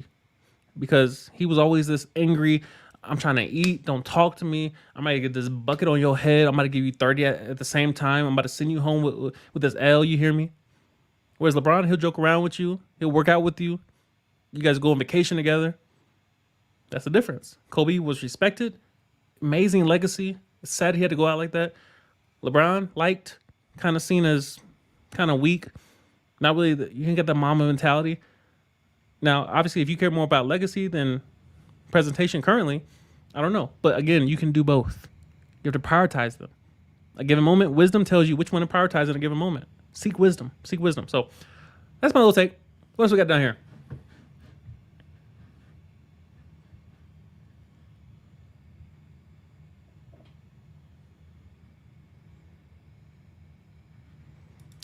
because he was always this angry, I'm trying to eat, don't talk to me. I'm going to get this bucket on your head. I'm going to give you 30 at the same time. I'm about to send you home with this L, you hear me? Whereas LeBron, he'll joke around with you. He'll work out with you. You guys go on vacation together. That's the difference. Kobe was respected. Amazing legacy. It's sad he had to go out like that. LeBron, liked, kind of seen as kind of weak. Not really, you can get that mama mentality. Now, obviously, if you care more about legacy than presentation currently, I don't know. But again, you can do both. You have to prioritize them. A given moment, wisdom tells you which one to prioritize in a given moment. Seek wisdom. Seek wisdom. So that's my little take. What else we got down here?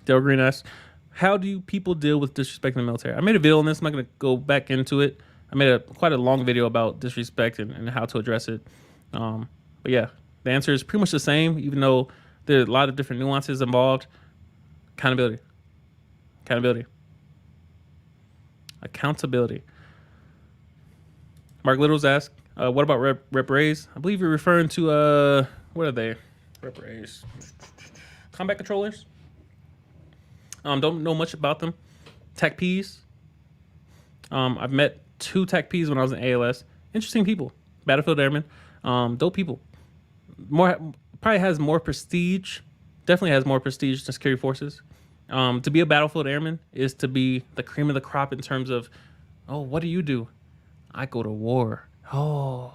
Dale Green asks, how do people deal with disrespect in the military? I made a video on this. I'm not going to go back into it. I made quite a long video about disrespect and how to address it. But yeah, The answer is pretty much the same, even though there's a lot of different nuances involved. Accountability. Accountability. Accountability. Mark Littles asked, what about rep raise? I believe you're referring to, what are they? Rep raise. Combat controllers. Don't know much about them. Tech Ps. I've met 2 Tech Ps when I was in ALS. Interesting people. Battlefield airmen. Dope people. Probably has more prestige. Definitely has more prestige than security forces. To be a battlefield airman is to be the cream of the crop in terms of, oh, what do you do? I go to war. Oh,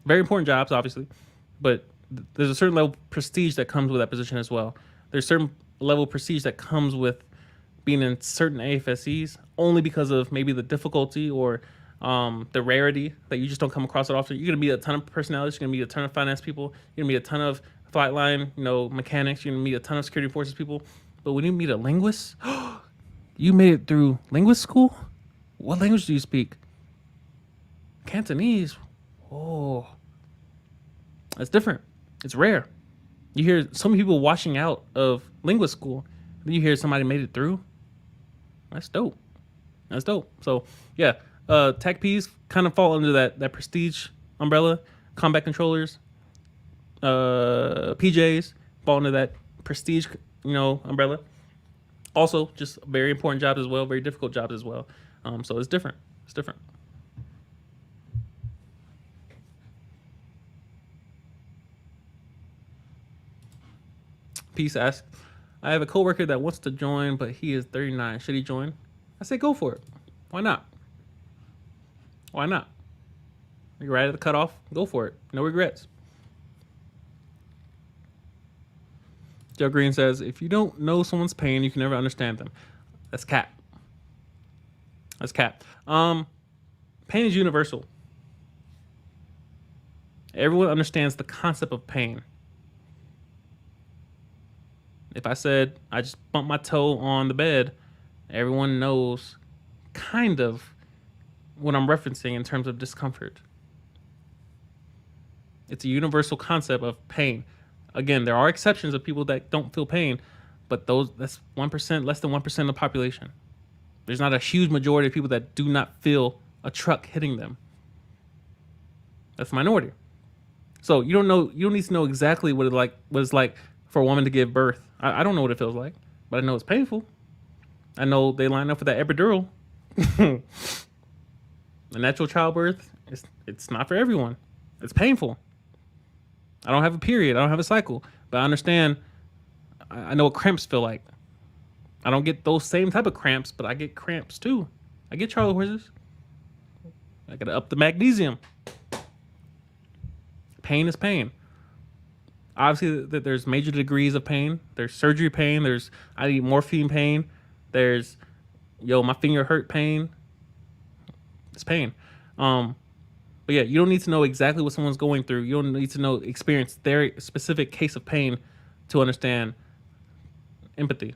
very important jobs, obviously, but there's a certain level of prestige that comes with that position as well. There's a certain level of prestige that comes with being in certain AFSCs only because of maybe the difficulty or the rarity that you just don't come across it often. You're gonna meet a ton of personalities. You're gonna meet a ton of finance people. You're gonna meet a ton of flight line, mechanics. You're gonna meet a ton of security forces people. But when you meet a linguist, you made it through linguist school. What language do you speak? Cantonese. Oh, that's different. It's rare. You hear some people washing out of linguist school. Then you hear somebody made it through. That's dope. That's dope. So yeah, Tech Ps kind of fall under that prestige umbrella. Combat controllers, PJs fall under that prestige, umbrella. Also, just very important jobs as well, very difficult jobs as well. So it's different. It's different. Peace asks, I have a coworker that wants to join, but he is 39. Should he join? I say go for it. Why not? Why not? You're right at the cutoff. Go for it. No regrets. Joe Green says, if you don't know someone's pain, you can never understand them. That's cap. That's cap. Pain is universal. Everyone understands the concept of pain. If I said I just bumped my toe on the bed, everyone knows kind of what I'm referencing in terms of discomfort. It's a universal concept of pain. Again, there are exceptions of people that don't feel pain, but that's 1%, less than 1% of the population. There's not a huge majority of people that do not feel a truck hitting them. That's a minority. So you don't need to know exactly what it's like for a woman to give birth. I don't know what it feels like, but I know it's painful. I know they line up for that epidural. The natural childbirth, it's not for everyone. It's painful. I don't have a period. I don't have a cycle, but I understand. I know what cramps feel like. I don't get those same type of cramps, but I get cramps too. I get Charlie horses. I gotta up the magnesium. Pain is pain. Obviously, there's major degrees of pain. There's surgery pain. There's I need morphine pain. There's my finger hurt pain. It's pain. But yeah, you don't need to know exactly what someone's going through. You don't need to experience their specific case of pain to understand empathy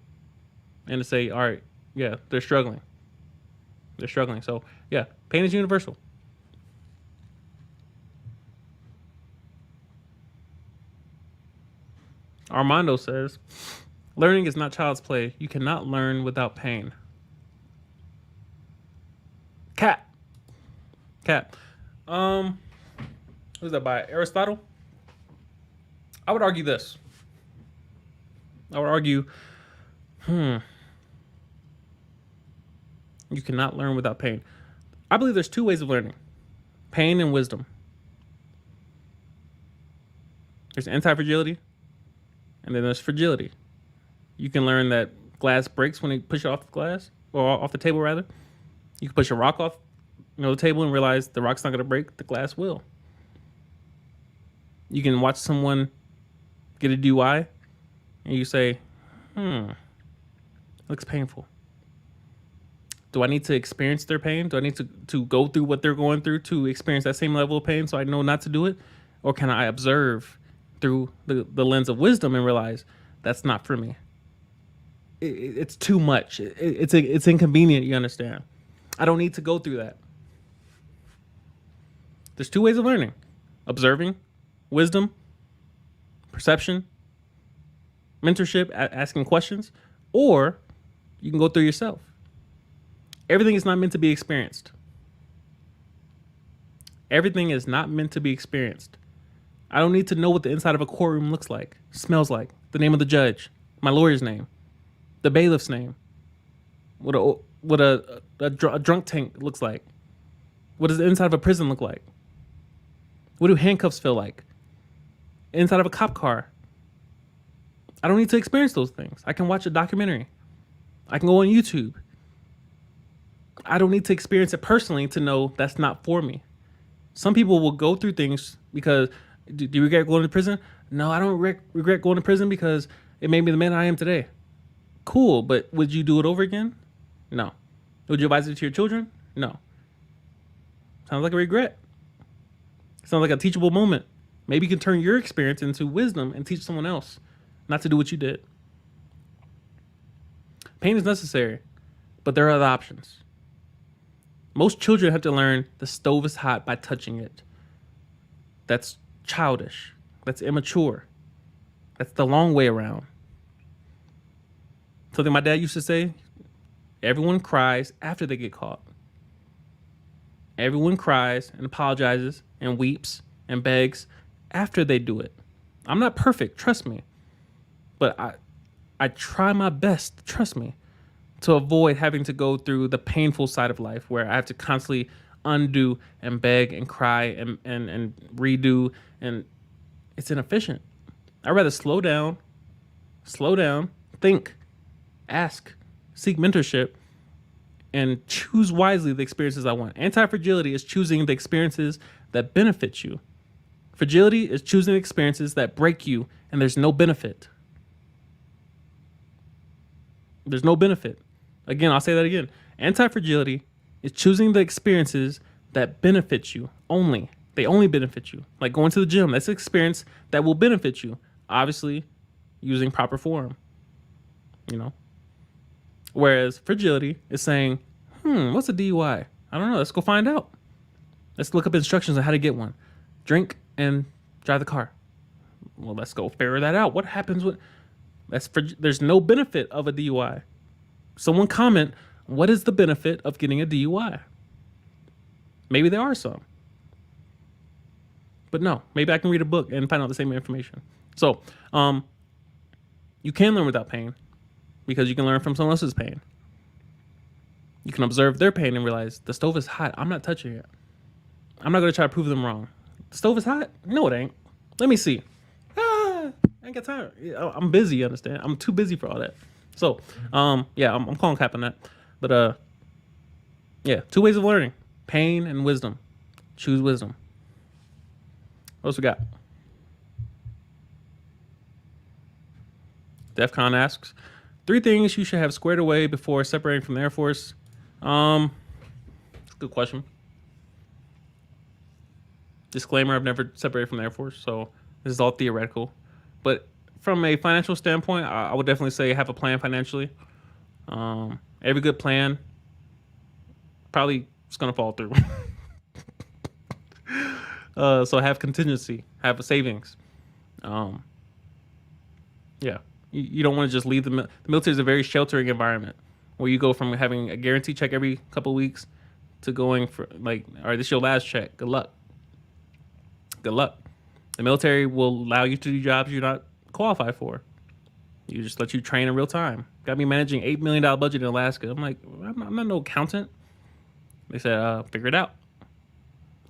and to say, all right, yeah, they're struggling. They're struggling. So yeah, pain is universal. Armando says, learning is not child's play. You cannot learn without pain. Cat. Who's that by? Aristotle? I would argue this. You cannot learn without pain. I believe there's 2 ways of learning. Pain and wisdom. There's anti-fragility, and then there's fragility. You can learn that glass breaks when you push it off the glass, or off the table rather. You can push a rock off the table and realize the rock's not going to break, the glass will. You can watch someone get a DUI and you say, looks painful. Do I need to experience their pain? Do I need to go through what they're going through to experience that same level of pain so I know not to do it? Or can I observe through the lens of wisdom and realize that's not for me? It's too much. It's inconvenient, you understand? I don't need to go through that. There's 2 ways of learning. Observing, wisdom, perception, mentorship, asking questions, or you can go through yourself. Everything is not meant to be experienced. Everything is not meant to be experienced. I don't need to know what the inside of a courtroom looks like, smells like, the name of the judge, my lawyer's name, the bailiff's name, what a drunk tank looks like. What does the inside of a prison look like? What do handcuffs feel like? Inside of a cop car. I don't need to experience those things. I can watch a documentary. I can go on YouTube. I don't need to experience it personally to know that's not for me. Some people will go through things because, do you regret going to prison? No, I don't regret going to prison because it made me the man I am today. Cool, but would you do it over again? No. Would you advise it to your children? No. Sounds like a regret. Sounds like a teachable moment. Maybe you can turn your experience into wisdom and teach someone else not to do what you did. Pain is necessary, but there are other options. Most children have to learn the stove is hot by touching it. That's childish. That's immature. That's the long way around. Something my dad used to say, everyone cries after they get caught. Everyone cries and apologizes and weeps and begs after they do it. I'm not perfect, trust me. But I try my best, trust me, to avoid having to go through the painful side of life where I have to constantly undo and beg and cry and redo, and it's inefficient. I'd rather slow down, think, ask, seek mentorship, and choose wisely the experiences I want. Anti-fragility is choosing the experiences that benefit you. Fragility is choosing experiences that break you, and there's no benefit. There's no benefit. Again, I'll say that again. Anti-fragility is choosing the experiences that benefit you only. They only benefit you. Like going to the gym, that's an experience that will benefit you. Obviously, using proper form. Whereas fragility is saying, what's a DUI? I don't know. Let's go find out. Let's look up instructions on how to get one. Drink and drive the car. Well, let's go figure that out. What happens when... There's no benefit of a DUI. Someone comment, what is the benefit of getting a DUI? Maybe there are some. But no, maybe I can read a book and find out the same information. So, you can learn without pain because you can learn from someone else's pain. You can observe their pain and realize the stove is hot. I'm not touching it. I'm not going to try to prove them wrong. The stove is hot? No, it ain't. Let me see. I ain't got time. I'm busy, you understand? I'm too busy for all that. So, yeah, I'm calling cap on that. But, yeah, 2 ways of learning. Pain and wisdom. Choose wisdom. What else we got? DEFCON asks, 3 things you should have squared away before separating from the Air Force. Good question. Disclaimer, I've never separated from the Air Force, so this is all theoretical. But from a financial standpoint, I would definitely say have a plan financially. Every good plan probably is going to fall through. So have contingency, have a savings. Yeah, you don't want to just leave the military is a very sheltering environment where you go from having a guaranteed check every couple of weeks to going for like, all right, this is your last check. Good luck. Good luck. The military will allow you to do jobs you're not qualified for. You just let you train in real time. Got me managing $8 million budget in Alaska. I'm like, I'm not no accountant. They said, figure it out.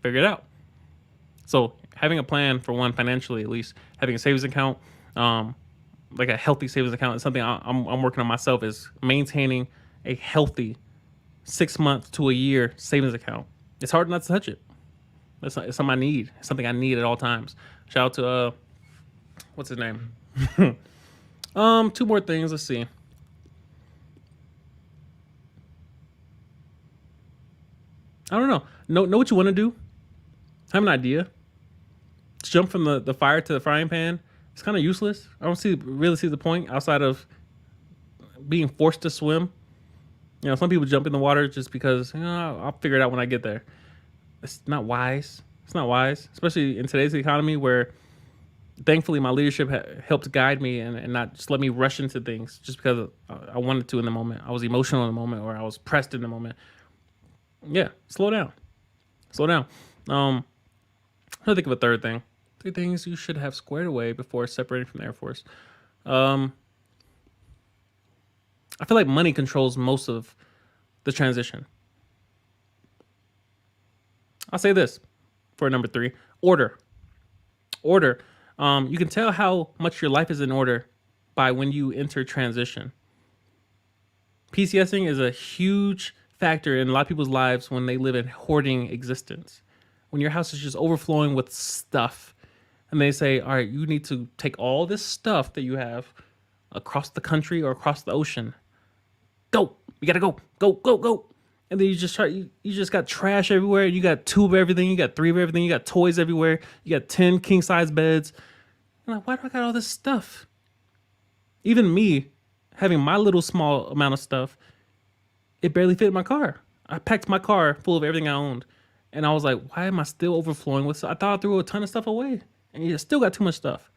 Figure it out. So having a plan for one financially, at least having a savings account, like a healthy savings account is something I'm working on myself, is maintaining a healthy 6 months to a year savings account. It's hard not to touch it. It's something I need. It's something I need at all times. Shout out to, what's his name? 2 more things. Let's see. I don't know. Know what you want to do. Have an idea. Jump from the fire to the frying pan. It's kind of useless. I don't really see the point outside of being forced to swim. Some people jump in the water just because I'll figure it out when I get there. It's not wise. It's not wise, especially in today's economy where Thankfully, my leadership helped guide me and not just let me rush into things just because I wanted to in the moment. I was emotional in the moment or I was pressed in the moment. Yeah, slow down. Slow down. I'm trying to think of a third thing. 3 things you should have squared away before separating from the Air Force. I feel like money controls most of the transition. I'll say this for number 3: order. Order. You can tell how much your life is in order by when you enter transition. PCSing is a huge factor in a lot of people's lives when they live in hoarding existence. When your house is just overflowing with stuff, and they say, all right, you need to take all this stuff that you have across the country or across the ocean. Go. You gotta go. Go, go, go. And then you just you just got trash everywhere. You got 2 of everything. You got 3 of everything. You got toys everywhere. You got 10 king size beds. I'm like, why do I got all this stuff? Even me having my little small amount of stuff, it barely fit in my car. I packed my car full of everything I owned. And I was like, why am I still overflowing with stuff? I thought I threw a ton of stuff away. And you still got too much stuff.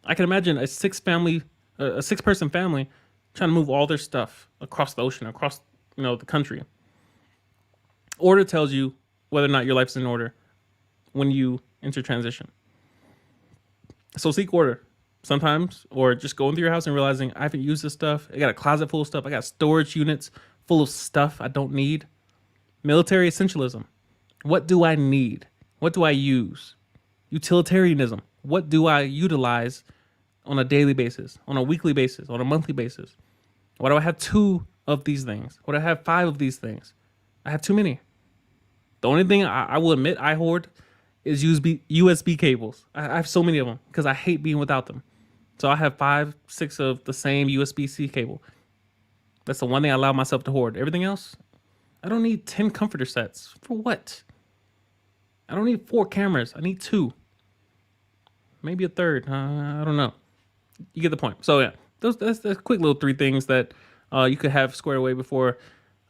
I can imagine a 6-person family trying to move all their stuff across the ocean, across the country. Order tells you whether or not your life's in order when you enter transition. So seek order sometimes, or just going through your house and realizing I haven't used this stuff. I got a closet full of stuff. I got storage units full of stuff I don't need. Military essentialism. What do I need? What do I use? Utilitarianism. What do I utilize on a daily basis, on a weekly basis, on a monthly basis? Why do I have 2 of these things? Why do I have 5 of these things? I have too many. The only thing I will admit I hoard is USB cables. I have so many of them because I hate being without them. So I have 5, 6 of the same USB-C cable. That's the one thing I allow myself to hoard. Everything else, I don't need 10 comforter sets. For what? I don't need 4 cameras. I need 2. Maybe a third. I don't know. You get the point. So yeah, that's quick little 3 things that you could have squared away before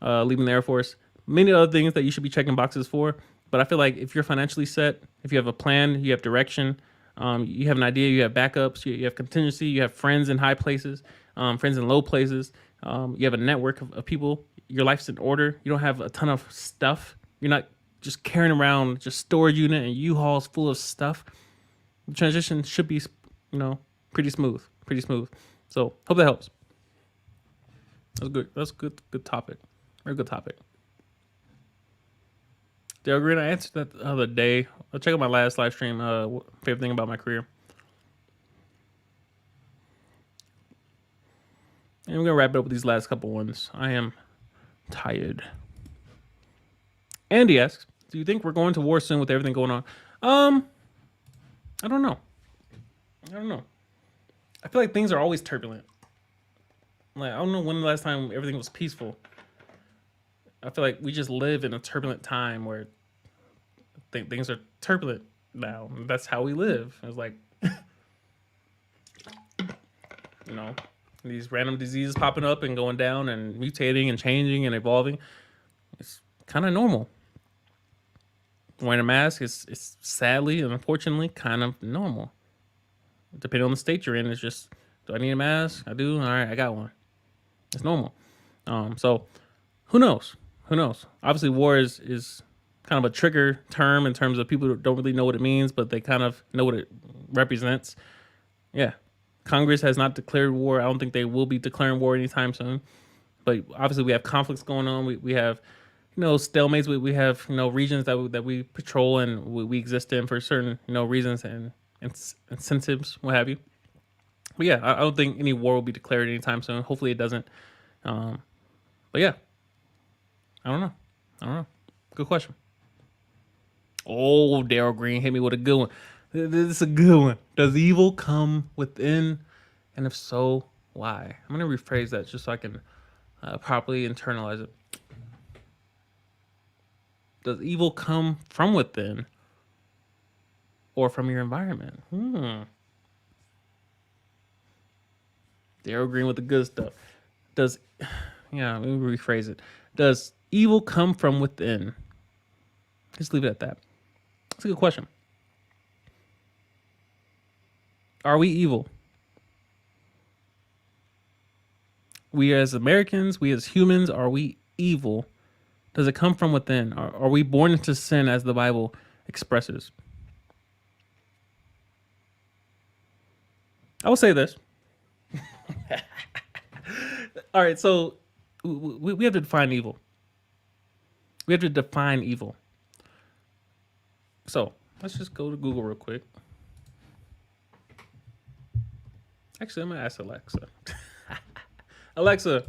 leaving the Air Force. Many other things that you should be checking boxes for. But I feel like if you're financially set, if you have a plan, you have direction, you have an idea, you have backups, you have contingency, you have friends in high places, friends in low places, you have a network of people, your life's in order, you don't have a ton of stuff, you're not just carrying around just storage unit and U-Hauls full of stuff. The transition should be, pretty smooth. So hope that helps. That's good. That's a good topic. Very good topic. Dale Green, I answered that the other day. I'll check out my last live stream. Favorite thing about my career. And we're gonna wrap it up with these last couple ones. I am tired. Andy asks, "Do you think we're going to war soon with everything going on?" I don't know. I feel like things are always turbulent. Like I don't know when the last time everything was peaceful. I feel like we just live in a turbulent time where things are turbulent now. That's how we live. It's like, these random diseases popping up and going down and mutating and changing and evolving. It's kind of normal. Wearing a mask is sadly and unfortunately kind of normal. Depending on the state you're in, it's just, do I need a mask? I do. All right, I got one. It's normal. So who knows? Obviously, war is kind of a trigger term in terms of people who don't really know what it means, but they kind of know what it represents. Yeah. Congress has not declared war. I don't think they will be declaring war anytime soon. But obviously, we have conflicts going on. We have, stalemates. We have, regions that we patrol and we exist in for certain, reasons and incentives, what have you. But yeah, I don't think any war will be declared anytime soon. Hopefully, it doesn't. But yeah. I don't know. Good question. Oh, Daryl Green hit me with a good one. This is a good one. Does evil come within? And if so, why? I'm going to rephrase that just so I can properly internalize it. Does evil come from within or from your environment? Daryl Green with the good stuff. Let me rephrase it. Does evil come from within? Just leave it at that. That's a good question. Are we evil? We as Americans, we as humans, are we evil? Does it come from within? Are we born into sin as the Bible expresses? I will say this. All right, so we have to define evil. We have to define evil. So let's just go to Google real quick. Actually, I'm going to ask Alexa. Alexa,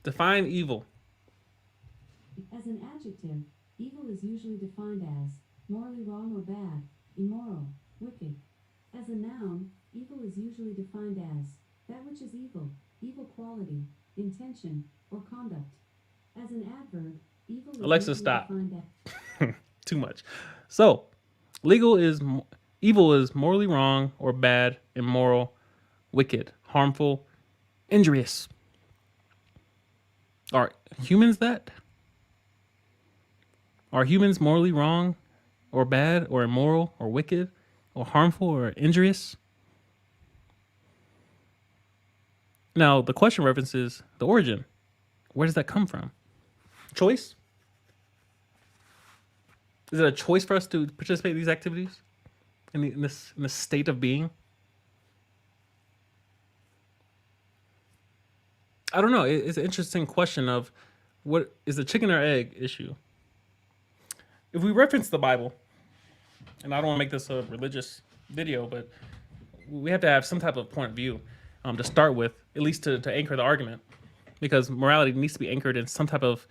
define evil. As an adjective, evil is usually defined as morally wrong or bad, immoral, wicked. As a noun, evil is usually defined as that which is evil, evil quality, intention, or conduct. As an adverb, evil is Alexa, stop. defined as Too much. So, evil is morally wrong or bad, immoral, wicked, harmful, injurious. Are humans that? Are humans morally wrong or bad or immoral or wicked or harmful or injurious? Now, the question references the origin. Where does that come from? Choice? Is it a choice for us to participate in these activities? In this state of being? I don't know. It's an interesting question of what is the chicken or egg issue. If we reference the Bible, and I don't want to make this a religious video, but we have to have some type of point of view to start with, at least to anchor the argument, because morality needs to be anchored in some type of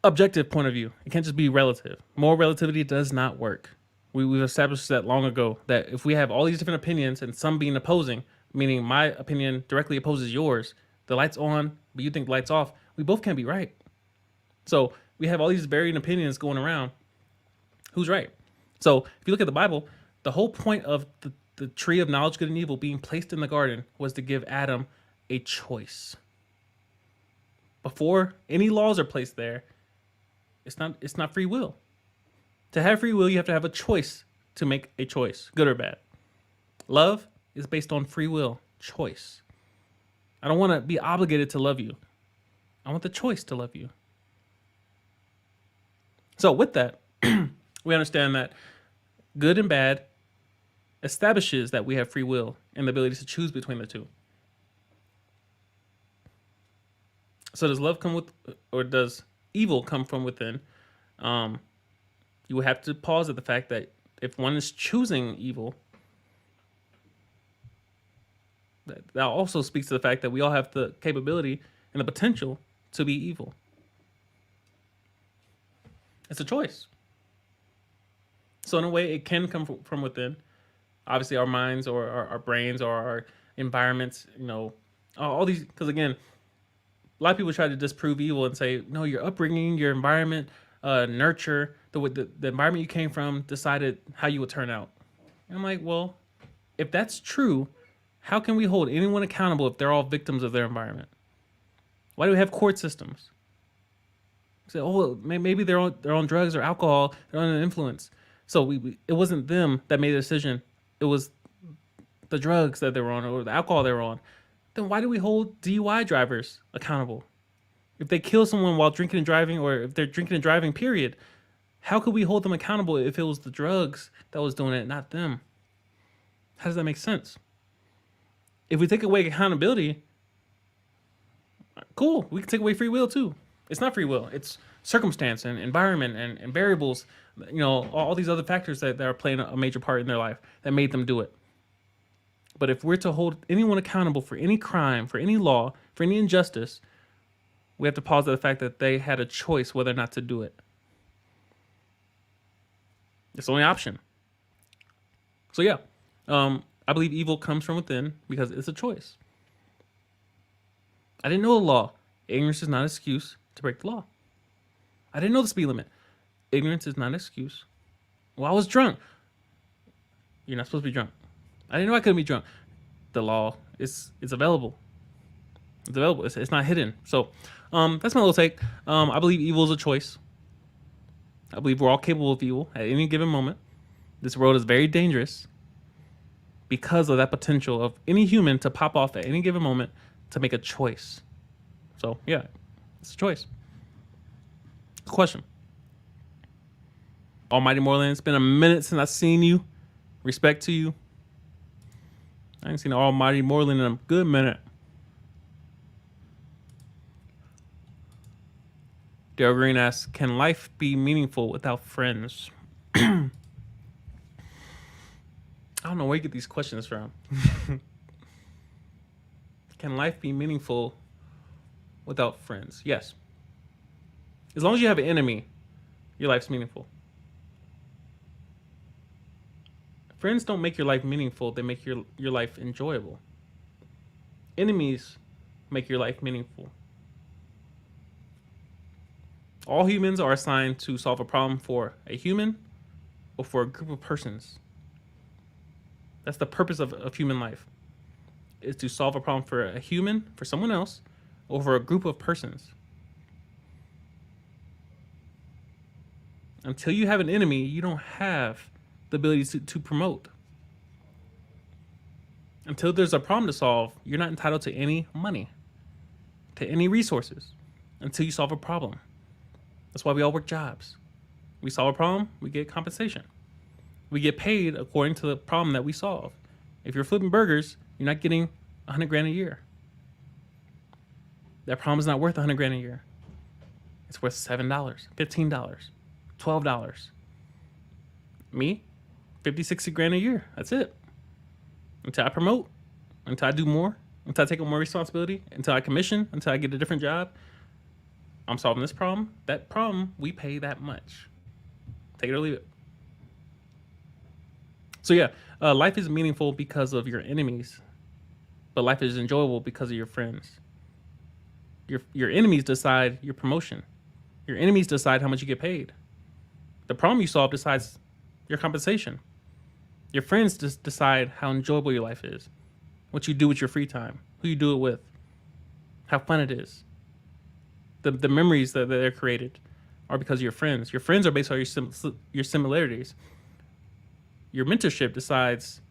objective point of view. It can't just be relative. Moral relativity does not work. We've established that long ago, that if we have all these different opinions and some being opposing, meaning my opinion directly opposes yours, the light's on, but you think the light's off, we both can't be right. So we have all these varying opinions going around. Who's right? So if you look at the Bible, the whole point of the tree of knowledge, good and evil being placed in the garden was to give Adam a choice. Before any laws are placed there, it's not free will. To have free will, you have to have a choice to make a choice, good or bad. Love is based on free will, choice. I don't want to be obligated to love you. I want the choice to love you. So with that, we understand that good and bad establishes that we have free will and the ability to choose between the two. So does love come with, or does evil come from within? You would have to pause at the fact that if one is choosing evil, that also speaks to the fact that we all have the capability and the potential to be evil. It's a choice. So in a way, it can come from within. Obviously, our minds or our brains or our environments, all these, because again, a lot of people try to disprove evil and say, no, your upbringing, your environment, nurture, the environment you came from decided how you would turn out. And I'm like, well, if that's true, how can we hold anyone accountable if they're all victims of their environment? Why do we have court systems? Say, oh, maybe they're on drugs or alcohol, they're under influence. So it wasn't them that made the decision. It was the drugs that they were on or the alcohol they were on. Then why do we hold DUI drivers accountable? If they kill someone while drinking and driving, or if they're drinking and driving, period, how could we hold them accountable if it was the drugs that was doing it, not them? How does that make sense? If we take away accountability, cool, we can take away free will too. It's not free will. It's circumstance and environment and variables, all these other factors that are playing a major part in their life that made them do it. But if we're to hold anyone accountable for any crime, for any law, for any injustice, we have to pause at the fact that they had a choice whether or not to do it. It's the only option. So yeah, I believe evil comes from within because it's a choice. I didn't know the law. Ignorance is not an excuse to break the law. I didn't know the speed limit. Ignorance is not an excuse. Well, I was drunk. You're not supposed to be drunk. I didn't know I couldn't be drunk. The law is available. It's available. It's not hidden. So that's my little take. I believe evil is a choice. I believe we're all capable of evil at any given moment. This world is very dangerous. because of that potential of any human to pop off at any given moment to make a choice. So yeah, it's a choice. Question. Almighty Moreland, it's been a minute since I've seen you. Respect to you. I ain't seen Almighty Moreland in a good minute. Daryl Green asks, can life be meaningful without friends? I don't know where you get these questions from. Can life be meaningful without friends? Yes. As long as you have an enemy, your life's meaningful. Friends don't make your life meaningful. They make your life enjoyable. Enemies make your life meaningful. All humans are assigned to solve a problem for a human or for a group of persons. That's the purpose of human life, is to solve a problem for a human, for someone else, or for a group of persons. Until you have an enemy, you don't have the ability to promote. Until there's a problem to solve, you're not entitled to any money, to any resources, until you solve a problem. That's why we all work jobs. We solve a problem, we get compensation. We get paid according to the problem that we solve. If you're flipping burgers, you're not getting $100,000 a year. That problem is not worth $100,000 a year. It's worth $7, $15, $12. Me, 50, 60 grand a year. That's it. Until I promote, until I do more, until I take on more responsibility, until I commission, until I get a different job, I'm solving this problem. That problem, we pay that much. Take it or leave it. So yeah, life is meaningful because of your enemies, but life is enjoyable because of your friends. Your enemies decide your promotion. Your enemies decide how much you get paid. The problem you solve decides your compensation. Your friends just decide how enjoyable your life is, what you do with your free time, who you do it with, how fun it is. The memories that they're created are because of your friends. Your friends are based on your similarities. Your mentorship decides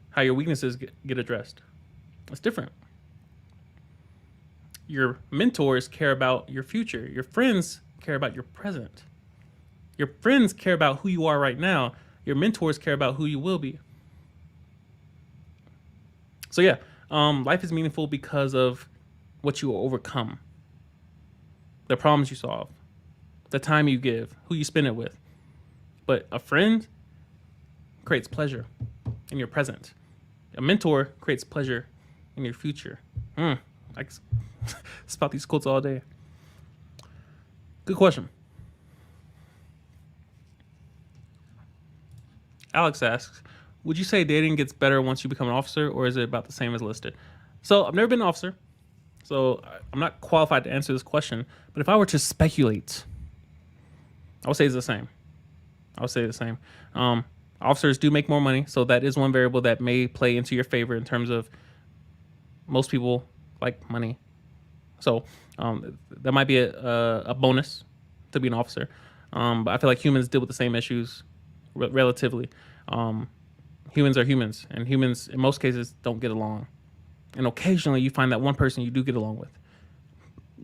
how your weaknesses get addressed. It's different. Your mentors care about your future. Your friends care about your present. Your friends care about who you are right now. Your mentors care about who you will be. So yeah, life is meaningful because of what you will overcome, the problems you solve, the time you give, who you spend it with. But a friend creates pleasure in your present. A mentor creates pleasure in your future. I spout these quotes all day. Good question. Alex asks, would you say dating gets better once you become an officer, or is it about the same as listed? So I've never been an officer, so I'm not qualified to answer this question. But if I were to speculate, I would say it's the same. I would say the same. Officers do make more money, so that is one variable that may play into your favor in terms of most people like money. So that might be a bonus to be an officer. But I feel like humans deal with the same issues relatively. Humans are humans, and humans in most cases don't get along. And occasionally you find that one person you do get along with,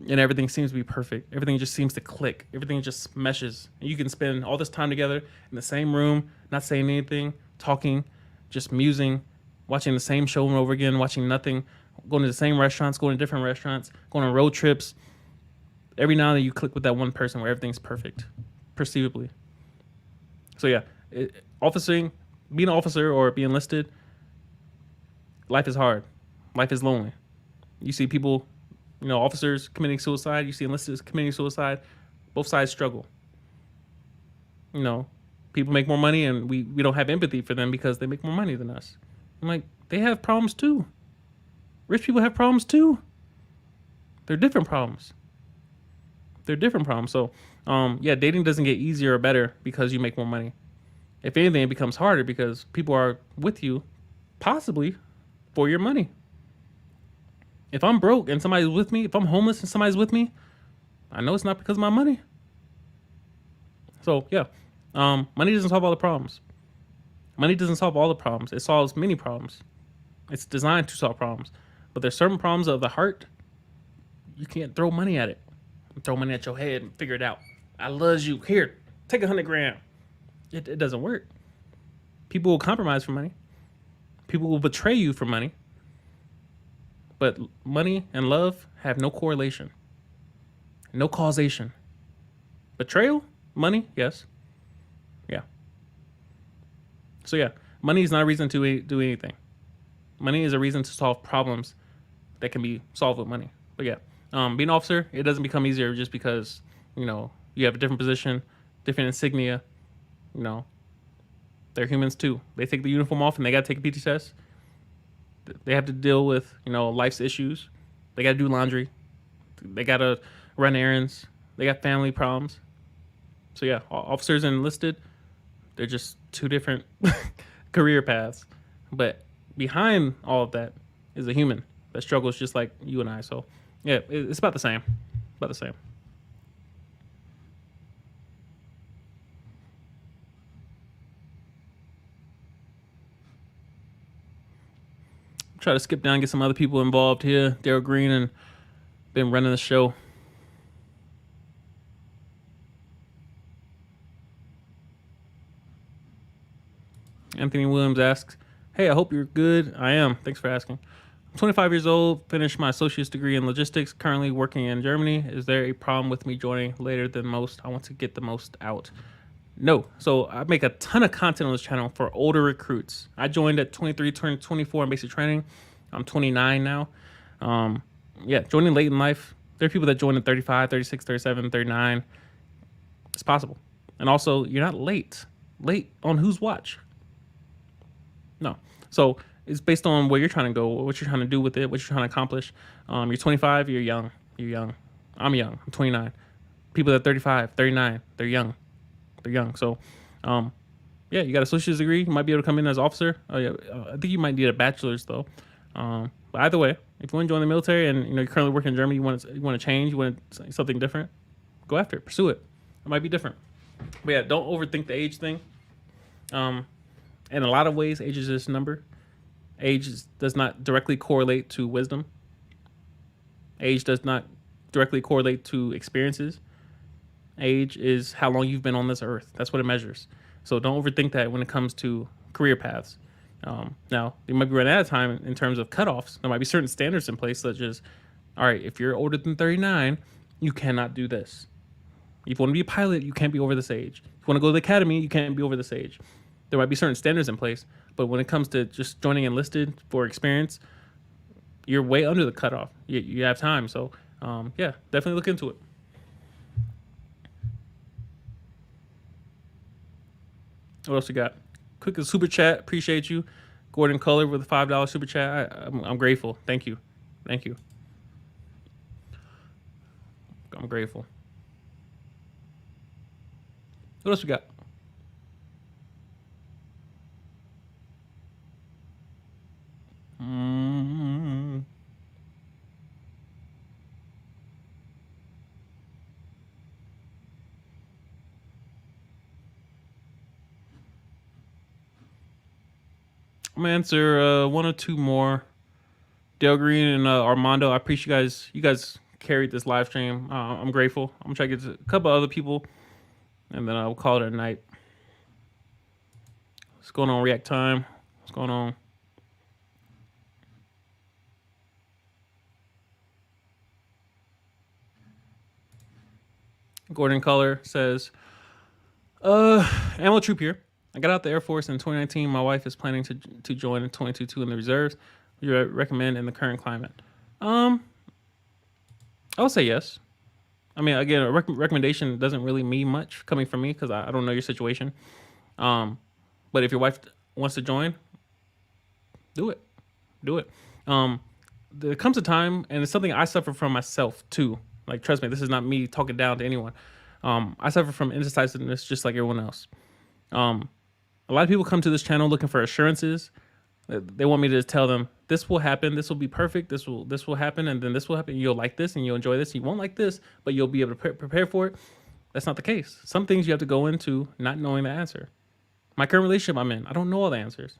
and everything seems to be perfect. Everything just seems to click. Everything just meshes. And you can spend all this time together in the same room, not saying anything, talking, just musing, watching the same show over again, watching nothing, going to the same restaurants, going to different restaurants, going on road trips. Every now and then you click with that one person where everything's perfect, perceivably. So yeah, officering, being an officer or being enlisted, life is hard. Life is lonely. You see people, officers committing suicide. You see enlisted committing suicide. Both sides struggle. People make more money, and we don't have empathy for them because they make more money than us. I'm like, they have problems too. Rich people have problems too. They're different problems. So, dating doesn't get easier or better because you make more money. If anything, it becomes harder because people are with you, possibly, for your money. If I'm broke and somebody's with me, if I'm homeless and somebody's with me, I know it's not because of my money. So, yeah, money doesn't solve all the problems. Money doesn't solve all the problems. It solves many problems. It's designed to solve problems. But there's certain problems of the heart, you can't throw money at it. Throw money at your head and figure it out. I love you. Here, take 100 grand. It doesn't work. People will compromise for money. People will betray you for money. But money and love have no correlation. No causation. Betrayal? Money? Yes. Yeah. So yeah, money is not a reason to do anything. Money is a reason to solve problems that can be solved with money. But yeah, being an officer, it doesn't become easier just because, you have a different position, different insignia. They're humans too. They take the uniform off and they got to take a PT test. They have to deal with, life's issues. They got to do laundry. They got to run errands. They got family problems. So yeah, officers and enlisted, they're just two different career paths. But behind all of that is a human that struggles just like you and I. So yeah, it's about the same. About the same. Try to skip down, get some other people involved here. Daryl Green and been running the show. Anthony Williams asks, hey, I hope you're good. I am. Thanks for asking. I'm 25 years old, finished my associate's degree in logistics, currently working in Germany. Is there a problem with me joining later than most? I want to get the most out. No. So I make a ton of content on this channel for older recruits. I joined at 23, turned 24 in basic training. I'm 29 now. Joining late in life. There are people that join at 35, 36, 37, 39. It's possible. And also, you're not late. Late on whose watch? No. So it's based on where you're trying to go, what you're trying to do with it, what you're trying to accomplish. You're 25, you're young. You're young. I'm young. I'm 29. People that are 35, 39, they're young. They're young. So, you got an associate's degree. You might be able to come in as officer. I think you might need a bachelor's though. But either way, if you want to join the military and you're currently working in Germany, you want to change, you want something different, go after it, pursue it. It might be different. But yeah, don't overthink the age thing. In a lot of ways, age is just a number. Age does not directly correlate to wisdom. Age does not directly correlate to experiences. Age is how long you've been on this earth. That's what it measures. So don't overthink that when it comes to career paths. Now, they might be running out of time in terms of cutoffs. There might be certain standards in place, such as, all right, if you're older than 39, you cannot do this. If you want to be a pilot, you can't be over this age. If you want to go to the academy, you can't be over this age. There might be certain standards in place, but when it comes to just joining enlisted for experience, you're way under the cutoff. You have time. So, definitely look into it. What else you got? Quick super chat. Appreciate you. Gordon Color with a $5 super chat. I'm grateful. Thank you. Thank you. I'm grateful. What else we got? I'm gonna answer one or two more. Dale Green and Armando, I appreciate you guys carried this live stream. I'm grateful. I'm gonna try to get to a couple other people, and then I'll call it a night. What's going on, React Time? What's going on? Gordon Color says, Ammo Troop here. I got out the Air Force in 2019. My wife is planning to join in 2022 in the reserves. Would you recommend in the current climate? I would say yes. I mean, again, a recommendation doesn't really mean much coming from me because I don't know your situation. But if your wife wants to join, do it. Do it. There comes a time, and it's something I suffer from myself too. Like, trust me, this is not me talking down to anyone. I suffer from indecisiveness just like everyone else. A lot of people come to this channel looking for assurances. They want me to tell them this will happen, this will be perfect, this will happen, and then this will happen. You'll like this and you'll enjoy this. You won't like this, but you'll be able to prepare for it. That's not the case. Some things you have to go into not knowing the answer. My current relationship I'm in, I don't know all the answers.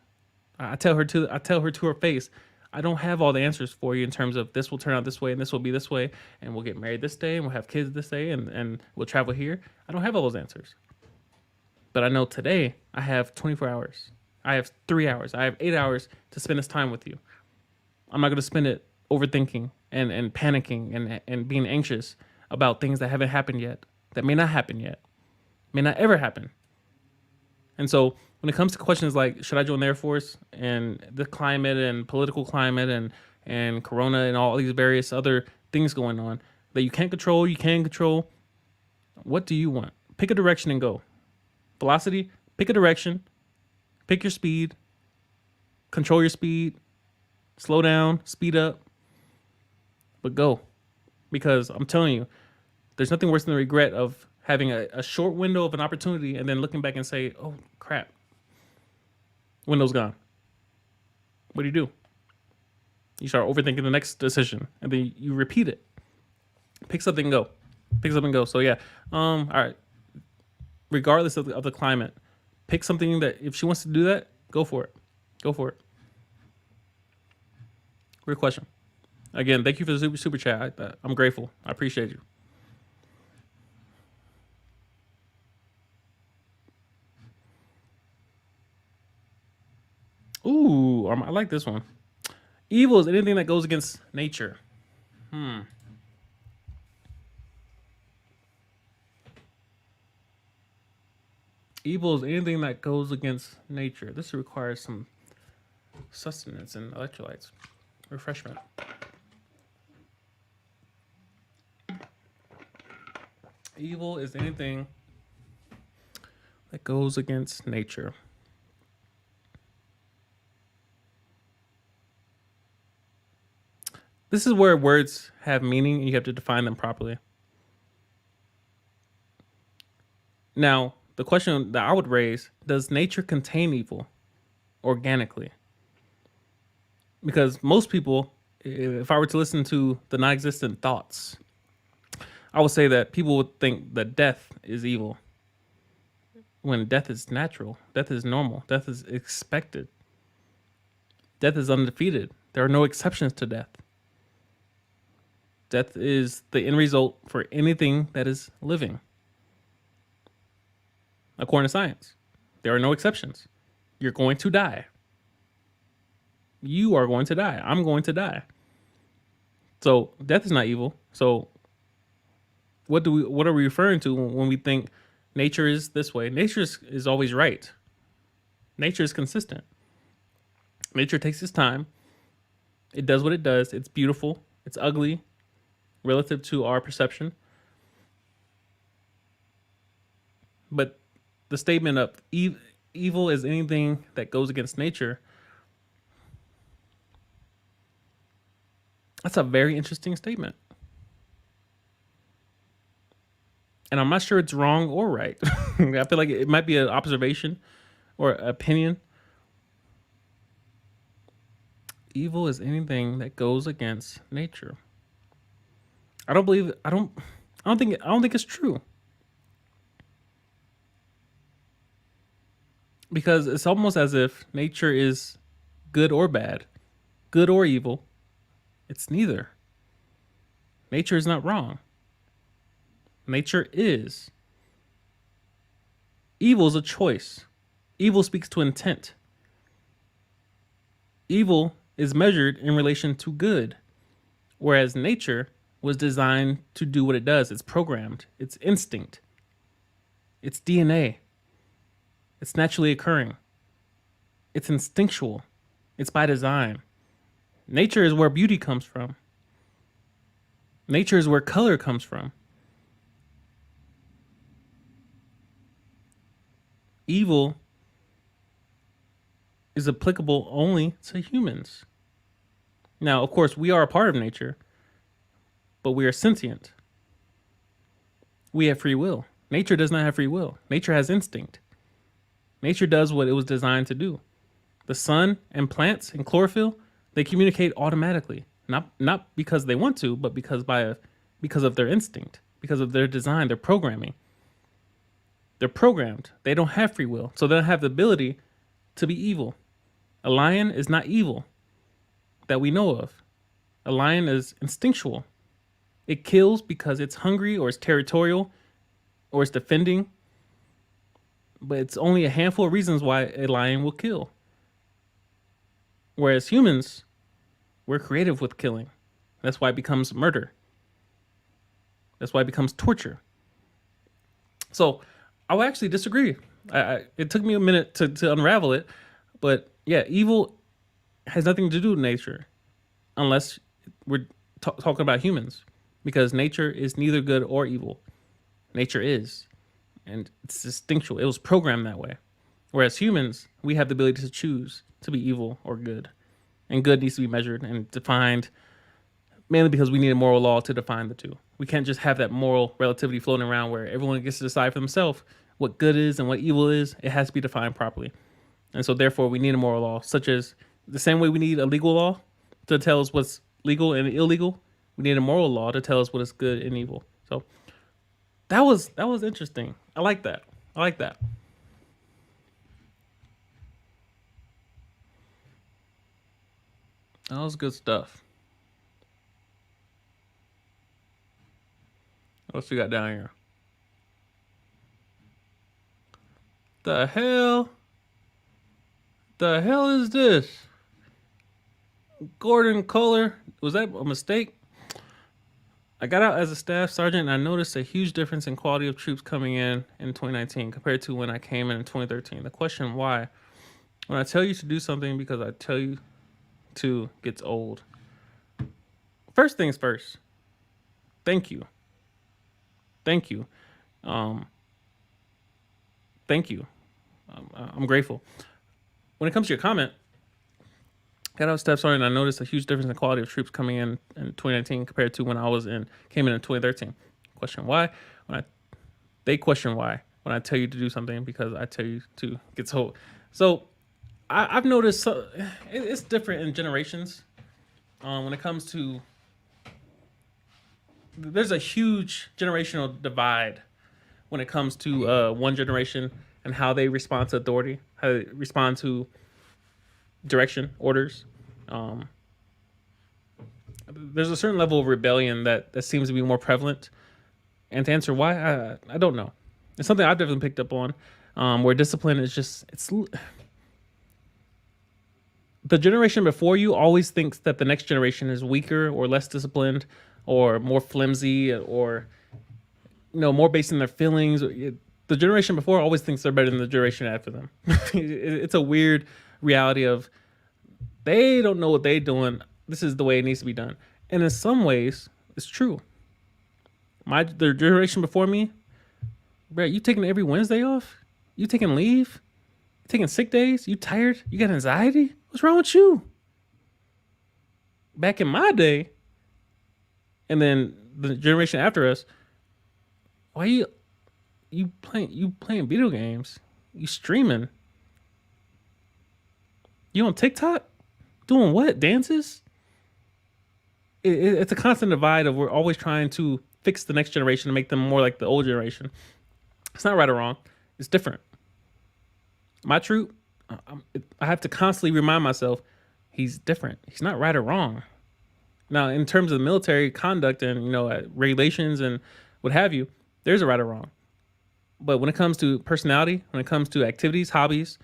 I tell her to her face, I don't have all the answers for you in terms of this will turn out this way and this will be this way and we'll get married this day and we'll have kids this day and we'll travel here. I don't have all those answers. But I know today I have 24 hours. I have 3 hours. I have 8 hours to spend this time with you. I'm not going to spend it overthinking and panicking and being anxious about things that haven't happened yet, that may not happen yet, may not ever happen. And so when it comes to questions like, should I join the Air Force and the climate and political climate and Corona and all these various other things going on that you can't control, you can control, what do you want? Pick a direction and go. Velocity, pick a direction, pick your speed, control your speed, slow down, speed up, but go. Because I'm telling you, there's nothing worse than the regret of having a short window of an opportunity and then looking back and say, oh, crap, window's gone. What do? You start overthinking the next decision and then you repeat it. Pick something and go. Pick something and go. So, yeah. All right. Regardless of the climate, pick something that if she wants to do that, go for it. Go for it. Great question. Again, thank you for the super chat. I'm grateful. I appreciate you. Ooh, I like this one. Evil is anything that goes against nature. Evil is anything that goes against nature. This requires some sustenance and electrolytes. Refreshment. Evil is anything that goes against nature. This is where words have meaning and you have to define them properly. Now, the question that I would raise, does nature contain evil organically? Because most people, if I were to listen to the non-existent thoughts, I would say that people would think that death is evil. When death is natural, death is normal, death is expected. Death is undefeated. There are no exceptions to death. Death is the end result for anything that is living. According to science, there are no exceptions. You're going to die. You are going to die. I'm going to die. So death is not evil. So what are we referring to when we think nature is this way? Nature is always right. Nature is consistent. Nature takes its time. It does what it does. It's beautiful. It's ugly relative to our perception. But the statement of evil is anything that goes against nature, that's a very interesting statement. And I'm not sure it's wrong or right. I feel like it might be an observation or opinion. Evil is anything that goes against nature. I don't think it's true. Because it's almost as if nature is good or bad, good or evil. It's neither. Nature is not wrong. Nature is. Evil is a choice. Evil speaks to intent. Evil is measured in relation to good, whereas nature was designed to do what it does. It's programmed. It's instinct. It's DNA. It's naturally occurring. It's instinctual. It's by design. Nature is where beauty comes from. Nature is where color comes from. Evil is applicable only to humans. Now, of course, we are a part of nature, but we are sentient. We have free will. Nature does not have free will. Nature has instinct. Nature does what it was designed to do. The sun and plants and chlorophyll, they communicate automatically, not because they want to, but because of their instinct, because of their design, their programming. They're programmed. They don't have free will, so they don't have the ability to be evil. A lion is not evil that we know of. A lion is instinctual. It kills because it's hungry or it's territorial or it's defending. But it's only a handful of reasons why a lion will kill. Whereas humans, we're creative with killing. That's why it becomes murder. That's why it becomes torture. So I would actually disagree. It took me a minute to unravel it. But yeah, evil has nothing to do with nature unless we're talking about humans, because nature is neither good or evil. Nature is, and it's instinctual. It was programmed that way. Whereas humans, we have the ability to choose to be evil or good, and good needs to be measured and defined, mainly because we need a moral law to define the two. We can't just have that moral relativity floating around where everyone gets to decide for themselves what good is and what evil is. It has to be defined properly. And so therefore we need a moral law, such as the same way we need a legal law to tell us what's legal and illegal. We need a moral law to tell us what is good and evil. So that was interesting. I like that. That was good stuff. What we got down here? The hell? The hell is this? Gordon Kohler, was that a mistake? I got out as a staff sergeant and I noticed a huge difference in quality of troops coming in 2019 compared to when I came in 2013. The question why? When I tell you to do something because I tell you to gets old. First things first. Thank you. Thank you. Thank you. I'm grateful. When it comes to your comment, got out staff sergeant, I noticed a huge difference in quality of troops coming in 2019 compared to when I came in 2013. Question why? They question why when I tell you to do something because I tell you to get told. So I've noticed it's different in generations. When it comes to, there's a huge generational divide when it comes to one generation and how they respond to authority, how they respond to direction, orders. There's a certain level of rebellion that seems to be more prevalent. And to answer why, I don't know. It's something I've definitely picked up on, where discipline is it's the generation before you always thinks that the next generation is weaker or less disciplined or more flimsy or more based on their feelings. The generation before always thinks they're better than the generation after them. It's a weird reality of they don't know what they're doing. This is the way it needs to be done. And in some ways, it's true. The generation before me, bro, you taking every Wednesday off? You taking leave? You taking sick days? You tired? You got anxiety? What's wrong with you? Back in my day, and then the generation after us, why you playing video games? You streaming? You on TikTok? Doing what? Dances? It's a constant divide of we're always trying to fix the next generation to make them more like the old generation. It's not right or wrong. It's different. My troop, I have to constantly remind myself he's different. He's not right or wrong. Now, in terms of military conduct and regulations and what have you, there's a right or wrong. But when it comes to personality, when it comes to activities, hobbies,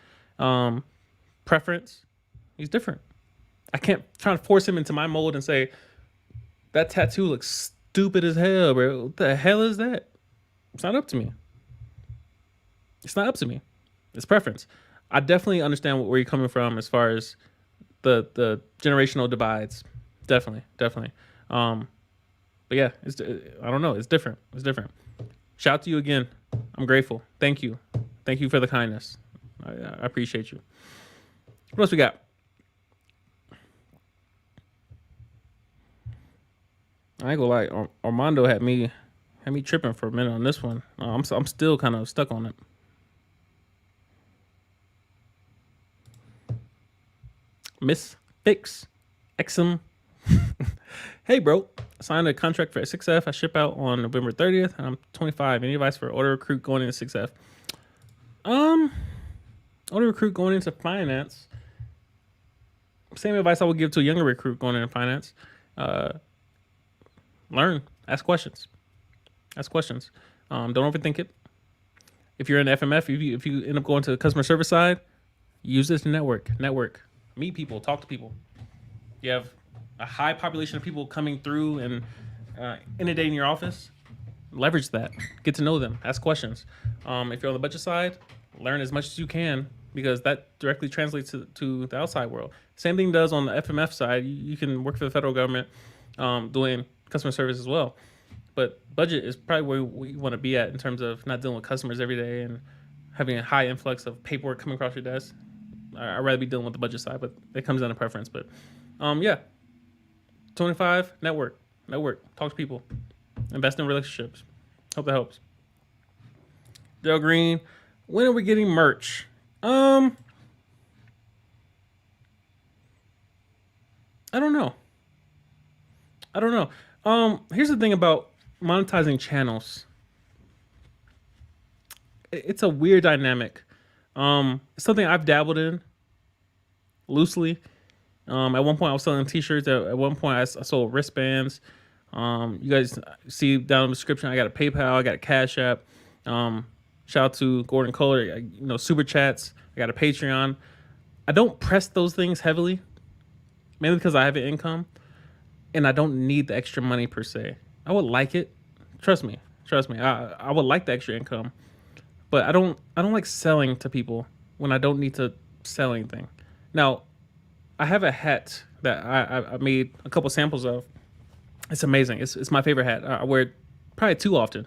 preference, he's different. I can't try to force him into my mold and say, that tattoo looks stupid as hell, bro. What the hell is that? It's not up to me. It's not up to me. It's preference. I definitely understand where you're coming from as far as the generational divides. Definitely. But yeah, I don't know. It's different. Shout out to you again. I'm grateful. Thank you for the kindness. I appreciate you. What else we got? I ain't gonna lie. Armando had me tripping for a minute on this one. I'm still kind of stuck on it. Miss Fix Exum. Hey, bro. I signed a contract for 6F. I ship out on November 30th, and I'm 25. Any advice for auto recruit going into 6F? Older recruit going into finance. Same advice I would give to a younger recruit going into finance. Learn, ask questions. Ask questions. Don't overthink it. If you're in FMF, if you end up going to the customer service side, use this to network, meet people, talk to people. You have a high population of people coming through and inundating your office. Leverage that. Get to know them. Ask questions. If you're on the budget side, learn as much as you can because that directly translates to the outside world. Same thing does on the FMF side. You can work for the federal government doing customer service as well. But budget is probably where we want to be at in terms of not dealing with customers every day and having a high influx of paperwork coming across your desk. I'd rather be dealing with the budget side, but it comes down to preference. But yeah, 25, network, talk to people, invest in relationships. Hope that helps. Dale Green, when are we getting merch? I don't know. Here's the thing about monetizing channels. It's a weird dynamic. It's something I've dabbled in loosely. At one point I was selling t-shirts. At one point I sold wristbands. You guys see down in the description, I got a PayPal, I got a Cashapp. Shout out to Gordon Kohler, super chats. I got a Patreon. I don't press those things heavily, mainly because I have an income and I don't need the extra money per se. I would like it. Trust me. I would like the extra income, but I don't like selling to people when I don't need to sell anything. Now, I have a hat that I made a couple samples of. It's amazing. It's my favorite hat. I wear it probably too often.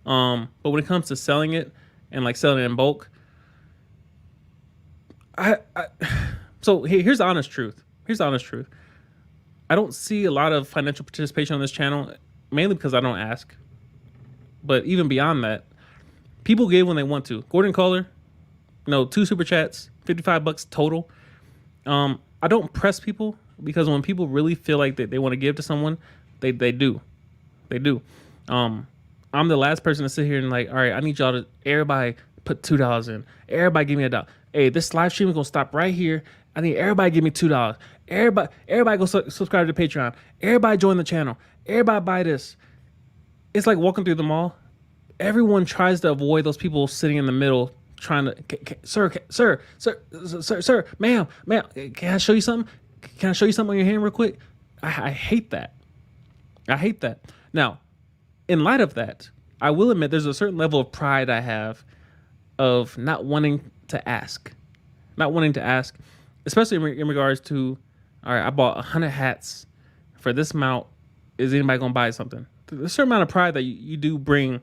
But when it comes to selling it and like selling it in bulk, so here's the honest truth. I don't see a lot of financial participation on this channel, mainly because I don't ask. But even beyond that, people give when they want to. Gordon Kohler, 2 super chats, $55 total. I don't press people because when people really feel like they want to give to someone, they do. I'm the last person to sit here and like, all right, I need y'all to everybody put $2 in. Everybody give me $1. Hey, this live stream is gonna stop right here. I need everybody give me $2. Everybody go subscribe to Patreon. Everybody join the channel. Everybody buy this. It's like walking through the mall. Everyone tries to avoid those people sitting in the middle trying to, sir, ma'am, can I show you something? Can I show you something on your hand real quick? I hate that. Now, in light of that, I will admit there's a certain level of pride I have of not wanting to ask, especially in regards to, all right, I bought 100 hats for this amount. Is anybody going to buy something? There's a certain amount of pride that you do bring.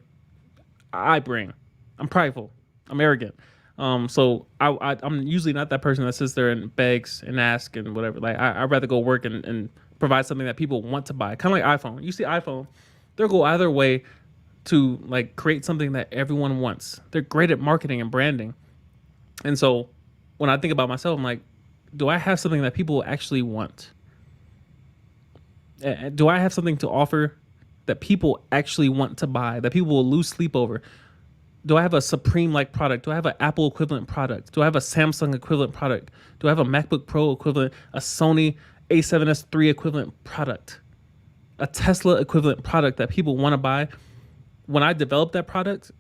I bring. I'm prideful. I'm arrogant. So I'm usually not that person that sits there and begs and asks and whatever. Like I'd rather go work and provide something that people want to buy. Kind of like iPhone. You see iPhone, they'll go either way to like create something that everyone wants. They're great at marketing and branding. And so when I think about myself, I'm like, do I have something that people actually want? Do I have something to offer that people actually want to buy, that people will lose sleep over? Do I have a Supreme-like product? Do I have an Apple equivalent product? Do I have a Samsung equivalent product? Do I have a MacBook Pro equivalent, a Sony A7S III equivalent product, a Tesla equivalent product that people want to buy? When I develop that product,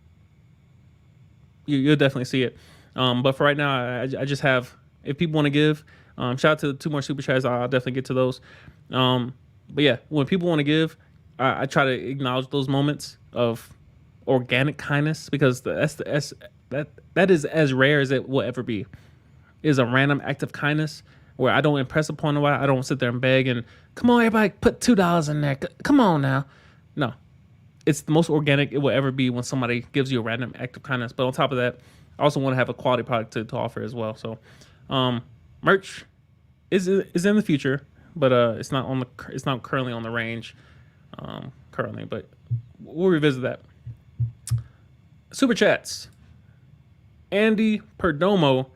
you'll definitely see it. But for right now, I just have, if people want to give, shout out to the 2 more super chats. I'll definitely get to those. But yeah, when people want to give, I try to acknowledge those moments of organic kindness, because that is as rare as it will ever be. It is a random act of kindness where I don't impress upon nobody. I don't sit there and beg and, come on, everybody, put $2 in there. Come on now. No, it's the most organic it will ever be when somebody gives you a random act of kindness. But on top of that, I also want to have a quality product to offer as well. So, merch is in the future, but it's not currently on the range currently. But we'll revisit that. Super chats. Andy Perdomo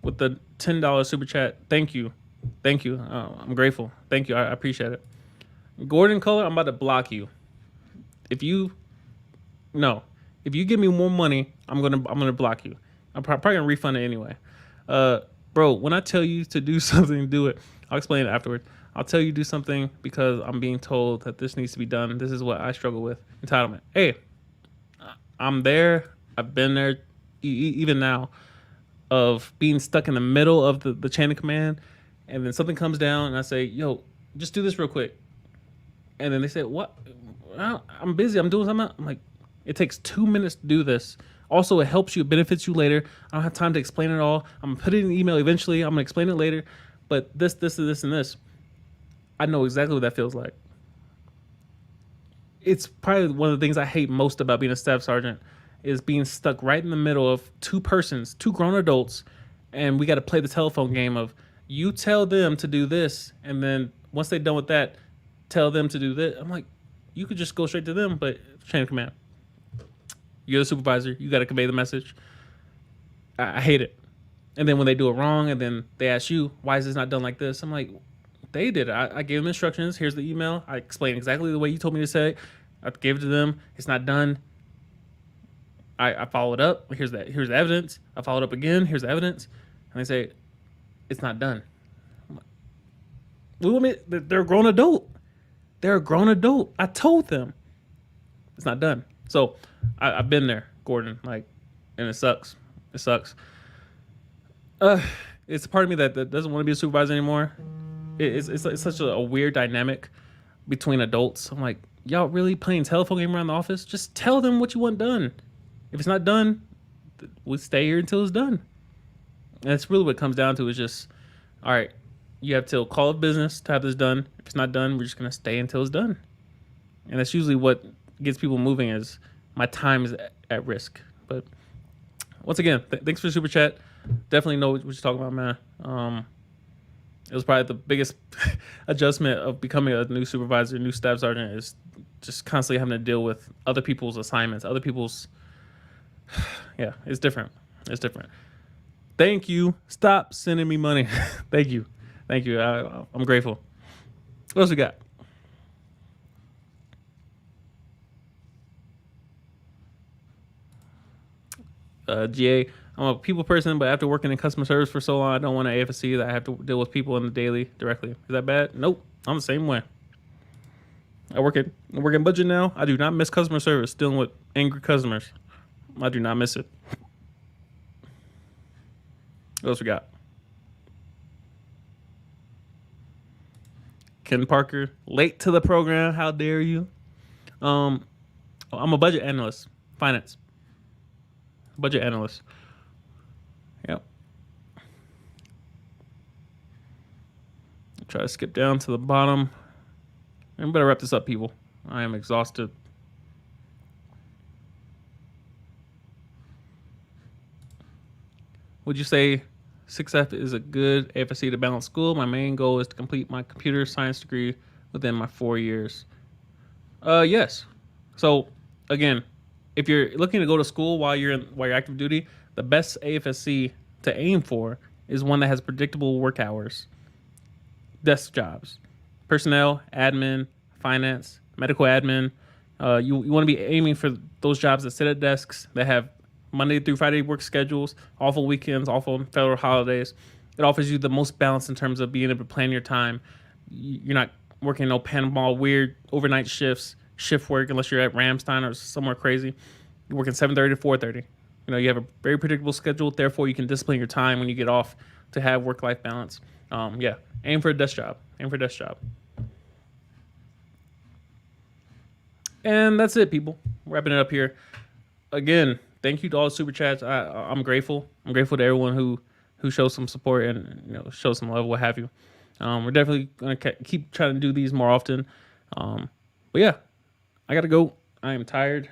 with the $10 super chat. Thank you. I'm grateful. Thank you. I appreciate it. Gordon Kohler, I'm about to block you. If you If you give me more money, I'm gonna block you. I'm probably gonna refund it anyway. Bro, when I tell you to do something, do it. I'll explain it afterward. I'll tell you to do something because I'm being told that this needs to be done. This is what I struggle with. Entitlement. Hey, I'm there. I've been there, even now, of being stuck in the middle of the chain of command, and then something comes down, and I say, "Yo, just do this real quick," and then they say, "What? I'm busy. I'm doing something." I'm like, "It takes 2 minutes to do this. Also, it helps you. It benefits you later. I don't have time to explain it all. I'm gonna put it in an email eventually. I'm gonna explain it later. But this, and this. I know exactly what that feels like. It's probably one of the things I hate most about being a staff sergeant is being stuck right in the middle of two grown adults, and we got to play the telephone game of you tell them to do this, and then once they're done with that, tell them to do this. I'm like, you could just go straight to them, but chain of command. You're the supervisor. You got to convey the message. I hate it. And then when they do it wrong, and then they ask you, why is this not done like this? I'm like, they did it. I gave them instructions. Here's the email. I explained exactly the way you told me to say it. I gave it to them. It's not done. I followed up. Here's the evidence. I followed up again. Here's the evidence. And they say, it's not done. We want me, they're a grown adult. They're a grown adult. I told them it's not done. So I've been there, Gordon. Like, and it sucks. It sucks. It's a part of me that doesn't want to be a supervisor anymore. It's such a weird dynamic between adults. I'm like, y'all really playing telephone game around the office? Just tell them what you want done. If it's not done, we'll stay here until it's done. And that's really what it comes down to is just, all right, you have till call of business to have this done. If it's not done, we're just going to stay until it's done. And that's usually what gets people moving is my time is at risk. But once again, thanks for the super chat. Definitely know what you're talking about, man. It was probably the biggest adjustment of becoming a new supervisor, new staff sergeant is just constantly having to deal with other people's assignments, other people's. Yeah, it's different. It's different. Thank you. Stop sending me money. Thank you. I'm grateful. What else we got? GA. I'm a people person, but after working in customer service for so long, I don't want an AFSC that I have to deal with people in the daily directly. Is that bad? Nope. I'm the same way. I work in budget now. I do not miss customer service, dealing with angry customers. I do not miss it. What else we got? Ken Parker, late to the program. How dare you? I'm a budget analyst, finance. Budget analyst. Yep. Try to skip down to the bottom. I better wrap this up, people. I am exhausted. Would you say 6F is a good AFSC to balance school? My main goal is to complete my computer science degree within my 4 years. Yes. So again, if you're looking to go to school while you're active duty, the best AFSC to aim for is one that has predictable work hours. Desk jobs, personnel, admin, finance, medical admin. You want to be aiming for those jobs that sit at desks, that have Monday through Friday work schedules, off on weekends, off on federal holidays. It offers you the most balance in terms of being able to plan your time. You're not working no Panama weird overnight shift work unless you're at Ramstein or somewhere crazy. You're working 7:30 to 4:30. You have a very predictable schedule. Therefore, you can discipline your time when you get off to have work-life balance. Yeah, aim for a desk job. And that's it, people. Wrapping it up here. Again, thank you to all the super chats. I'm grateful. I'm grateful to everyone who shows some support and shows some love, what have you. We're definitely gonna keep trying to do these more often. But yeah, I gotta go. I am tired.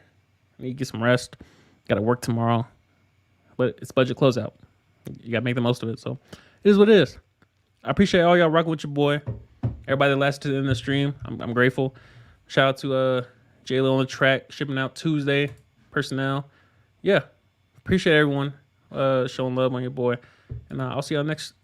I need to get some rest. Gotta work tomorrow. But it's budget closeout. You gotta make the most of it. So it is what it is. I appreciate all y'all rocking with your boy. Everybody that lasted in the stream, I'm grateful. Shout out to J-Lo on the track, shipping out Tuesday, personnel. Yeah, appreciate everyone showing love on your boy. And I'll see y'all next